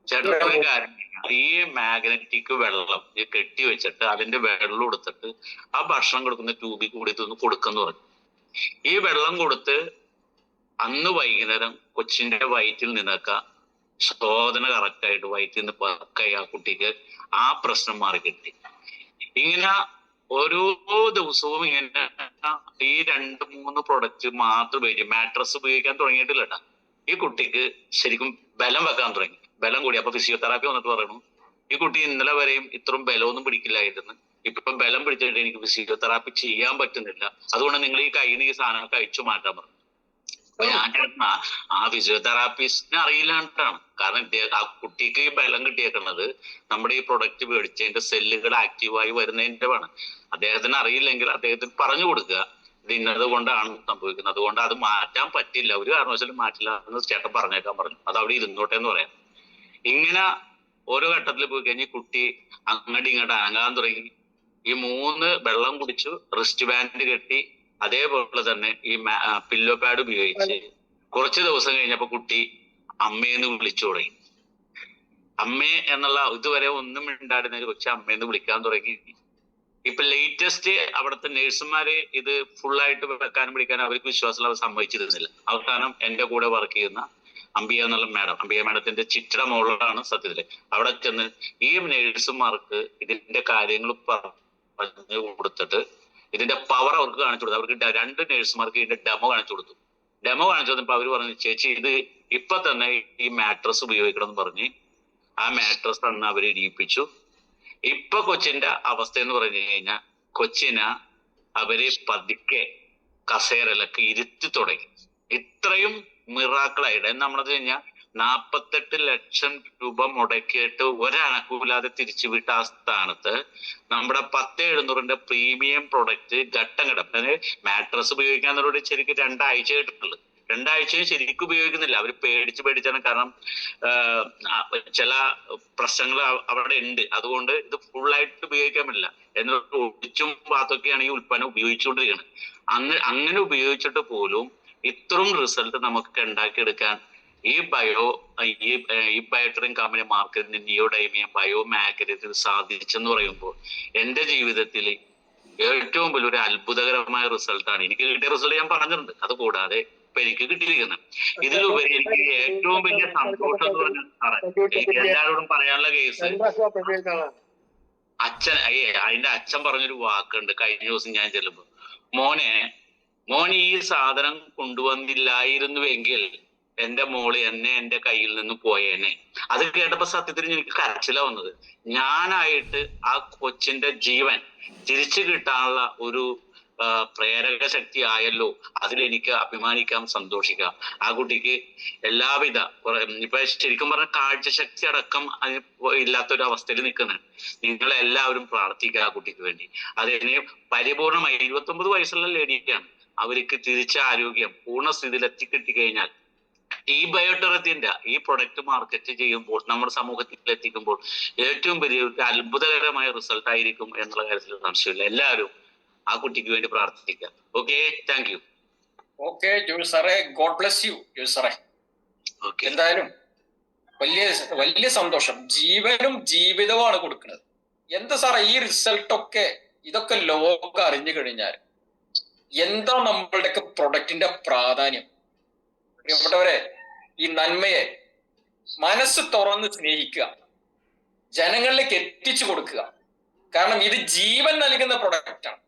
ചേട്ടൻ ഒരു കാര്യം, ഈ മാഗ്നറ്റിക് വെള്ളം കെട്ടി വെച്ചിട്ട് അതിന്റെ വെള്ളം എടുത്തിട്ട് ആ ഭക്ഷണം കൊടുക്കുന്ന ട്യൂബിൽ കൂടി ഇതൊന്ന് കൊടുക്കുന്നു പറഞ്ഞു. ഈ വെള്ളം കൊടുത്ത് അന്ന് വൈകുന്നേരം കൊച്ചിന്റെ വയറ്റിൽ നിന്നൊക്കെ ശോധന കറക്റ്റായിട്ട് വയറ്റിൽ നിന്ന് പക്കായി ആ കുട്ടിക്ക് ആ പ്രശ്നം മാറി കിട്ടി. ഇങ്ങനെ ഓരോ ദിവസവും ഇങ്ങനെ ഈ 2-3 പ്രൊഡക്റ്റ് മാത്രം ഉപയോഗിക്കും. മാട്രസ് ഉപയോഗിക്കാൻ തുടങ്ങിയിട്ടില്ല കേട്ടാ. ഈ കുട്ടിക്ക് ശരിക്കും ബലം വെക്കാൻ തുടങ്ങി. ബലം കൂടി. അപ്പൊ ഫിസിയോതെറാപ്പി വന്നിട്ട് പറയണു, ഈ കുട്ടി ഇന്നലെ വരെയും ഇത്രയും ബലമൊന്നും പിടിക്കില്ലായിരുന്നു, ഇപ്പം ബലം പിടിച്ചിട്ട് എനിക്ക് ഫിസിയോതെറാപ്പി ചെയ്യാൻ പറ്റുന്നില്ല, അതുകൊണ്ട് നിങ്ങൾ ഈ കയ്യിൽ നിന്ന് ഈ സാധനം കഴിച്ചു മാറ്റാൻ പറഞ്ഞു. അപ്പൊ ഞാൻ ആ ഫിസിയോതെറാപ്പിസ്റ്റിനെ അറിയില്ലാണ്ടാണ്. കാരണം ആ കുട്ടിക്ക് ഈ ബലം കിട്ടിയേക്കുന്നത് നമ്മുടെ ഈ പ്രൊഡക്റ്റ് മേടിച്ചതിന്റെ സെല്ലുകൾ ആക്റ്റീവായി വരുന്നതിന്റെ ആണ്. അദ്ദേഹത്തിന് അറിയില്ലെങ്കിൽ അദ്ദേഹത്തിന് പറഞ്ഞു കൊടുക്കുക, ഇത് ഇന്നത് കൊണ്ടാണ് സംഭവിക്കുന്നത്, അതുകൊണ്ട് അത് മാറ്റാൻ പറ്റില്ല, ഒരു കാരണവശാലും മാറ്റില്ല എന്ന് ചേട്ടൻ പറഞ്ഞേക്കാൻ പറഞ്ഞു. അത് അവിടെ ഇരുന്നോട്ടെ എന്ന് പറയാം. ഇങ്ങനെ ഓരോ ഘട്ടത്തിൽ പോയി കഴിഞ്ഞ് കുട്ടി അങ്ങോട്ട് ഇങ്ങോട്ട് അനങ്ങാൻ തുടങ്ങി. ഈ 3 വെള്ളം കുടിച്ചു, റിസ്റ്റ് ബാൻഡ് കെട്ടി, അതേപോലെ തന്നെ ഈ പില്ലോ പാഡ് ഉപയോഗിച്ച് കുറച്ച് ദിവസം കഴിഞ്ഞപ്പോ കുട്ടി അമ്മേന്ന് വിളിച്ചു തുടങ്ങി. അമ്മേ എന്നുള്ള ഇതുവരെ ഒന്നും മിണ്ടായിരുന്ന കൊച്ചു അമ്മേന്ന് വിളിക്കാൻ തുടങ്ങി. ഇപ്പൊ ലേറ്റസ്റ്റ് അവിടുത്തെ നേഴ്സുമാര് ഇത് ഫുള്ളായിട്ട് വെക്കാനും പിടിക്കാനും അവർക്ക് വിശ്വാസമുള്ള അവർ സമ്മതിച്ചിരുന്നില്ല. അവസാനം എന്റെ കൂടെ വർക്ക് ചെയ്യുന്ന അംബിയ എന്നുള്ള മാഡം, അംബിയ മാഡത്തിന്റെ ചിറ്റട മോളാണ് സത്യത്തില്, അവിടെ ചെന്ന് ഈ നേഴ്സുമാർക്ക് ഇതിന്റെ കാര്യങ്ങൾ പറഞ്ഞു കൊടുത്തിട്ട് ഇതിന്റെ പവർ അവർക്ക് കാണിച്ചു കൊടുത്തു. അവർക്ക് 2 നേഴ്സുമാർക്ക് ഇതിന്റെ ഡെമോ കാണിച്ചു കൊടുത്തു. ഡെമോ കാണിച്ചു കൊടുത്തപ്പോ അവര് പറഞ്ഞു, ചേച്ചി ഇത് ഇപ്പൊ തന്നെ ഈ മാട്രസ് ഉപയോഗിക്കണം എന്ന് പറഞ്ഞ് ആ മാട്രസ് തന്നെ അവര് ഇടിയിപ്പിച്ചു. ഇപ്പൊ കൊച്ചിന്റെ അവസ്ഥ എന്ന് പറഞ്ഞു കഴിഞ്ഞാൽ കൊച്ചിനെ അവര് പതുക്കെ കസേരയിലൊക്കെ ഇരുത്തി തുടങ്ങി. ഇത്രയും മിറാക്കിളായിട്ട് നമ്മളത് കഴിഞ്ഞാൽ 48 ലക്ഷം രൂപ മുടക്കിയിട്ട് ഒരനക്കൂലാതെ തിരിച്ചുവിട്ട ആ സ്ഥാനത്ത് നമ്മുടെ 10,700 പ്രീമിയം പ്രൊഡക്റ്റ് ഘട്ടം ഘട്ടം, അതായത് മാട്രസ് ഉപയോഗിക്കാന്നവരോട് ശരിക്കും 2 ആഴ്ച കേട്ടിട്ടുള്ളൂ. 2 ആഴ്ചയും ശരിക്കും ഉപയോഗിക്കുന്നില്ല. അവർ പേടിച്ചാണ്. കാരണം ചില പ്രശ്നങ്ങൾ അവിടെ ഉണ്ട്, അതുകൊണ്ട് ഇത് ഫുള്ളായിട്ട് ഉപയോഗിക്കാൻ പറ്റില്ല. എന്നിട്ട് ഒഴിച്ചും പാത്തൊക്കെയാണ് ഈ ഉൽപ്പന്നം ഉപയോഗിച്ചുകൊണ്ടിരിക്കുന്നത്. അങ്ങനെ ഉപയോഗിച്ചിട്ട് പോലും ഇത്രയും റിസൾട്ട് നമുക്ക് ഉണ്ടാക്കിയെടുക്കാൻ ഈ ബയോട്രിൻ കമ്പനി മാർക്കറ്റിന് നിയോഡൈമിയം ബയോമാഗ്നറ്റിൽ സാധിച്ചെന്ന് പറയുമ്പോൾ എന്റെ ജീവിതത്തിൽ ഏറ്റവും വലിയൊരു അത്ഭുതകരമായ റിസൾട്ടാണ് എനിക്ക് കിട്ടിയ റിസൾട്ട്. ഞാൻ പറഞ്ഞിട്ടുണ്ട്. അതുകൂടാതെ ഇപ്പൊ എനിക്ക് കിട്ടിയിരിക്കുന്നത് ഇതിലുപരി എനിക്ക് ഏറ്റവും വലിയ സന്തോഷം എന്ന് പറഞ്ഞാൽ സാറേ, എനിക്ക് എല്ലാവരോടും പറയാനുള്ള കേസ്, അതിന്റെ അച്ഛൻ പറഞ്ഞൊരു വാക്കുണ്ട് കഴിഞ്ഞ ദിവസം ഞാൻ ചെല്ലുമ്പോ, മോൻ ഈ സാധനം കൊണ്ടുവന്നില്ലായിരുന്നുവെങ്കിൽ എന്റെ മോള് എന്റെ കയ്യിൽ നിന്ന് പോയേനെ. അത് കേട്ടപ്പോ സത്യത്തിൽ എനിക്ക് കരച്ചില വന്നത്. ഞാനായിട്ട് ആ കൊച്ചിന്റെ ജീവൻ തിരിച്ചു കിട്ടാനുള്ള ഒരു പ്രേരക ശക്തി ആയല്ലോ. അതിലെനിക്ക് അഭിമാനിക്കാം, സന്തോഷിക്കാം. ആ കുട്ടിക്ക് എല്ലാവിധ ഇപ്പൊ ശരിക്കും പറഞ്ഞ കാഴ്ചശക്തി അടക്കം ഇല്ലാത്തൊരു അവസ്ഥയിൽ നിൽക്കുന്നുണ്ട്. നിങ്ങളെല്ലാവരും പ്രാർത്ഥിക്കുക ആ കുട്ടിക്ക് വേണ്ടി. അതിന് പരിപൂർണമായി 29 വയസ്സുള്ള ലേഡിക്കാണ്. അവർക്ക് തിരിച്ച ആരോഗ്യം പൂർണ്ണസ്ഥിതിയിൽ എത്തിക്കിട്ടിക്കഴിഞ്ഞാൽ ഈ ബയോടെറത്തിന്റെ ഈ പ്രൊഡക്റ്റ് മാർക്കറ്റ് ചെയ്യുമ്പോൾ നമ്മുടെ സമൂഹത്തിൽ എത്തിക്കുമ്പോൾ ഏറ്റവും വലിയ അത്ഭുതകരമായ റിസൾട്ട് ആയിരിക്കും എന്നുള്ള കാര്യത്തിൽ സംശയമില്ല. എല്ലാവരും ആ കുട്ടിക്ക് വേണ്ടി പ്രാർത്ഥിക്കാം. Okay, thank you. Okay Joy സാറേ, ഗോഡ് ബ്ലെസ് യു ജോയ് സാറേ. എന്തായാലും വലിയ സന്തോഷം. ജീവനും ജീവിതവുമാണ് കൊടുക്കുന്നത്. എന്താ സാറേ ഈ റിസൾട്ടൊക്കെ, ഇതൊക്കെ ലോകം അറിഞ്ഞു കഴിഞ്ഞാൽ എന്താ നമ്മളുടെയൊക്കെ പ്രൊഡക്റ്റിന്റെ പ്രാധാന്യം. പ്രിയപ്പെട്ടവരെ, ഈ നന്മയെ മനസ്സ് തുറന്ന് സ്നേഹിക്കുക, ജനങ്ങളിലേക്ക് എത്തിച്ചു കൊടുക്കുക. കാരണം ഇത് ജീവൻ നൽകുന്ന പ്രൊഡക്റ്റാണ്.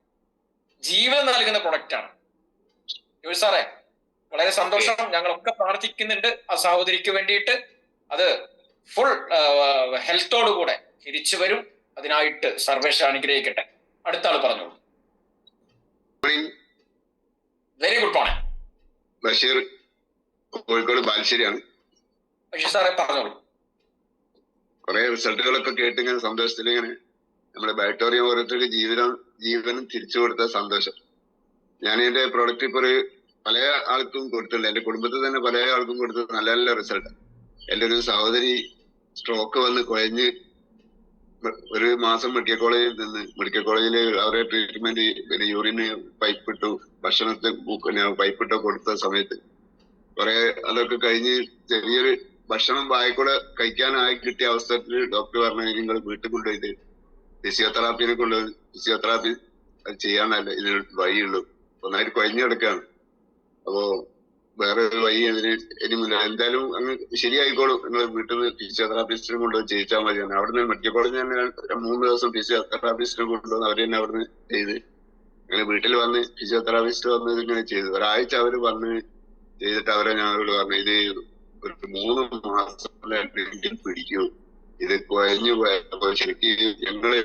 ജോയ് സാറേ, വളരെ സന്തോഷം. ഞങ്ങളൊക്കെ പ്രാർത്ഥിക്കുന്നുണ്ട് ആ സഹോദരിക്ക് വേണ്ടിയിട്ട്. അത് ഫുൾ ഹെൽത്തോടുകൂടെ തിരിച്ചു വരും. അതിനായിട്ട് സർവേശ്വര അനുഗ്രഹിക്കട്ടെ. അടുത്ത ആള് പറഞ്ഞോളൂ. Very good morning. Basheer, Kozhikode ബാലുശ്ശേരിയാണ്. ബഷീർ സാറേ പറഞ്ഞോളൂ. കുറെ റിസൾട്ടുകളൊക്കെ കേട്ടിങ്ങനെ സന്തോഷത്തിലിങ്ങനെ നമ്മുടെ ബാക്ടീരിയ ഓരോരുത്തർക്ക് ജീവനും തിരിച്ചു കൊടുത്ത സന്തോഷം. ഞാൻ എന്റെ പ്രോഡക്റ്റ് ഇപ്പൊ പല ആൾക്കും കൊടുത്തിട്ടുണ്ട്. എന്റെ കുടുംബത്തിൽ തന്നെ പല ആൾക്കും കൊടുത്തത് നല്ല നല്ല റിസൾട്ട്. എന്റെ ഒരു സഹോദരി സ്ട്രോക്ക് വന്ന് കുഴഞ്ഞ് 1 മാസം മെഡിക്കൽ കോളേജിൽ അവരെ ട്രീറ്റ്മെന്റ്, പിന്നെ യൂറിന് പൈപ്പിട്ടു, ഭക്ഷണത്തിന് പൈപ്പിട്ടോ കൊടുത്ത സമയത്ത് കുറെ അതൊക്കെ കഴിഞ്ഞ് ചെറിയൊരു ഭക്ഷണം വായിക്കൂടെ കഴിക്കാനായി കിട്ടിയ അവസരത്തിൽ ഡോക്ടർ പറഞ്ഞു, നിങ്ങൾ വീട്ടിൽ കൊണ്ടുപോയിട്ട് ഫിസിയോതെറാപ്പി അത് ചെയ്യാനല്ല ഇതിന് വഴിയുള്ളൂ. ഒന്നായിട്ട് കുഴഞ്ഞു കിടക്കാണ്. അപ്പോ വേറെ ഒരു വഴി അതിന് ഇനി മുന്നിൽ എന്തായാലും അങ്ങ് ശരിയായിക്കോളും. നിങ്ങൾ വീട്ടിൽ നിന്ന് ഫിസിയോതെറാപ്പിസ്റ്റിനെ കൊണ്ടുപോയി ചെയ്യിച്ചാൽ മതിയാണ്. അവിടുന്ന് മെഡിക്കൽ കോളേജിൽ തന്നെ 3 ദിവസം ഫിസിയോതെറാപ്പിസ്റ്റിനെ കൊണ്ടുവന്ന് അവർ തന്നെ അവിടുന്ന് ചെയ്ത് അങ്ങനെ വീട്ടിൽ വന്ന് ഫിസിയോതെറാപ്പിസ്റ്റ് വന്ന് ഇതിങ്ങനെ ചെയ്തു. ഒരാഴ്ച അവര് വന്ന് ചെയ്തിട്ട് അവരെ ഞങ്ങളോട് പറഞ്ഞു ഇത് ഒരു 3 മാസം പിടിക്കൂ, ഇത് കുഴഞ്ഞു പോയപ്പോ ശരിക്കും ഞങ്ങള്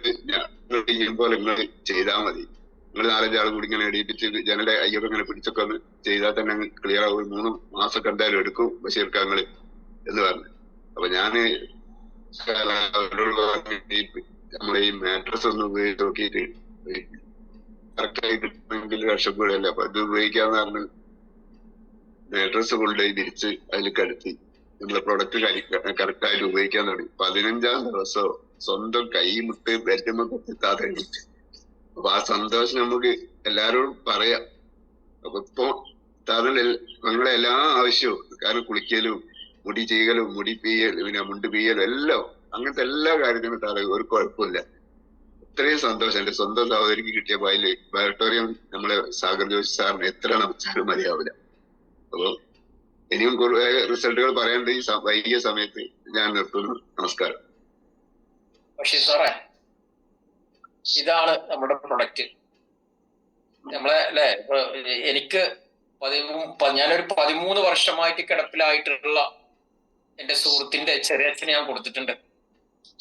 ചെയ്യുമ്പോൾ നിങ്ങൾ ചെയ്താൽ മതി, നിങ്ങൾ 4-5 ആൾ കൂടി ഇങ്ങനെ എടിപ്പിച്ച് ജനലെ അയ്യൊക്കെ ഇങ്ങനെ പിടിച്ചൊക്കെ ഒന്ന് ചെയ്താൽ തന്നെ ക്ലിയർ ആവും. 3 മാസമൊക്കെ എന്തായാലും എടുക്കും ബഷീർക്ക് ഞങ്ങള് എന്ന് പറഞ്ഞു. അപ്പൊ ഞാന് അവരോട് പറഞ്ഞു നമ്മളെ ഈ മാട്രസ് ഒന്ന് ഉപയോഗിച്ച് നോക്കിയിട്ട് കറക്റ്റായി കിട്ടണമെങ്കിൽ രക്ഷപ്പെടുകയല്ലേ, അപ്പൊ ഇത് ഉപയോഗിക്കാന്ന് പറഞ്ഞ് മാട്രസ് കൊണ്ടുപോയി തിരിച്ച് അതിൽ കടത്തി നമ്മളെ പ്രൊഡക്റ്റ് കറക്റ്റായിട്ട് ഉപയോഗിക്കാൻ തുടങ്ങി. 15-ാം ദിവസം സ്വന്തം കൈ മുട്ട് ബെൽറ്റുമ്പോ കുത്തിത്താതെ എണീറ്റ്. അപ്പൊ ആ സന്തോഷം നമുക്ക് എല്ലാരോടും പറയാം. അപ്പൊ ഇപ്പൊ ഞങ്ങളെ എല്ലാ ആവശ്യവും, കാരണം കുളിക്കലും മുടി ചെയ്യലും മുടി പീയലും പിന്നെ മുണ്ട് പീയലും എല്ലാം അങ്ങനത്തെ എല്ലാ കാര്യത്തിനും താഴെ ഒരു കുഴപ്പമില്ല. ഇത്രയും സന്തോഷം എന്റെ സ്വന്തം സഹോദരിക്ക് കിട്ടിയ ബയോട്ടോറിയം നമ്മളെ സാഗർ ജോഷി സാറിന് എത്ര നമിച്ചാലും മതിയാവില്ല. അപ്പൊ ഇനിയും കുറെ റിസൾട്ടുകൾ പറയേണ്ട ഈ വൈകിയ സമയത്ത് ഞാൻ നിർത്തുന്നു. നമസ്കാരം. പക്ഷേ സാറേ, ഇതാണ് നമ്മുടെ പ്രൊഡക്റ്റ്. നമ്മളെ അല്ലെ, എനിക്ക് ഞാനൊരു 13 വർഷമായിട്ട് കിടപ്പിലായിട്ടുള്ള എന്റെ സുഹൃത്തിന്റെ ചെറിയച്ഛനെ ഞാൻ കൊടുത്തിട്ടുണ്ട്.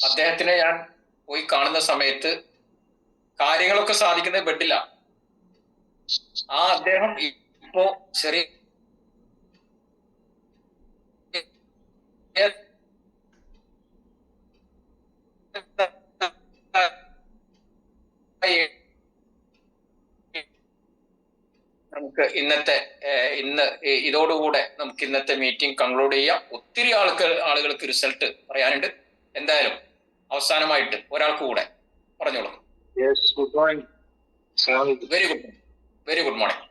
അദ്ദേഹത്തിനെ ഞാൻ പോയി കാണുന്ന സമയത്ത് കാര്യങ്ങളൊക്കെ സാധിക്കുന്നത് ബെഡില്ല. ആ അദ്ദേഹം ഇപ്പോ ചെറിയ നമുക്ക് ഇന്ന് ഇതോടുകൂടെ നമുക്ക് ഇന്നത്തെ മീറ്റിംഗ് കൺക്ലൂഡ് ചെയ്യാം. ഒത്തിരി ആളുകൾക്ക് റിസൾട്ട് പറയാനുണ്ട്. എന്തായാലും അവസാനമായിട്ട് ഒരാൾക്ക് കൂടെ പറഞ്ഞോളൂ. Good morning. Very good morning.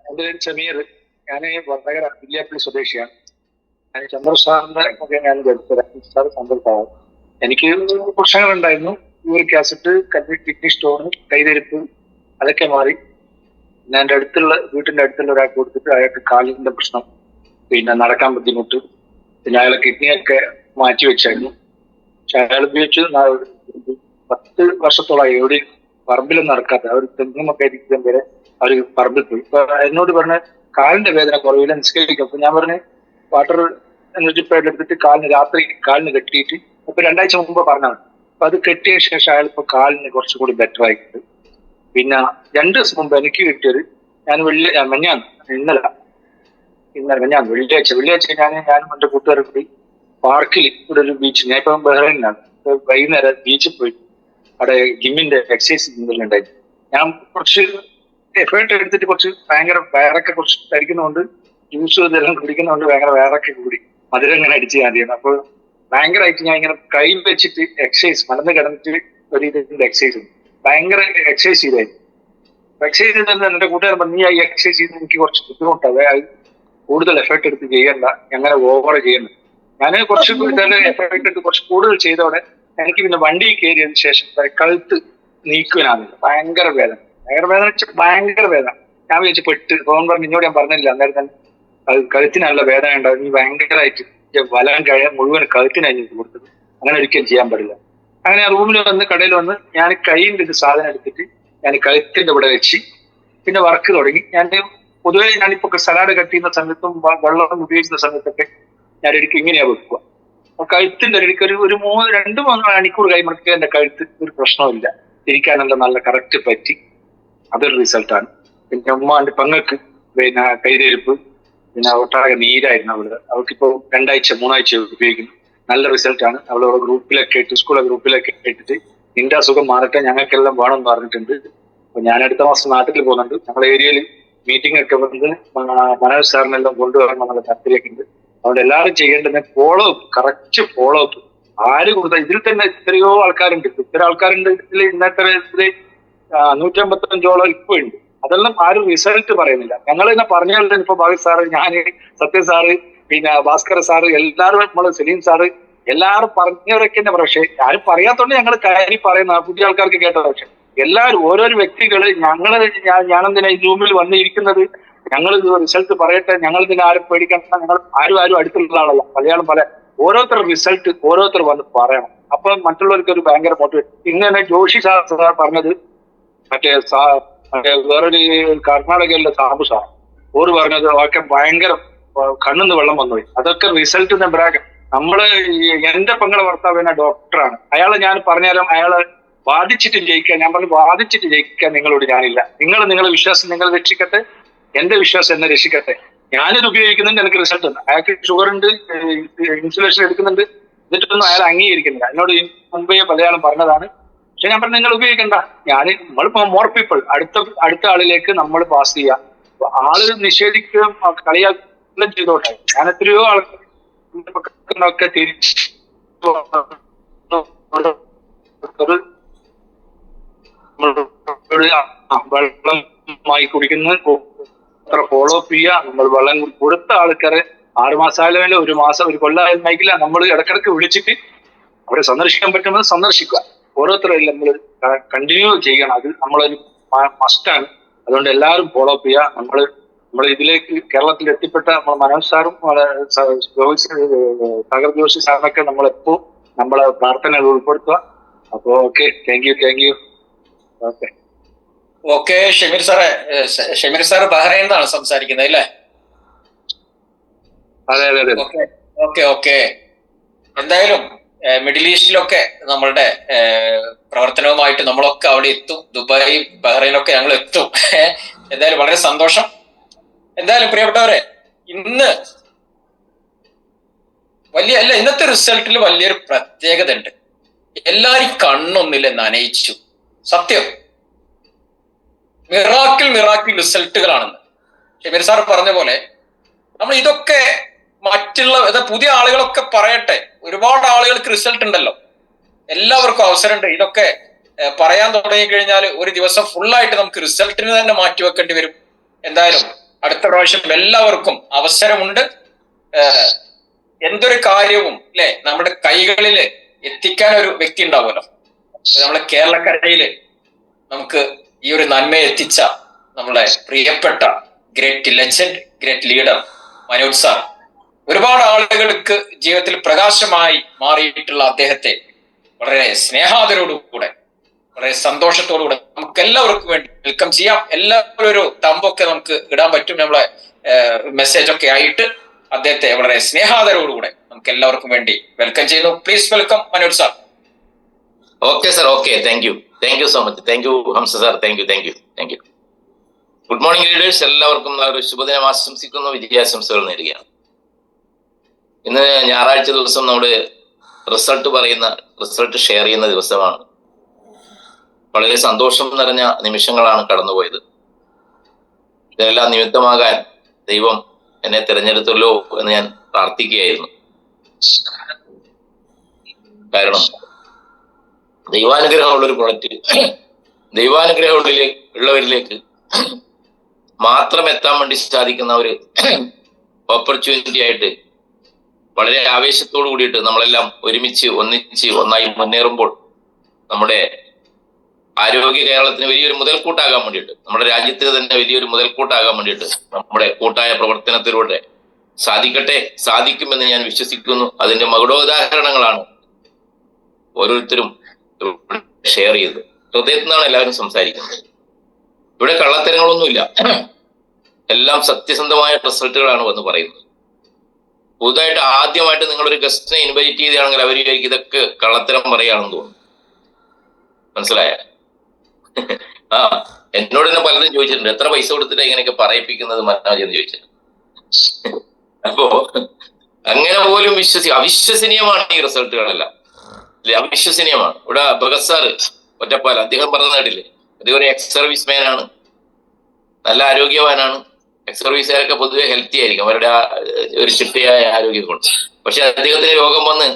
എന്റെ പേര് സമീർ. ഞാൻ വടകര വില്യാപ്പള്ളി സ്വദേശിയാണ്. ഞാൻ ചന്ദ്ര സാറിന്റെ ഞാൻ സാർ സമ്പർക്കമാവും. എനിക്ക് പ്രശ്നങ്ങളുണ്ടായിരുന്നു. യൂറിക് ആസിഡ്, കിഡ്നി സ്റ്റോൺ, കൈതെരുപ്പ്, അതൊക്കെ മാറി. ഞാൻ എൻ്റെ വീട്ടിന്റെ അടുത്തുള്ള ഒരാൾക്ക് കൊടുത്തിട്ട് അയാൾക്ക് കാലിന്റെ പ്രശ്നം, പിന്നെ നടക്കാൻ ബുദ്ധിമുട്ട്, പിന്നെ അയാളെ കിഡ്നിയൊക്കെ മാറ്റി വെച്ചായിരുന്നു. പക്ഷെ അയാൾ ഉപയോഗിച്ച് 10 വർഷത്തോളമായി എവിടെ പറമ്പിലൊന്നും നടക്കാത്ത അവർ തെങ്ങുമൊക്കെ ഇരിക്കാൻ വരെ അവര് പറമ്പിൽ പോയി. ഇപ്പൊ എന്നോട് പറഞ്ഞ കാലിന്റെ വേദന കുറവില്ല, നിസ്കരിക്കും. അപ്പൊ ഞാൻ പറഞ്ഞ് വാട്ടർ എനർജി പാഡ് എടുത്തിട്ട് രാത്രി കാലിന് കെട്ടിയിട്ട് ഇപ്പൊ 2 ആഴ്ച മുമ്പ് പറഞ്ഞാണ്. അപ്പൊ അത് കെട്ടിയ ശേഷം അയാൾ ഇപ്പൊ കാലിന് കുറച്ചുകൂടി ബെറ്റർ ആയിട്ടുണ്ട്. പിന്നെ 2 ദിവസം മുമ്പ് എനിക്ക് കിട്ടിയത്, ഞാൻ വെള്ളിയാഴ്ച ഞാനും എന്റെ കൂട്ടുകാരും കൂടി പാർക്കിൽ ഇവിടെ ഒരു ബീച്ച്, ഞാൻ ഇപ്പം ബഹ്റൈനിലാണ്, വൈകുന്നേരം ബീച്ചിൽ പോയി അവിടെ ജിമ്മിന്റെ എക്സസൈസ് ഉണ്ടായി. ഞാൻ കുറച്ച് എഫേർട്ട് എടുത്തിട്ട് കുറച്ച് ഭയങ്കര വയറൊക്കെ കുറച്ച് കഴിക്കുന്നതുകൊണ്ട്, ജ്യൂസ് ഇതെല്ലാം കുടിക്കുന്നതുകൊണ്ട് ഭയങ്കര വയറൊക്കെ കൂടി മധുരം ഇങ്ങനെ അടിച്ച് കാണിയാണ്. അപ്പൊ ഭയങ്കരമായിട്ട് ഞാൻ ഇങ്ങനെ കൈ വെച്ചിട്ട് എക്സസൈസ് മലന്ന് കിടന്നിട്ട് ഒരു ഇതിന്റെ എക്സസൈസ് ഭയങ്കര എക്സസൈസ് ചെയ്തായിരുന്നു. എക്സസൈസ് ചെയ്ത് എന്റെ കൂട്ടുകാരൻ പറഞ്ഞു, നീ ആ എക്സസൈസ് ചെയ്ത് എനിക്ക് കുറച്ച് ബുദ്ധിമുട്ടാണ്, കൂടുതൽ എഫേർട്ട് എടുത്ത് ചെയ്യണ്ട, അങ്ങനെ ഓവർ ചെയ്യണ്ട. ഞാൻ കുറച്ച് എഫേർട്ട് എടുത്ത് കുറച്ച് കൂടുതൽ ചെയ്തോടെ എനിക്ക് പിന്നെ വണ്ടി കയറിയതിനു ശേഷം കഴുത്ത് നീക്കുവാനാണ് ഭയങ്കര വേദന ഭയങ്കര വേദന. ഞാൻ വിചാരിച്ചു പെട്ട് ഫോൺ പറഞ്ഞു, നിന്നോട് ഞാൻ പറഞ്ഞില്ല അന്നേരം തന്നെ അത് കഴുത്തിനുള്ള വേദന ഉണ്ടാവും, നീ ഭയങ്കരമായിട്ട് വലം കഴിയാൻ മുഴുവൻ കഴുത്തിനായി കൊടുത്തത്, അങ്ങനെ ഒരിക്കലും ചെയ്യാൻ പാടില്ല. അങ്ങനെ ആ റൂമിൽ വന്ന് കടയിൽ വന്ന് ഞാൻ കയ്യിൻ്റെ ഒരു സാധനം എടുത്തിട്ട് ഞാൻ കഴുത്തിന്റെ ഇവിടെ വെച്ച് പിന്നെ വർക്ക് തുടങ്ങി. ഞാൻ പൊതുവേ ഞാനിപ്പോ സലാഡ് കട്ട് ചെയ്യുന്ന സമയത്തും വെള്ളം ഉപയോഗിക്കുന്ന സമയത്തൊക്കെ ഞാൻ ഇടയ്ക്ക് ഇങ്ങനെയാ വെക്കുക. അപ്പൊ കഴുത്തിന്റെ ഇടയ്ക്ക് ഒരു 2-3 മണിക്കൂർ കൈമുടക്കുക എന്റെ കഴുത്ത് ഒരു പ്രശ്നമില്ല, ഇരിക്കാനുള്ള നല്ല കറക്റ്റ് പറ്റി. അതൊരു റിസൾട്ടാണ്. പിന്നെ ഉമ്മാന്റെ പെങ്ങൾക്ക് പിന്നെ കൈതെരുപ്പ്, പിന്നെ ഒട്ടാകെ നീരായിരുന്നു അവൾക്കിപ്പോ 2 ആഴ്ച 3 ആഴ്ച ഉപയോഗിക്കുന്നു. നല്ല റിസൾട്ടാണ്. അവളോട് ഗ്രൂപ്പിലൊക്കെ ഇട്ട് സ്കൂളിലെ ഗ്രൂപ്പിലൊക്കെ ഇട്ടിട്ട് നിന്റെ അസുഖം മാറട്ടെ, ഞങ്ങൾക്കെല്ലാം വേണം എന്ന് പറഞ്ഞിട്ടുണ്ട്. അപ്പൊ ഞാൻ അടുത്ത മാസം നാട്ടിൽ പോകുന്നുണ്ട്. ഞങ്ങളുടെ ഏരിയയിൽ മീറ്റിംഗ് ഒക്കെ വന്ന് മനോജ് സാറിനെല്ലാം കൊണ്ടുവരണം എന്നുള്ള താല്പര്യമൊക്കെ ഉണ്ട്. അതുകൊണ്ട് എല്ലാവരും ചെയ്യേണ്ടത് follow up, correct follow up. ആര് കൊടുത്ത ഇതിൽ തന്നെ എത്രയോ ആൾക്കാരുണ്ട്, ഇത്തരം ആൾക്കാരുണ്ട്. ഇതിൽ ഇന്നത്തെ 155ഓളം ഇപ്പൊ ഉണ്ട്. അതെല്ലാം ആരും റിസൾട്ട് പറയുന്നില്ല. ഞങ്ങൾ തന്നെ പറഞ്ഞാൽ ഇപ്പൊ ഭാവി സാറ്, ഞാന്, സത്യ സാറ്, പിന്നെ ഭാസ്കര സാറ്, എല്ലാവരും നമ്മള് സലീം സാറ്, എല്ലാവരും പറഞ്ഞവരൊക്കെ തന്നെ. പക്ഷേ ആരും പറയാത്തോണ്ട് ഞങ്ങൾ കാര്യം പറയുന്ന പുതിയ ആൾക്കാർക്ക് കേട്ടത്. പക്ഷെ എല്ലാവരും ഓരോരോ വ്യക്തികള് ഞാനെന്തിനാ ഈ റൂമിൽ വന്നിരിക്കുന്നത്, ഞങ്ങൾ റിസൾട്ട് പറയട്ടെ, ഞങ്ങൾ ഇതിനെ ആരും പേടിക്കണം, ഞങ്ങൾ ആരും അടുത്തുള്ള ആളല്ല. മലയാളം ഓരോരുത്തർ റിസൾട്ട് ഓരോരുത്തർ വന്ന് പറയണം. അപ്പൊ മറ്റുള്ളവർക്ക് ഒരു ഭയങ്കര മോട്ടിവേറ്റ്. ഇന്ന് തന്നെ ജോഷി സാർ പറഞ്ഞത് മറ്റേ വേറൊരു കർണാടകയിലെ സാബു സാർ ഓര് പറഞ്ഞത് ഒക്കെ ഭയങ്കര കണ്ണിന്ന് വെള്ളം വന്നുപോയി. അതൊക്കെ റിസൾട്ട് നമ്മള് എന്റെ പെങ്ങളെ ഭർത്താവിനെ ഡോക്ടറാണ്. അയാളെ ഞാൻ പറഞ്ഞുതരാം, അയാളെ വാദിച്ചിട്ട് ജയിക്കാൻ, ഞാൻ പറഞ്ഞു വാദിച്ചിട്ട് ജയിക്കാൻ നിങ്ങളോട് ഞാനില്ല. നിങ്ങളുടെ വിശ്വാസം നിങ്ങൾ രക്ഷിക്കട്ടെ, എന്റെ വിശ്വാസം എന്നെ രക്ഷിക്കട്ടെ. ഞാനിത് ഉപയോഗിക്കുന്നുണ്ട്, എനിക്ക് റിസൾട്ട് ഉണ്ട്. അയാൾക്ക് ഷുഗർ ഉണ്ട്, ഇൻസുലേഷൻ എടുക്കുന്നുണ്ട്, എന്നിട്ടൊന്നും അയാൾ അംഗീകരിക്കുന്നില്ല. എന്നോട് മുമ്പേ പലയാളും പറഞ്ഞതാണ്. പക്ഷെ ഞാൻ പറഞ്ഞു നിങ്ങൾ ഉപയോഗിക്കണ്ട, നമ്മൾ മോർ പീപ്പിൾ അടുത്ത ആളിലേക്ക് നമ്മൾ പാസ് ചെയ്യാം. ആള് നിഷേധിക്കുകയും കളിയാക്കുകയും ചെയ്തോട്ടെ. ഞാൻ എത്രയോ ആൾക്കാരൊക്കെ തിരിച്ചു വെള്ളമായി കുടിക്കുന്ന അത്ര ഫോളോ അപ്പ് ചെയ്യുക. നമ്മൾ വെള്ളം കൊടുത്ത ആൾക്കാരെ 6 മാസമായാലും 1 മാസം 1 കൊല്ലമായിക്കില്ല, നമ്മൾ ഇടക്കിടക്ക് വിളിച്ചിട്ട് അവരെ സന്ദർശിക്കാൻ പറ്റുന്നത് സന്ദർശിക്കുക. ഓരോരുത്തരെല്ലാം നമ്മൾ കണ്ടിന്യൂ ചെയ്യണം. അത് നമ്മളൊരു മസ്റ്റാണ്. അതുകൊണ്ട് എല്ലാവരും ഫോളോ അപ്പ് ചെയ്യുക. നമ്മൾ ഇതിലേക്ക് കേരളത്തിൽ എത്തിപ്പെട്ട നമ്മൾ മനോജ് സാറും സാഗർ ജോഷി സാറിനൊക്കെ നമ്മളെപ്പോ നമ്മളെ പ്രാർത്ഥനകൾ ഉൾപ്പെടുത്തുക. അപ്പൊ okay, thank you. Okay Shameer sir ബഹ്റൈനിൽ നിന്നാണ് സംസാരിക്കുന്നത് അല്ലേ? അതെ. ഓക്കെ. എന്തായാലും മിഡിൽ ഈസ്റ്റിലൊക്കെ നമ്മളുടെ പ്രവർത്തനവുമായിട്ട് നമ്മളൊക്കെ അവിടെ എത്തും. ദുബായ്, ബഹ്റൈനൊക്കെ ഞങ്ങൾ എത്തും. എന്തായാലും വളരെ സന്തോഷം. എന്തായാലും പ്രിയപ്പെട്ടവരെ, ഇന്നത്തെ റിസൾട്ടിൽ വലിയൊരു പ്രത്യേകത ഉണ്ട്. എല്ലാരും കണ്ണൊന്നില്ല നനയിച്ചു. സത്യം, മിറാക്കിൾ റിസൾട്ടുകളാണെന്ന് ഷമീർ സാർ പറഞ്ഞ പോലെ നമ്മൾ ഇതൊക്കെ മറ്റുള്ള പുതിയ ആളുകളൊക്കെ പറയട്ടെ. ഒരുപാട് ആളുകൾക്ക് റിസൾട്ട് ഉണ്ടല്ലോ, എല്ലാവർക്കും അവസരമുണ്ട്. ഇതൊക്കെ പറയാൻ തുടങ്ങിക്കഴിഞ്ഞാൽ ഒരു ദിവസം ഫുള്ളായിട്ട് നമുക്ക് റിസൾട്ടിന് തന്നെ മാറ്റിവെക്കേണ്ടി വരും. എന്തായാലും അടുത്ത പ്രാവശ്യം എല്ലാവർക്കും അവസരമുണ്ട്. എന്തൊരു കാര്യവും അല്ലെ നമ്മുടെ കൈകളിൽ എത്തിക്കാൻ ഒരു വ്യക്തി ഉണ്ടാവുമല്ലോ. നമ്മളെ കേരളക്കരയില് നമുക്ക് ഈ ഒരു നന്മയെ എത്തിച്ച നമ്മളെ പ്രിയപ്പെട്ട great legend, great leader Manoj sir, ഒരുപാട് ആളുകൾക്ക് ജീവിതത്തിൽ പ്രകാശമായി മാറിയിട്ടുള്ള അദ്ദേഹത്തെ വളരെ സ്നേഹാദരോടുകൂടെ, വളരെ സന്തോഷത്തോടുകൂടെ നമുക്ക് എല്ലാവർക്കും വേണ്ടി വെൽക്കം ചെയ്യാം. എല്ലാവരും ഒരു തമ്പൊക്കെ നമുക്ക് ഇടാൻ പറ്റും. നമ്മളെ മെസ്സേജ് ഒക്കെ ആയിട്ട് അദ്ദേഹത്തെ വളരെ സ്നേഹാദരോടുകൂടെ നമുക്ക് എല്ലാവർക്കും വേണ്ടി വെൽക്കം ചെയ്യുന്നു. Please welcome Manoj sir. Okay sir, okay. Thank you so much. Thank you Hamza sir. Thank you. Good morning leaders. എല്ലാവർക്കും ഒരു ശുഭദിനം ആശംസിക്കുന്നു, വിജയാശംസകൾ നേടുകയാണ്. ഇന്ന് ഞായറാഴ്ച ദിവസം നമ്മുടെ റിസൾട്ട് ഷെയർ ചെയ്യുന്ന ദിവസമാണ്. വളരെ സന്തോഷം നിറഞ്ഞ നിമിഷങ്ങളാണ് കടന്നുപോയത്. ഇതെല്ലാം നിമിത്തമാകാൻ ദൈവം എന്നെ തിരഞ്ഞെടുത്തല്ലോ എന്ന് ഞാൻ പ്രാർത്ഥിക്കുകയായിരുന്നു. കാരണം ദൈവാനുഗ്രഹമുള്ളൊരു പ്രൊഡക്റ്റ് ഉള്ളവരിലേക്ക് മാത്രം എത്താൻ വേണ്ടി സാധിക്കുന്ന ഒരു ഓപ്പർച്യൂണിറ്റി ആയിട്ട് വളരെ ആവേശത്തോടു കൂടിയിട്ട് നമ്മളെല്ലാം ഒന്നായി മുന്നേറുമ്പോൾ നമ്മുടെ ആരോഗ്യ കേരളത്തിന് വലിയൊരു മുതൽക്കൂട്ടാകാൻ വേണ്ടിയിട്ട്, നമ്മുടെ രാജ്യത്തിന് തന്നെ വലിയൊരു മുതൽക്കൂട്ടാകാൻ വേണ്ടിയിട്ട് നമ്മുടെ കൂട്ടായ പ്രവർത്തനത്തിലൂടെ സാധിക്കുമെന്ന് ഞാൻ വിശ്വസിക്കുന്നു. അതിന്റെ മകുടോദാഹരണങ്ങളാണ് ഓരോരുത്തരും ഷെയർ ചെയ്തത്. ഹൃദയത്തിൽ നിന്നാണ് എല്ലാവരും സംസാരിക്കുന്നത്. ഇവിടെ കള്ളത്തരങ്ങളൊന്നുമില്ല, എല്ലാം സത്യസന്ധമായ റിസൾട്ടുകളാണ് വന്ന് പറയുന്നത്. പുതുതായിട്ട് ആദ്യമായിട്ട് നിങ്ങളൊരു ഗസ്റ്റിനെ ഇൻവൈറ്റ് ചെയ്താണെങ്കിൽ അവർ ഇതൊക്കെ കള്ളത്തരം പറയാണെന്ന് തോന്നുന്നു. മനസ്സിലായ? എന്നോട് തന്നെ പലരും ചോദിച്ചിട്ടുണ്ട്, എത്ര പൈസ കൊടുത്തിട്ട് ഇങ്ങനെയൊക്കെ പറയിപ്പിക്കുന്നത് മനോജ് എന്ന് ചോദിച്ചിട്ടുണ്ട്. അപ്പോ അങ്ങനെ പോലും അവിശ്വസനീയമാണ് ഈ റിസൾട്ടുകളെല്ലാം. അവിശ്വസനീയമാണ്. ഇവിടെ ഭഗത് സാറ് ഒറ്റപ്പാലം അദ്ദേഹം പറഞ്ഞ കേട്ടില്ലേ, അദ്ദേഹം ഒരു എക്സ് സർവീസ് മാൻ ആണ്, നല്ല ആരോഗ്യവാനാണ്. എക്സ് സർവീസുകാരൊക്കെ പൊതുവെ ഹെൽത്തി ആയിരിക്കും, അവരുടെ ഒരു ചിട്ടയായ ആരോഗ്യം കൊണ്ട്. പക്ഷെ അദ്ദേഹത്തിന് രോഗം വന്ന്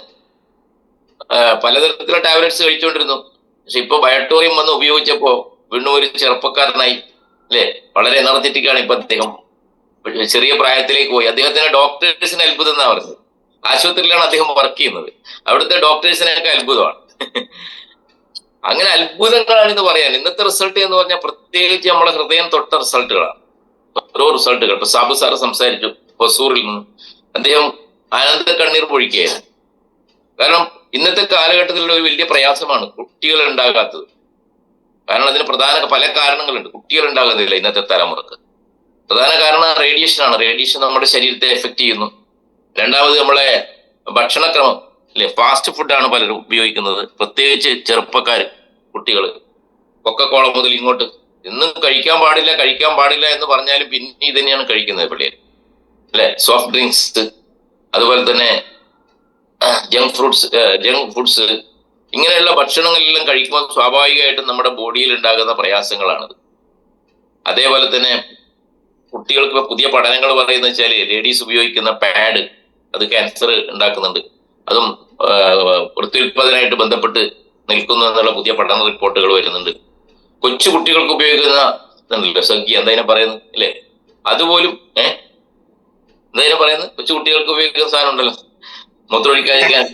പലതരത്തിലുള്ള ടാബ്ലറ്റ്സ് കഴിച്ചുകൊണ്ടിരുന്നു. പക്ഷെ ഇപ്പൊ ബയോട്ടോറിയം വന്ന് ഉപയോഗിച്ചപ്പോ വീണ്ടും ഒരു ചെറുപ്പക്കാരനായി അല്ലെ, വളരെ എനർജറ്റിക്കാണ് ഇപ്പൊ അദ്ദേഹം. ചെറിയ പ്രായത്തിലേക്ക് പോയി. അദ്ദേഹത്തിന് ഡോക്ടേഴ്സിന് അത്ഭുതം എന്നാ പറഞ്ഞത്. ആശുപത്രിയിലാണ് അദ്ദേഹം വർക്ക് ചെയ്യുന്നത്. അവിടുത്തെ ഡോക്ടേഴ്സിനൊക്കെ അത്ഭുതമാണ്. അങ്ങനെ അത്ഭുതങ്ങളാണ് എന്ന് പറയാൻ. ഇന്നത്തെ റിസൾട്ട് എന്ന് പറഞ്ഞാൽ പ്രത്യേകിച്ച് നമ്മളെ ഹൃദയം തൊട്ട റിസൾട്ടുകളാണ്. ഓരോ റിസൾട്ടുകൾ. ഇപ്പൊ സാബു സാറ് സംസാരിച്ചു ഹൊസൂറിൽ നിന്ന്, അദ്ദേഹം ആനന്ദ കണ്ണീർ പൊഴിക്കുകയായിരുന്നു. കാരണം ഇന്നത്തെ കാലഘട്ടത്തിലുള്ള ഒരു വലിയ പ്രയാസമാണ് കുട്ടികൾ ഉണ്ടാകാത്തത്. കാരണം അതിന് പല കാരണങ്ങളുണ്ട്. കുട്ടികൾ ഉണ്ടാകുന്നില്ല ഇന്നത്തെ തലമുറക്ക്. പ്രധാന കാരണം റേഡിയേഷനാണ്. റേഡിയേഷൻ നമ്മുടെ ശരീരത്തെ എഫക്ട് ചെയ്യുന്നു. രണ്ടാമത് നമ്മളെ ഭക്ഷണക്രമം അല്ലെ, ഫാസ്റ്റ് ഫുഡാണ് പലരും ഉപയോഗിക്കുന്നത്, പ്രത്യേകിച്ച് ചെറുപ്പക്കാർ, കുട്ടികൾ. കൊക്കക്കോള മുതൽ ഇങ്ങോട്ട് എന്നും കഴിക്കാൻ പാടില്ല എന്ന് പറഞ്ഞാലും പിന്നെ ഇത് തന്നെയാണ് കഴിക്കുന്നത് പിള്ളേർ അല്ലെ. സോഫ്റ്റ് ഡ്രിങ്ക്സ്, അതുപോലെ തന്നെ ജങ്ക് ഫുഡ്സ്, ഇങ്ങനെയുള്ള ഭക്ഷണങ്ങളെല്ലാം കഴിക്കുമ്പോൾ സ്വാഭാവികമായിട്ടും നമ്മുടെ ബോഡിയിൽ ഉണ്ടാകുന്ന പ്രയാസങ്ങളാണത്. അതേപോലെ തന്നെ കുട്ടികൾക്ക് ഇപ്പൊ പുതിയ പഠനങ്ങൾ പറയുന്നത് വെച്ചാല് ലേഡീസ് ഉപയോഗിക്കുന്ന പാഡ് അത് ക്യാൻസർ ഉണ്ടാക്കുന്നുണ്ട്. അതും പ്രത്യുൽപാദനമായിട്ട് ബന്ധപ്പെട്ട് നിൽക്കുന്നു എന്നുള്ള പുതിയ പഠന റിപ്പോർട്ടുകൾ വരുന്നുണ്ട്. കൊച്ചു കുട്ടികൾക്ക് ഉപയോഗിക്കുന്ന സംഖ്യ എന്താ പറയുന്നത് അല്ലേ, അതുപോലും എന്താ പറയുന്നത്, കൊച്ചു കുട്ടികൾക്ക് ഉപയോഗിക്കുന്ന സാധനം ഉണ്ടല്ലോ, മൂത്രമൊഴിക്കാതിരിക്കാൻ,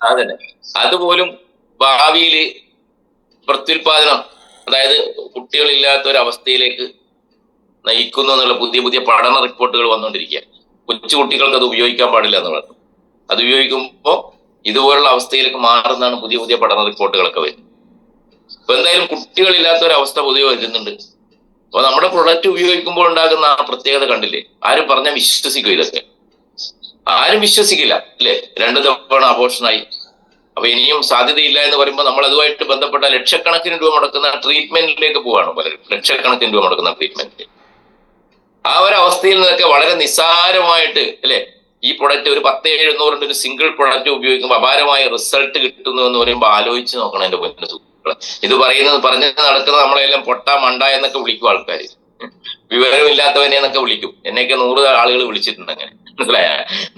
അതന്നെ, അതുപോലും ഭാവിയില് പ്രത്യുൽപാദനം, അതായത് കുട്ടികളില്ലാത്ത ഒരു അവസ്ഥയിലേക്ക് നയിക്കുന്നു എന്നുള്ള പുതിയ പഠന റിപ്പോർട്ടുകൾ വന്നുകൊണ്ടിരിക്കുക. കൊച്ചു കുട്ടികൾക്ക് അത് ഉപയോഗിക്കാൻ പാടില്ല എന്നുള്ളത്. അത് ഉപയോഗിക്കുമ്പോൾ ഇതുപോലുള്ള അവസ്ഥയിലേക്ക് മാറുന്നതാണ് പുതിയ പഠന റിപ്പോർട്ടുകളൊക്കെ വരുന്നത്. അപ്പൊ എന്തായാലും കുട്ടികളില്ലാത്ത ഒരു അവസ്ഥ പൊതുവെ വരുന്നുണ്ട്. അപ്പൊ നമ്മുടെ പ്രൊഡക്റ്റ് ഉപയോഗിക്കുമ്പോൾ ഉണ്ടാകുന്ന ആ പ്രത്യേകത കണ്ടില്ലേ? ആരും പറഞ്ഞാൽ വിശ്വസിക്കും? ഇതൊക്കെ ആരും വിശ്വസിക്കില്ല അല്ലേ? 2 തവണ അബോർഷനായി. അപ്പൊ ഇനിയും സാധ്യതയില്ല എന്ന് പറയുമ്പോൾ നമ്മൾ അതുമായിട്ട് ബന്ധപ്പെട്ട ലക്ഷക്കണക്കിന് രൂപ മുടക്കുന്ന ട്രീറ്റ്മെന്റിലേക്ക് പോവാണ് പലരും. ലക്ഷക്കണക്കിന് രൂപ മുടക്കുന്ന ട്രീറ്റ്മെന്റ്. ആ ഒരു അവസ്ഥയിൽ നിന്നൊക്കെ വളരെ നിസ്സാരമായിട്ട് അല്ലെ ഈ പ്രൊഡക്റ്റ് ഒരു 10,700 ഒരു സിംഗിൾ പ്രൊഡക്റ്റ് ഉപയോഗിക്കുമ്പോൾ അപാരമായ റിസൾട്ട് കിട്ടുന്നു എന്ന് പറയുമ്പോൾ ആലോചിച്ച് നോക്കണം എന്റെ പൊന്നു സുഹൃത്തുക്കളെ. ഇത് പറഞ്ഞ് നടക്കുന്ന നമ്മളെല്ലാം പൊട്ട മണ്ട എന്നൊക്കെ വിളിക്കും ആൾക്കാർ. വിവരമില്ലാത്തവനെ എന്നൊക്കെ വിളിക്കും. എന്നെയൊക്കെ 100 ആളുകൾ വിളിച്ചിട്ടുണ്ട് അങ്ങനെ. മനസ്സിലായ?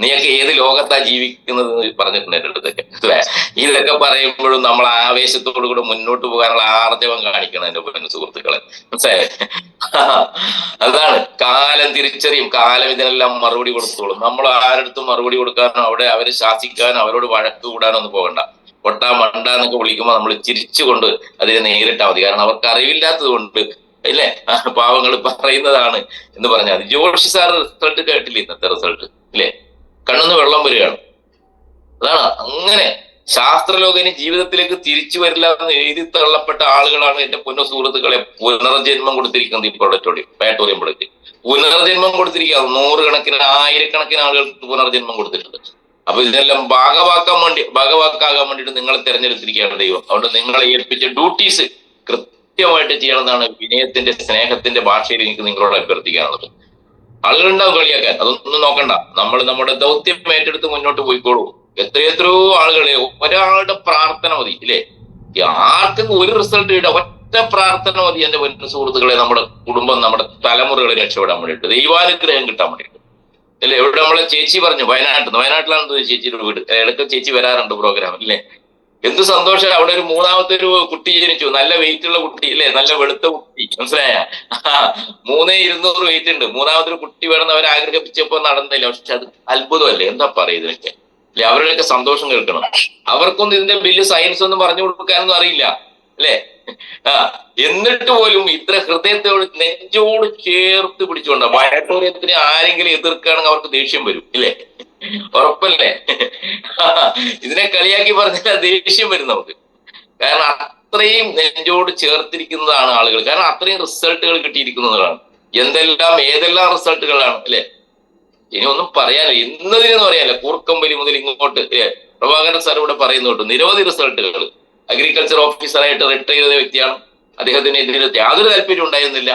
നീയൊക്കെ ഏത് ലോകത്താ ജീവിക്കുന്നത് പറഞ്ഞിട്ടുണ്ട് എൻ്റെ അടുത്തൊക്കെ. മനസ്സിലായ? ഇതൊക്കെ പറയുമ്പോഴും നമ്മൾ ആവേശത്തോടു കൂടെ മുന്നോട്ട് പോകാനുള്ള ആർജവം കാണിക്കണം എന്റെ പൊന്നു സുഹൃത്തുക്കളെ. മനസ്സിലായ? അതാണ് കാലം തിരിച്ചറിയും. കാലം ഇതിനെല്ലാം മറുപടി കൊടുത്തോളും. നമ്മൾ ആരടുത്തും മറുപടി കൊടുക്കാനോ അവരെ ശാസിക്കാനോ അവരോട് വഴക്ക് കൂടാനോ ഒന്നും പോകണ്ട. പൊട്ട മണ്ട എന്നൊക്കെ വിളിക്കുമ്പോൾ നമ്മൾ ചിരിച്ചുകൊണ്ട് അതിനെ നേരിട്ടാൽ മതി. കാരണം അവർക്ക് അറിവില്ലാത്തത് കൊണ്ട് ഇല്ലേ പാവങ്ങൾ പറയുന്നതാണ് എന്ന് പറഞ്ഞാൽ മതി. ജോഷി സാർ റിസൾട്ട് കേട്ടില്ലേ? ഇന്നത്തെ റിസൾട്ട് ഇല്ലേ? കണ്ണുന്ന് വെള്ളം വരികയാണ്. അതാണ് അങ്ങനെ ശാസ്ത്രലോകന് ജീവിതത്തിലേക്ക് തിരിച്ചു വരില്ല എന്ന് എഴുതി തള്ളപ്പെട്ട ആളുകളാണ് എന്റെ പൊന്ന സുഹൃത്തുക്കളെ പുനർജന്മം കൊടുത്തിരിക്കുന്നത്. ഈ പ്രൊഡക്റ്റോടെ പാറ്റോറിയം പ്രൊഡക്റ്റ് പുനർജന്മം കൊടുത്തിരിക്കുക. 100 കണക്കിന് 1000 ആളുകൾക്ക് പുനർജന്മം കൊടുത്തിട്ടുണ്ട്. അപ്പൊ ഇതിനെല്ലാം ഭാഗവാക്കാകാൻ വേണ്ടിയിട്ട് നിങ്ങളെ തെരഞ്ഞെടുത്തിരിക്കുകയാണ് ദൈവം. അതുകൊണ്ട് നിങ്ങളെ ഏൽപ്പിച്ച ഡ്യൂട്ടീസ് കൃത്യമായിട്ട് ചെയ്യണമെന്നാണ് വിനയത്തിന്റെ സ്നേഹത്തിന്റെ ഭാഷയിൽ എനിക്ക് നിങ്ങളോട് അഭ്യർത്ഥിക്കാനുള്ളത്. ആളുകളുണ്ടാവും കളിയാക്കാൻ, അതൊന്നും നോക്കണ്ട. നമ്മൾ നമ്മുടെ ദൗത്യം ഏറ്റെടുത്ത് മുന്നോട്ട് പോയിക്കോളൂ. എത്രയോ ആളുകളെ ഒരാളുടെ പ്രാർത്ഥന മതി ഇല്ലേ? ആർക്കും ഒരു റിസൾട്ട് കിട്ടാം, ഒറ്റ പ്രാർത്ഥന മതി എന്റെ പൊന്നു സുഹൃത്തുക്കളെ. നമ്മുടെ കുടുംബം, നമ്മുടെ തലമുറകളെ രക്ഷപ്പെടാൻ വേണ്ടിയിട്ട്, ദൈവാനുഗ്രഹം കിട്ടാൻ വേണ്ടിയിട്ട് അല്ലേ? എവിടെ നമ്മളെ ചേച്ചി പറഞ്ഞു വയനാട്ടിലാണ് ചേച്ചിയുടെ വീട്. ഇടയ്ക്ക് ചേച്ചി വരാറുണ്ട് പ്രോഗ്രാം അല്ലേ? എന്ത് സന്തോഷം. അവിടെ ഒരു 3ാമത്തെ ഒരു കുട്ടി ജനിച്ചു. നല്ല വെയിറ്റ് ഉള്ള കുട്ടി അല്ലേ? നല്ല വെളുത്ത കുട്ടി. മനസ്സിലായ? 3200 വെയിറ്റ് ഉണ്ട്. 3ാമതൊരു കുട്ടി വേണമെന്ന് അവർ ആഗ്രഹിച്ചപ്പോ നടന്നില്ല. പക്ഷെ അത് അത്ഭുതമല്ലേ? എന്താ പറയുന്നതിനൊക്കെ അല്ലെ? അവരുടെയൊക്കെ സന്തോഷം കേൾക്കണം. അവർക്കൊന്നും ഇതിന്റെ വലിയ സയൻസ് ഒന്നും പറഞ്ഞു കൊടുക്കാനൊന്നും അറിയില്ല അല്ലേ? എന്നിട്ട് പോലും ഇത്ര ഹൃദയത്തോട് നെഞ്ചോട് ചേർത്ത് പിടിച്ചുകൊണ്ട് വയറ്റോറിയത്തിന് ആരെങ്കിലും എതിർക്കുകയാണെങ്കിൽ അവർക്ക് ദേഷ്യം വരും ഇല്ലേ? ഉറപ്പല്ലേ? ഇതിനെ കളിയാക്കി പറഞ്ഞാൽ ദേഷ്യം വരും നമുക്ക്. കാരണം അത്രയും നെഞ്ചോട് ചേർത്തിരിക്കുന്നതാണ് ആളുകൾ. കാരണം അത്രയും റിസൾട്ടുകൾ കിട്ടിയിരിക്കുന്നതാണ്. ഏതെല്ലാം റിസൾട്ടുകളാണ് അല്ലെ? ഇനി ഒന്നും പറയാനില്ല. ഇന്നതിനെന്ന് പറയാനില്ല. കൂർക്കമ്പലി മുതൽ ഇങ്ങോട്ട് പ്രഭാകരൻ സാർ ഇവിടെ പറയുന്നുണ്ട് നിരവധി റിസൾട്ടുകൾ. അഗ്രികൾച്ചർ ഓഫീസറായിട്ട് റിട്ടയർ ചെയ്ത വ്യക്തിയാണ്. അദ്ദേഹത്തിന് ഇതിന് യാതൊരു താല്പര്യം ഉണ്ടായിരുന്നില്ല.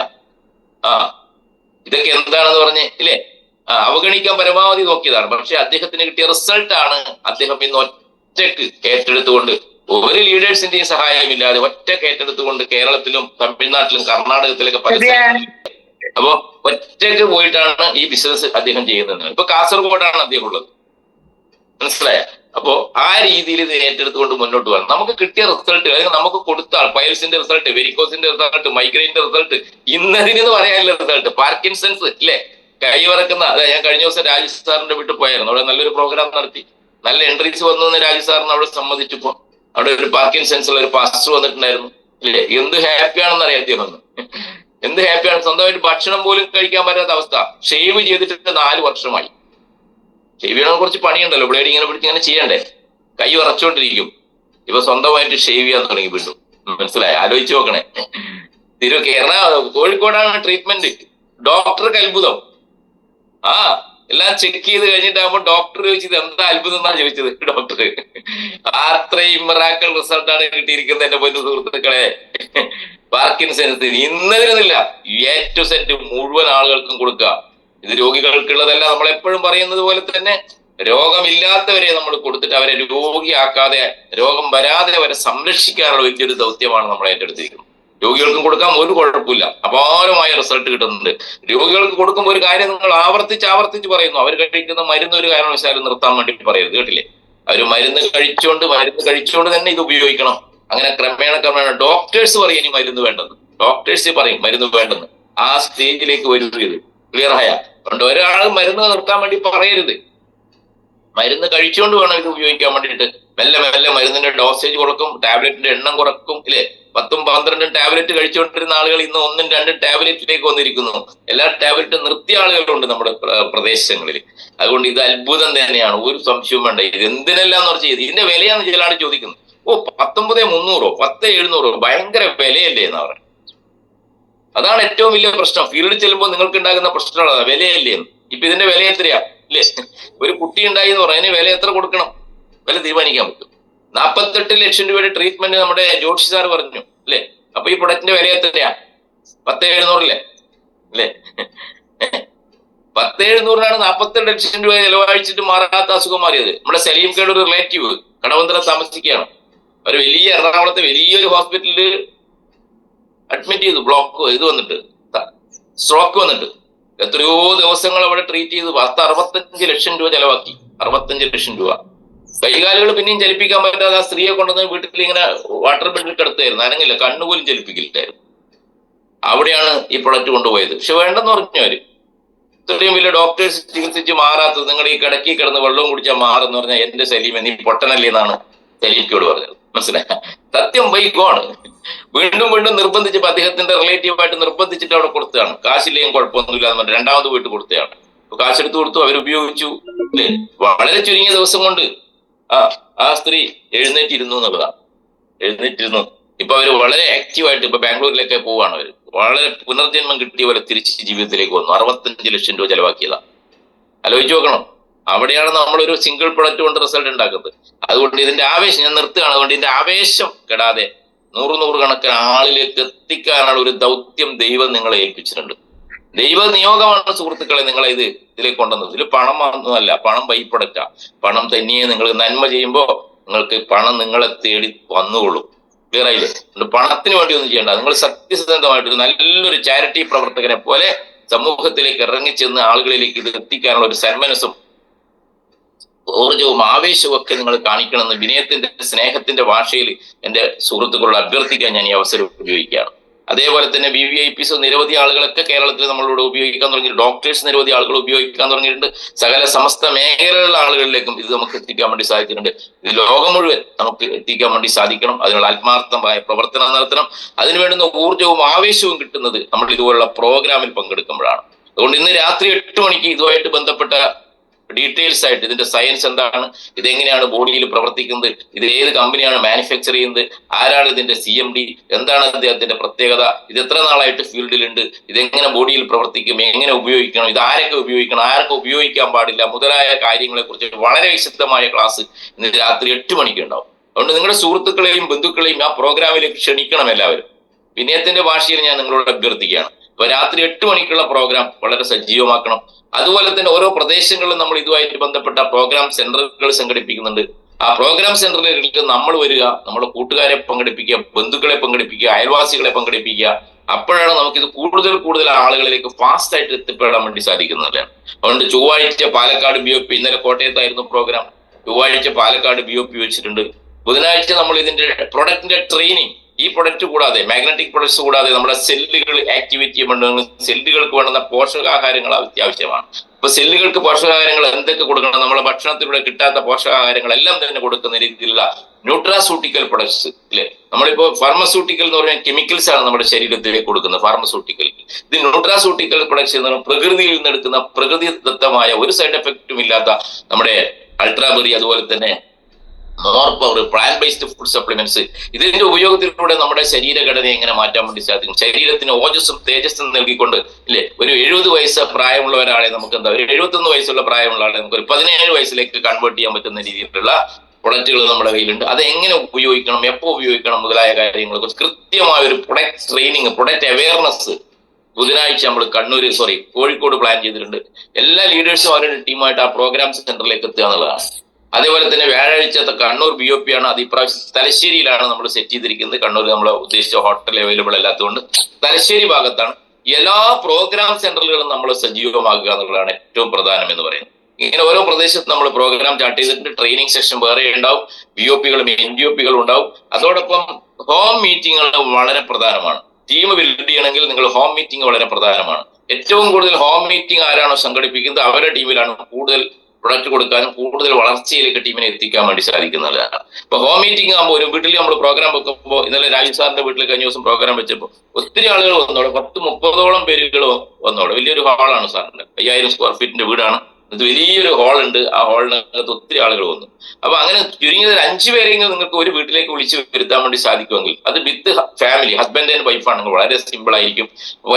ഇതൊക്കെ എന്താണെന്ന് പറഞ്ഞ് ഇല്ലേ അവഗണിക്കാൻ പരമാവധി നോക്കിയതാണ്. പക്ഷെ അദ്ദേഹത്തിന് കിട്ടിയ റിസൾട്ടാണ് അദ്ദേഹം ഇന്ന് ഒറ്റക്ക് ഏറ്റെടുത്തുകൊണ്ട്, ഒരു ലീഡേഴ്സിന്റെയും സഹായമില്ലാതെ ഒറ്റക്ക് ഏറ്റെടുത്തുകൊണ്ട് കേരളത്തിലും തമിഴ്നാട്ടിലും കർണാടകത്തിലൊക്കെ അപ്പോ ഒറ്റക്ക് പോയിട്ടാണ് ഈ ബിസിനസ് അദ്ദേഹം ചെയ്യുന്നത്. ഇപ്പൊ കാസർഗോഡാണ് അദ്ദേഹം ഉള്ളത്. മനസ്സിലായ? അപ്പോ ആ രീതിയിൽ ഇത് ഏറ്റെടുത്തുകൊണ്ട് മുന്നോട്ട് പോകണം. നമുക്ക് കിട്ടിയ റിസൾട്ട്, അല്ലെങ്കിൽ നമുക്ക് കൊടുത്ത പൈൽസിന്റെ റിസൾട്ട്, വെരിക്കോസിന്റെ റിസൾട്ട്, മൈഗ്രെയിന്റെ റിസൾട്ട്, ഇന്നതിനെന്ന് പറയാനുള്ള റിസൾട്ട്, പാർക്കിൻസൺസ് ഇല്ലേ കൈവറക്കുന്ന. ഞാൻ കഴിഞ്ഞ ദിവസം രാജേഷ് സാറിന്റെ വീട്ടിൽ പോയായിരുന്നു. അവിടെ നല്ലൊരു പ്രോഗ്രാം നടത്തി. നല്ല എൻട്രീസ് വന്നു എന്ന് രാജേഷ് സാറിന് അവിടെ സമ്മതിച്ചപ്പോ അവിടെ ഒരു പാർക്കിൻസൺസ് ഉള്ള ഒരു പാസ്റ്റർ വന്നിട്ടുണ്ടായിരുന്നു ഇല്ലേ? എന്ത് ഹാപ്പിയാണെന്ന് അറിയാം അദ്ദേഹം ഒന്ന്. എന്ത് ഹാപ്പിയാണ്, സ്വന്തമായിട്ട് ഭക്ഷണം പോലും കഴിക്കാൻ പറ്റാത്ത അവസ്ഥ. ഷേവ് ചെയ്തിട്ട് 4 വർഷമായി. ഷേവ് ചെയ്യണ കുറച്ച് പണിയുണ്ടല്ലോ, ബ്ലേഡ് ഇങ്ങനെ പിടിച്ച് ഇങ്ങനെ ചെയ്യണ്ടേ, കൈ വിറച്ചോണ്ടിരിക്കും. ഇപ്പൊ സ്വന്തമായിട്ട് ഷേവ് ചെയ്യാൻ തുടങ്ങി വീണ്ടും. മനസ്സിലായി? ആലോചിച്ച് നോക്കണേ. കോഴിക്കോടാണ് ട്രീറ്റ്മെന്റ്. ഡോക്ടർക്ക് അത്ഭുതം. എല്ലാം ചെക്ക് ചെയ്ത് കഴിഞ്ഞിട്ടാകുമ്പോ ഡോക്ടർ ചോദിച്ചത് എന്താ അത്ഭുതം എന്നാ ചോദിച്ചത് ഡോക്ടർ. അത്രയും മിറാക്കിൾ റിസൾട്ടാണ് കിട്ടിയിരിക്കുന്നത് എന്റെ പൊന്നു സുഹൃത്തുക്കളെ. പാർക്കിൻസൺസ് ഇന്നതിരുന്നില്ല, A to Z മുഴുവൻ ആളുകൾക്കും കൊടുക്കുക. ഇത് രോഗികൾക്കുള്ളതല്ല. നമ്മൾ എപ്പോഴും പറയുന്നത് പോലെ തന്നെ രോഗമില്ലാത്തവരെ നമ്മൾ കൊടുത്തിട്ട് അവരെ രോഗിയാക്കാതെ, രോഗം വരാതെ അവരെ സംരക്ഷിക്കാനുള്ള വലിയൊരു ദൗത്യമാണ് നമ്മൾ ഏറ്റെടുത്തിരിക്കുന്നത്. രോഗികൾക്കും കൊടുക്കാൻ ഒരു കുഴപ്പമില്ല, അപാരമായ റിസൾട്ട് കിട്ടുന്നുണ്ട്. രോഗികൾക്ക് കൊടുക്കുമ്പോൾ ഒരു കാര്യം നിങ്ങൾ ആവർത്തിച്ച് പറയുന്നു, അവർ കഴിക്കുന്ന മരുന്ന് ഒരു കാരണവശാലും നിർത്താൻ വേണ്ടി പറയരുത്, കേട്ടില്ലേ? അവർ മരുന്ന് കഴിച്ചുകൊണ്ട് തന്നെ ഇത് ഉപയോഗിക്കണം. അങ്ങനെ ക്രമേണ ഡോക്ടേഴ്സ് പറയും ഇനി മരുന്ന് വേണ്ടെന്ന്, ഡോക്ടേഴ്സ് പറയും മരുന്ന് വേണ്ടെന്ന്. ആ സ്റ്റേജിലേക്ക് വരുന്നത് ക്ലിയർ ആയ. അതുകൊണ്ട് ഒരാൾ മരുന്ന് നിർത്താൻ വേണ്ടി പറയരുത്. മരുന്ന് കഴിച്ചുകൊണ്ട് വേണം ഇത് ഉപയോഗിക്കാൻ വേണ്ടിയിട്ട്. മെല്ലെ മരുന്നിന്റെ ഡോസേജ് കുറക്കും, ടാബ്ലറ്റിന്റെ എണ്ണം കുറക്കും, ഇല്ലേ? 10ഉം 12ഉം ടാബ്ലറ്റ് കഴിച്ചുകൊണ്ടിരുന്ന ആളുകൾ ഇന്ന് 1ഉം 2ഉം ടാബ്ലറ്റിലേക്ക് വന്നിരിക്കുന്നു. എല്ലാ ടാബ്ലറ്റും നിർത്തിയ ആളുകളുണ്ട് നമ്മുടെ പ്രദേശങ്ങളിൽ. അതുകൊണ്ട് ഇത് അത്ഭുതം തന്നെയാണ്, ഒരു സംശയവും വേണ്ട. ഇത് എന്തിനെല്ലാം എന്ന് പറഞ്ഞാൽ ഇതിന്റെ വിലയാന്ന് ചിലരാണ് ചോദിക്കുന്നത്. 19,300 10,700 ഭയങ്കര വിലയല്ലേ എന്നാ പറയുന്നത്. അതാണ് ഏറ്റവും വലിയ പ്രശ്നം. ഫീൽഡിൽ ചെല്ലുമ്പോൾ നിങ്ങൾക്ക് ഉണ്ടാകുന്ന പ്രശ്നമാണ് വിലയല്ലേ എന്ന്. ഇപ്പൊ ഇതിന്റെ വില എത്രയാ ഇല്ലേ? ഒരു കുട്ടി ഉണ്ടായി എന്ന് പറഞ്ഞാൽ അതിന് വില എത്ര കൊടുക്കണം, വില തീരുമാനിക്കാൻ പറ്റും. 48 ലക്ഷം രൂപയുടെ ട്രീറ്റ്മെന്റ് നമ്മുടെ ജോഷി സാർ പറഞ്ഞു അല്ലേ? അപ്പൊ ഈ പ്രൊഡക്റ്റിന്റെ വില എത്രയാ? 10,700 അല്ലേ? 10,700 48 ലക്ഷം രൂപ ചെലവഴിച്ചിട്ട് മാറാത്ത അസുഖം മാറിയത്. നമ്മുടെ സലീം കേട് ഒരു റിലേറ്റീവ് കടവന്തറ താമസിക്കുകയാണ്. ഒരു വലിയ എറണാകുളത്തെ വലിയൊരു ഹോസ്പിറ്റലിൽ അഡ്മിറ്റ് ചെയ്തു. ഇത് വന്നിട്ട് സ്ട്രോക്ക് വന്നിട്ട് എത്രയോ ദിവസങ്ങൾ അവിടെ ട്രീറ്റ് ചെയ്ത് 65 ലക്ഷം രൂപ ചെലവാക്കി. 65 ലക്ഷം രൂപ. കൈകാലുകൾ പിന്നെയും ചലിപ്പിക്കാൻ പറ്റാതെ ആ സ്ത്രീയെ കൊണ്ടുവന്ന് വീട്ടിൽ ഇങ്ങനെ വാട്ടർ ബെഡിൽ കിടത്തായിരുന്നു, അനങ്ങില്ല, കണ്ണുപോലും ചലിപ്പിക്കില്ലായിരുന്നു. അവിടെയാണ് ഈ പ്രൊഡക്റ്റ് കൊണ്ടുപോയത്. പക്ഷെ വേണ്ടെന്ന് പറഞ്ഞവര്. ഇത്രയും വലിയ ഡോക്ടേഴ്സ് ചികിത്സിച്ച് മാറാത്തത്, നിങ്ങൾ ഈ കിടക്കി കിടന്ന് വെള്ളവും കുടിച്ചാൽ മാറെന്ന് പറഞ്ഞാൽ എന്റെ സലീം നീ പൊട്ടനല്ലേ എന്നാണ് സലീമിക്കോട് പറഞ്ഞത്. മനസ്സിലായി? സത്യം ബൈക്കോണ്. വീണ്ടും നിർബന്ധിച്ചപ്പോ അദ്ദേഹത്തിന്റെ റിലേറ്റീവായിട്ട് നിർബന്ധിച്ചിട്ട് അവിടെ കൊടുത്തതാണ്. കാശില്ലെങ്കിലും കുഴപ്പമൊന്നുമില്ല എന്ന് പറഞ്ഞ് 2ാമത് വീട്ടിൽ കൊടുത്തതാണ്. കാശെടുത്ത് കൊടുത്തു, അവരുപയോഗിച്ചു അല്ലേ? വളരെ ചുരുങ്ങിയ ദിവസം കൊണ്ട് ആ സ്ത്രീ എഴുന്നേറ്റിരുന്നു എന്നുള്ളതാണ്. എഴുന്നേറ്റിരുന്നു. ഇപ്പൊ അവര് വളരെ ആക്റ്റീവായിട്ട് ഇപ്പൊ ബാംഗ്ലൂരിലൊക്കെ പോവാണ്. അവര് വളരെ പുനർജന്മം കിട്ടിയ പോലെ തിരിച്ച് ജീവിതത്തിലേക്ക് വന്നു. 65 ലക്ഷം രൂപ ചെലവാക്കിയതാ. ആലോചിച്ച് നോക്കണം. അവിടെയാണ് നമ്മളൊരു സിംഗിൾ പ്രൊഡക്റ്റ് കൊണ്ട് റിസൾട്ട് ഉണ്ടാക്കുന്നത്. അതുകൊണ്ട് ഇതിന്റെ ആവേശം ഞാൻ നിർത്തുകയാണ്. അതുകൊണ്ട് ഇതിന്റെ ആവേശം കെടാതെ 100 കണക്കിന് ആളിലേക്ക് എത്തിക്കാനുള്ള ഒരു ദൗത്യം ദൈവം നിങ്ങളെ ഏൽപ്പിച്ചിട്ടുണ്ട്. ദൈവ നിയോഗമാണ് സുഹൃത്തുക്കളെ നിങ്ങളെ ഇതിലേക്ക് കൊണ്ടുവന്നത്. ഇതിൽ പണം ഒന്നുമല്ല, പണം ബൈ പ്രൊഡക്റ്റാ. പണം തന്നെയേ നിങ്ങൾ നന്മ ചെയ്യുമ്പോൾ നിങ്ങൾക്ക് പണം നിങ്ങളെ തേടി വന്നുകൊള്ളും. ക്ലിയർ ആയില്ലേ? പണത്തിന് വേണ്ടി ഒന്നും ചെയ്യേണ്ട. നിങ്ങൾ സത്യസന്ധമായിട്ട് നല്ലൊരു ചാരിറ്റി പ്രവർത്തകനെ പോലെ സമൂഹത്തിലേക്ക് ഇറങ്ങിച്ചെന്ന് ആളുകളിലേക്ക് ഇത് എത്തിക്കാനുള്ള ഒരു സന്മനസ്സും ഊർജവും ആവേശവും ഒക്കെ നിങ്ങൾ കാണിക്കണമെന്ന് വിനയത്തിന്റെ സ്നേഹത്തിന്റെ ഭാഷയിൽ എന്റെ സുഹൃത്തുക്കളോട് അഭ്യർത്ഥിക്കാൻ ഞാൻ ഈ അവസരം ഉപയോഗിക്കുകയാണ്. അതേപോലെ തന്നെ VVIPs നിരവധി ആളുകളൊക്കെ കേരളത്തിൽ നമ്മളോട് ഉപയോഗിക്കാൻ തുടങ്ങി. ഡോക്ടേഴ്സ് നിരവധി ആളുകൾ ഉപയോഗിക്കാൻ തുടങ്ങിയിട്ടുണ്ട്. സകല സമസ്ത മേഖലകളിലുള്ള ആളുകളിലേക്കും ഇത് നമുക്ക് എത്തിക്കാൻ വേണ്ടി സാധിച്ചിട്ടുണ്ട്. ഇത് ലോകം മുഴുവൻ നമുക്ക് എത്തിക്കാൻ വേണ്ടി സാധിക്കണം. അതിനുള്ള ആത്മാർത്ഥമായ പ്രവർത്തനം നടത്തണം. അതിനു വേണ്ടുന്ന ഊർജവും ആവേശവും കിട്ടുന്നത് നമ്മൾ ഇതുപോലുള്ള പ്രോഗ്രാമിൽ പങ്കെടുക്കുമ്പോഴാണ്. അതുകൊണ്ട് ഇന്ന് രാത്രി 8 മണിക്ക് ഇതുമായിട്ട് ബന്ധപ്പെട്ട ഡീറ്റെയിൽസ് ആയിട്ട് ഇതിന്റെ സയൻസ് എന്താണ്, ഇതെങ്ങനെയാണ് ബോഡിയിൽ പ്രവർത്തിക്കുന്നത്, ഇത് ഏത് കമ്പനിയാണ് മാനുഫാക്ചർ ചെയ്യുന്നത്, ആരാണ് ഇതിന്റെ CMD, എന്താണ് അദ്ദേഹത്തിന്റെ പ്രത്യേകത, ഇത് എത്ര നാളായിട്ട് ഫീൽഡിലുണ്ട്, ഇതെങ്ങനെ ബോഡിയിൽ പ്രവർത്തിക്കും, എങ്ങനെ ഉപയോഗിക്കണം, ഇത് ആരൊക്കെ ഉപയോഗിക്കണം, ആരൊക്കെ ഉപയോഗിക്കാൻ പാടില്ല മുതലായ കാര്യങ്ങളെ കുറിച്ച് വളരെ വിശദമായ ക്ലാസ് ഇന്ന് രാത്രി 8 മണിക്ക് ഉണ്ടാവും. അതുകൊണ്ട് നിങ്ങളുടെ സുഹൃത്തുക്കളെയും ബന്ധുക്കളെയും ആ പ്രോഗ്രാമിലേക്ക് ക്ഷണിക്കണം എല്ലാവരും. വിനയത്തിന്റെ ഭാഷയിൽ ഞാൻ നിങ്ങളോട് അഭ്യർത്ഥിക്കുകയാണ്. അപ്പൊ രാത്രി 8 മണിക്കുള്ള പ്രോഗ്രാം വളരെ സജീവമാക്കണം. അതുപോലെ തന്നെ ഓരോ പ്രദേശങ്ങളിലും നമ്മൾ ഇതുമായിട്ട് ബന്ധപ്പെട്ട പ്രോഗ്രാം സെന്ററുകൾ സംഘടിപ്പിക്കുന്നുണ്ട്. ആ പ്രോഗ്രാം സെന്ററിലേക്ക് നമ്മൾ വരിക, നമ്മുടെ കൂട്ടുകാരെ പങ്കെടുപ്പിക്കുക, ബന്ധുക്കളെ പങ്കെടുപ്പിക്കുക, അയൽവാസികളെ പങ്കെടുപ്പിക്കുക. അപ്പോഴാണ് നമുക്കിത് കൂടുതൽ ആളുകളിലേക്ക് ഫാസ്റ്റ് ആയിട്ട് എത്തിപ്പെടാൻ വേണ്ടി സാധിക്കുന്നത്. അതുകൊണ്ട് ചൊവ്വാഴ്ച പാലക്കാട് BOP, ഇന്നലെ കോട്ടയത്തായിരുന്നു പ്രോഗ്രാം, ചൊവ്വാഴ്ച പാലക്കാട് BOP വെച്ചിട്ടുണ്ട്. ബുധനാഴ്ച നമ്മൾ ഇതിന്റെ പ്രൊഡക്റ്റിന്റെ ട്രെയിനിങ് ഈ പ്രൊഡക്റ്റ് കൂടാതെ, മാഗ്നറ്റിക് പ്രൊഡക്ട്സ് കൂടാതെ നമ്മുടെ സെല്ലുകൾ ആക്ടിവേറ്റ് ചെയ്യുമ്പോൾ സെല്ലുകൾക്ക് വേണ്ടുന്ന പോഷകാഹാരങ്ങൾ അത്യാവശ്യമാണ്. ഇപ്പൊ സെല്ലുകൾക്ക് പോഷകാഹാരങ്ങൾ എന്തൊക്കെ കൊടുക്കണം? നമ്മുടെ ഭക്ഷണത്തിലൂടെ കിട്ടാത്ത പോഷകാഹാരങ്ങളെല്ലാം തന്നെ കൊടുക്കുന്ന രീതിയിലുള്ള ന്യൂട്രാസ്യൂട്ടിക്കൽ പ്രൊഡക്ട്സ് ഇല്ലേ? നമ്മളിപ്പോ ഫാർമസ്യൂട്ടിക്കൽ എന്ന് പറഞ്ഞാൽ കെമിക്കൽസ് ആണ് നമ്മുടെ ശരീരത്തിലേക്ക് കൊടുക്കുന്നത്. ഫാർമസ്യൂട്ടിക്കൽ, ഇത് ന്യൂട്രാസ്യൂട്ടിക്കൽ പ്രൊഡക്ട്സ് എന്ന് പറഞ്ഞാൽ പ്രകൃതിയിൽ നിന്ന് എടുക്കുന്ന പ്രകൃതിദത്തമായ ഒരു സൈഡ് എഫക്റ്റും ഇല്ലാത്ത നമ്മുടെ അൾട്രാബെറി, അതുപോലെ തന്നെ more power, plant based food supplements, ഇതിന്റെ ഉപയോഗത്തിലൂടെ നമ്മുടെ ശരീരഘടനയെ എങ്ങനെ മാറ്റാൻ വേണ്ടി സാധിക്കും? ശരീരത്തിന് ഓജസ്സും തേജസ്സും നൽകിക്കൊണ്ട് ഇല്ലേ, ഒരു 70 വയസ്സ് പ്രായമുള്ള ഒരാളെ നമുക്ക് എന്താ, ഒരു 71 വയസ്സുള്ള പ്രായമുള്ള ആളെ നമുക്ക് ഒരു 17 വയസ്സിലേക്ക് കൺവേർട്ട് ചെയ്യാൻ പറ്റുന്ന രീതിയിലുള്ള പ്രൊഡക്റ്റുകൾ നമ്മുടെ കയ്യിലുണ്ട്. അത് എങ്ങനെ ഉപയോഗിക്കണം, എപ്പോൾ ഉപയോഗിക്കണം മുതലായ കാര്യങ്ങളെ കുറിച്ച് കൃത്യമായ ഒരു പ്രൊഡക്റ്റ് ട്രെയിനിങ്, പ്രൊഡക്റ്റ് അവയർനെസ് ബുധനാഴ്ച നമ്മൾ കോഴിക്കോട് പ്ലാൻ ചെയ്തിട്ടുണ്ട്. എല്ലാ ലീഡേഴ്സും അവരുടെ ടീമായിട്ട് ആ പ്രോഗ്രാം സെന്ററിലേക്ക് എത്തുക എന്നുള്ളതാണ്. അതേപോലെ തന്നെ വ്യാഴാഴ്ചത്തെ കണ്ണൂർ BOP ആണ്. അത് ഇപ്രാവശ്യം തലശ്ശേരിയിലാണ് നമ്മൾ സെറ്റ് ചെയ്തിരിക്കുന്നത്. കണ്ണൂർ നമ്മൾ ഉദ്ദേശിച്ച ഹോട്ടൽ അവൈലബിൾ അല്ലാത്തതുകൊണ്ട് തലശ്ശേരി ഭാഗത്താണ്. എല്ലാ പ്രോഗ്രാം സെന്ററുകളും നമ്മൾ സജീവമാക്കുക എന്നുള്ളതാണ് ഏറ്റവും പ്രധാനം എന്ന് പറയുന്നത്. ഇങ്ങനെ ഓരോ പ്രദേശത്ത് നമ്മൾ പ്രോഗ്രാം സ്റ്റാർട്ട് ചെയ്തിട്ട് ട്രെയിനിങ് സെഷൻ വേറെ ഉണ്ടാവും, BOPകളും NGOPകളും ഉണ്ടാവും. അതോടൊപ്പം ഹോം മീറ്റിങ്ങുകൾ വളരെ പ്രധാനമാണ്. ടീം ബിൽഡ് ചെയ്യണമെങ്കിൽ നിങ്ങൾ ഹോം മീറ്റിംഗ് വളരെ പ്രധാനമാണ്. ഏറ്റവും കൂടുതൽ ഹോം മീറ്റിംഗ് ആരാണോ സംഘടിപ്പിക്കുന്നത് അവരുടെ ടീമിലാണ് കൂടുതൽ പ്രൊഡക്റ്റ് കൊടുക്കാനും കൂടുതൽ വളർച്ചയിലേക്ക് ടീമിനെ എത്തിക്കാൻ വേണ്ടി സാധിക്കുന്നതാണ്. ഇപ്പൊ ഹോം മീറ്റിംഗ് ആകുമ്പോൾ ഒരു വീട്ടിൽ നമ്മൾ പ്രോഗ്രാം വെക്കുമ്പോൾ, ഇന്നലെ രാജീവ് സാറിന്റെ വീട്ടിൽ കഴിഞ്ഞ ദിവസം പ്രോഗ്രാം വെച്ചപ്പോൾ ഒത്തിരി ആളുകൾ വന്നോളൂ, 10-30ഓളം പേരുകൾ വന്നോളൂ. വലിയൊരു ഹാളാണ് സാറിന്റെ, 5000 സ്ക്വയർ ഫീറ്റിന്റെ വീടാണ്. ഇത് വലിയൊരു ഹാളുണ്ട്. ആ ഹാളിനകത്ത് ഒത്തിരി ആളുകൾ വന്നു. അപ്പൊ അങ്ങനെ ചുരുങ്ങിയത് 5 പേരെങ്കിലും നിങ്ങൾക്ക് ഒരു വീട്ടിലേക്ക് വിളിച്ച് വരുത്താൻ വേണ്ടി സാധിക്കുമെങ്കിൽ അത് വിത്ത് ഫാമിലി, ഹസ്ബൻഡ് ആൻഡ് വൈഫാണെങ്കിൽ വളരെ സിമ്പിൾ ആയിരിക്കും.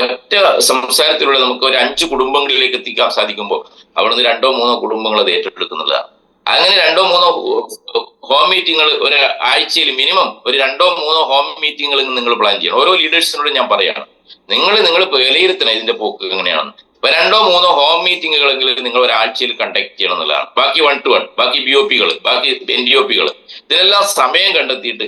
ഒറ്റ സംസാരത്തിലൂടെ നമുക്ക് ഒരു 5 കുടുംബങ്ങളിലേക്ക് എത്തിക്കാൻ സാധിക്കുമ്പോൾ അവിടുന്ന് 2-3 കുടുംബങ്ങൾ അത് ഏറ്റെടുക്കുന്നതാണ്. അങ്ങനെ 2-3 ഹോം മീറ്റിങ്ങുകൾ ഒരു ആഴ്ചയിൽ മിനിമം ഒരു 2-3 ഹോം മീറ്റിങ്ങുകൾ നിങ്ങൾ പ്ലാൻ ചെയ്യണം. ഓരോ ലീഡേഴ്സിനോടും ഞാൻ പറയാണ്, നിങ്ങൾ വിലയിരുത്തണം ഇതിന്റെ പോക്ക് എങ്ങനെയാണെന്ന്. 2-3 ഹോം മീറ്റിങ്ങുകളെങ്കിലും നിങ്ങൾ ഒരാഴ്ചയിൽ കണ്ടക്ട് ചെയ്യണം എന്നുള്ളതാണ്. ബാക്കി 1-to-1, ബാക്കി BOPകൾ, ബാക്കി NGOPകൾ, ഇതിനെല്ലാം സമയം കണ്ടെത്തിയിട്ട്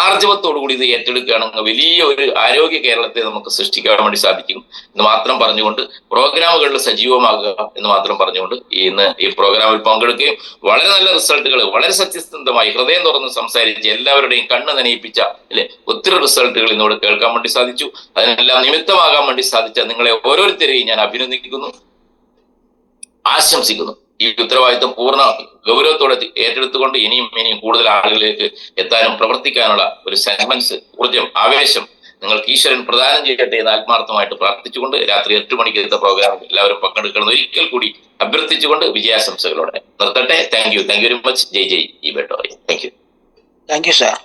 ആർജവത്തോടു കൂടി ഇത് ഏറ്റെടുക്കുകയാണെങ്കിൽ വലിയ ഒരു ആരോഗ്യ കേരളത്തെ നമുക്ക് സൃഷ്ടിക്കാൻ വേണ്ടി സാധിക്കും എന്ന് മാത്രം പറഞ്ഞുകൊണ്ട്, പ്രോഗ്രാമുകളിൽ സജീവമാകുക എന്ന് മാത്രം പറഞ്ഞുകൊണ്ട് ഇന്ന് ഈ പ്രോഗ്രാമിൽ പങ്കെടുക്കുകയും വളരെ നല്ല റിസൾട്ടുകൾ, വളരെ സത്യസന്ധമായി ഹൃദയം തുറന്ന് സംസാരിച്ച് എല്ലാവരുടെയും കണ്ണ് നനയിപ്പിച്ച ഒത്തിരി റിസൾട്ടുകൾ ഇന്നിവിടെ കേൾക്കാൻ വേണ്ടി സാധിച്ചു. അതിനെല്ലാം നിമിത്തമാകാൻ വേണ്ടി സാധിച്ച നിങ്ങളെ ഓരോരുത്തരെയും ഞാൻ അഭിനന്ദിക്കുന്നു, ആശംസിക്കുന്നു. ഈ ഉത്തരവാദിത്വം പൂർണ്ണ ഗൗരവത്തോടെ ഏറ്റെടുത്തുകൊണ്ട് ഇനിയും കൂടുതൽ ആളുകളിലേക്ക് എത്താനും പ്രവർത്തിക്കാനുള്ള ഒരു സെഗ്മെന്റ്സ്, ഊർജം, ആവേശം നിങ്ങൾക്ക് ഈശ്വരൻ പ്രദാനം ചെയ്യട്ടെ എന്ന് ആത്മാർത്ഥമായിട്ട് പ്രാർത്ഥിച്ചുകൊണ്ട് രാത്രി 8 മണിക്ക് എത്തുന്ന പ്രോഗ്രാമിൽ എല്ലാവരും പങ്കെടുക്കണം ഒരിക്കൽ കൂടി അഭ്യർത്ഥിച്ചുകൊണ്ട് വിജയാശംസകളോടെ നിർത്തട്ടെ. Thank you very much. ജയ് ഈ ബെറ്റോറി. Thank you. Thank you sir.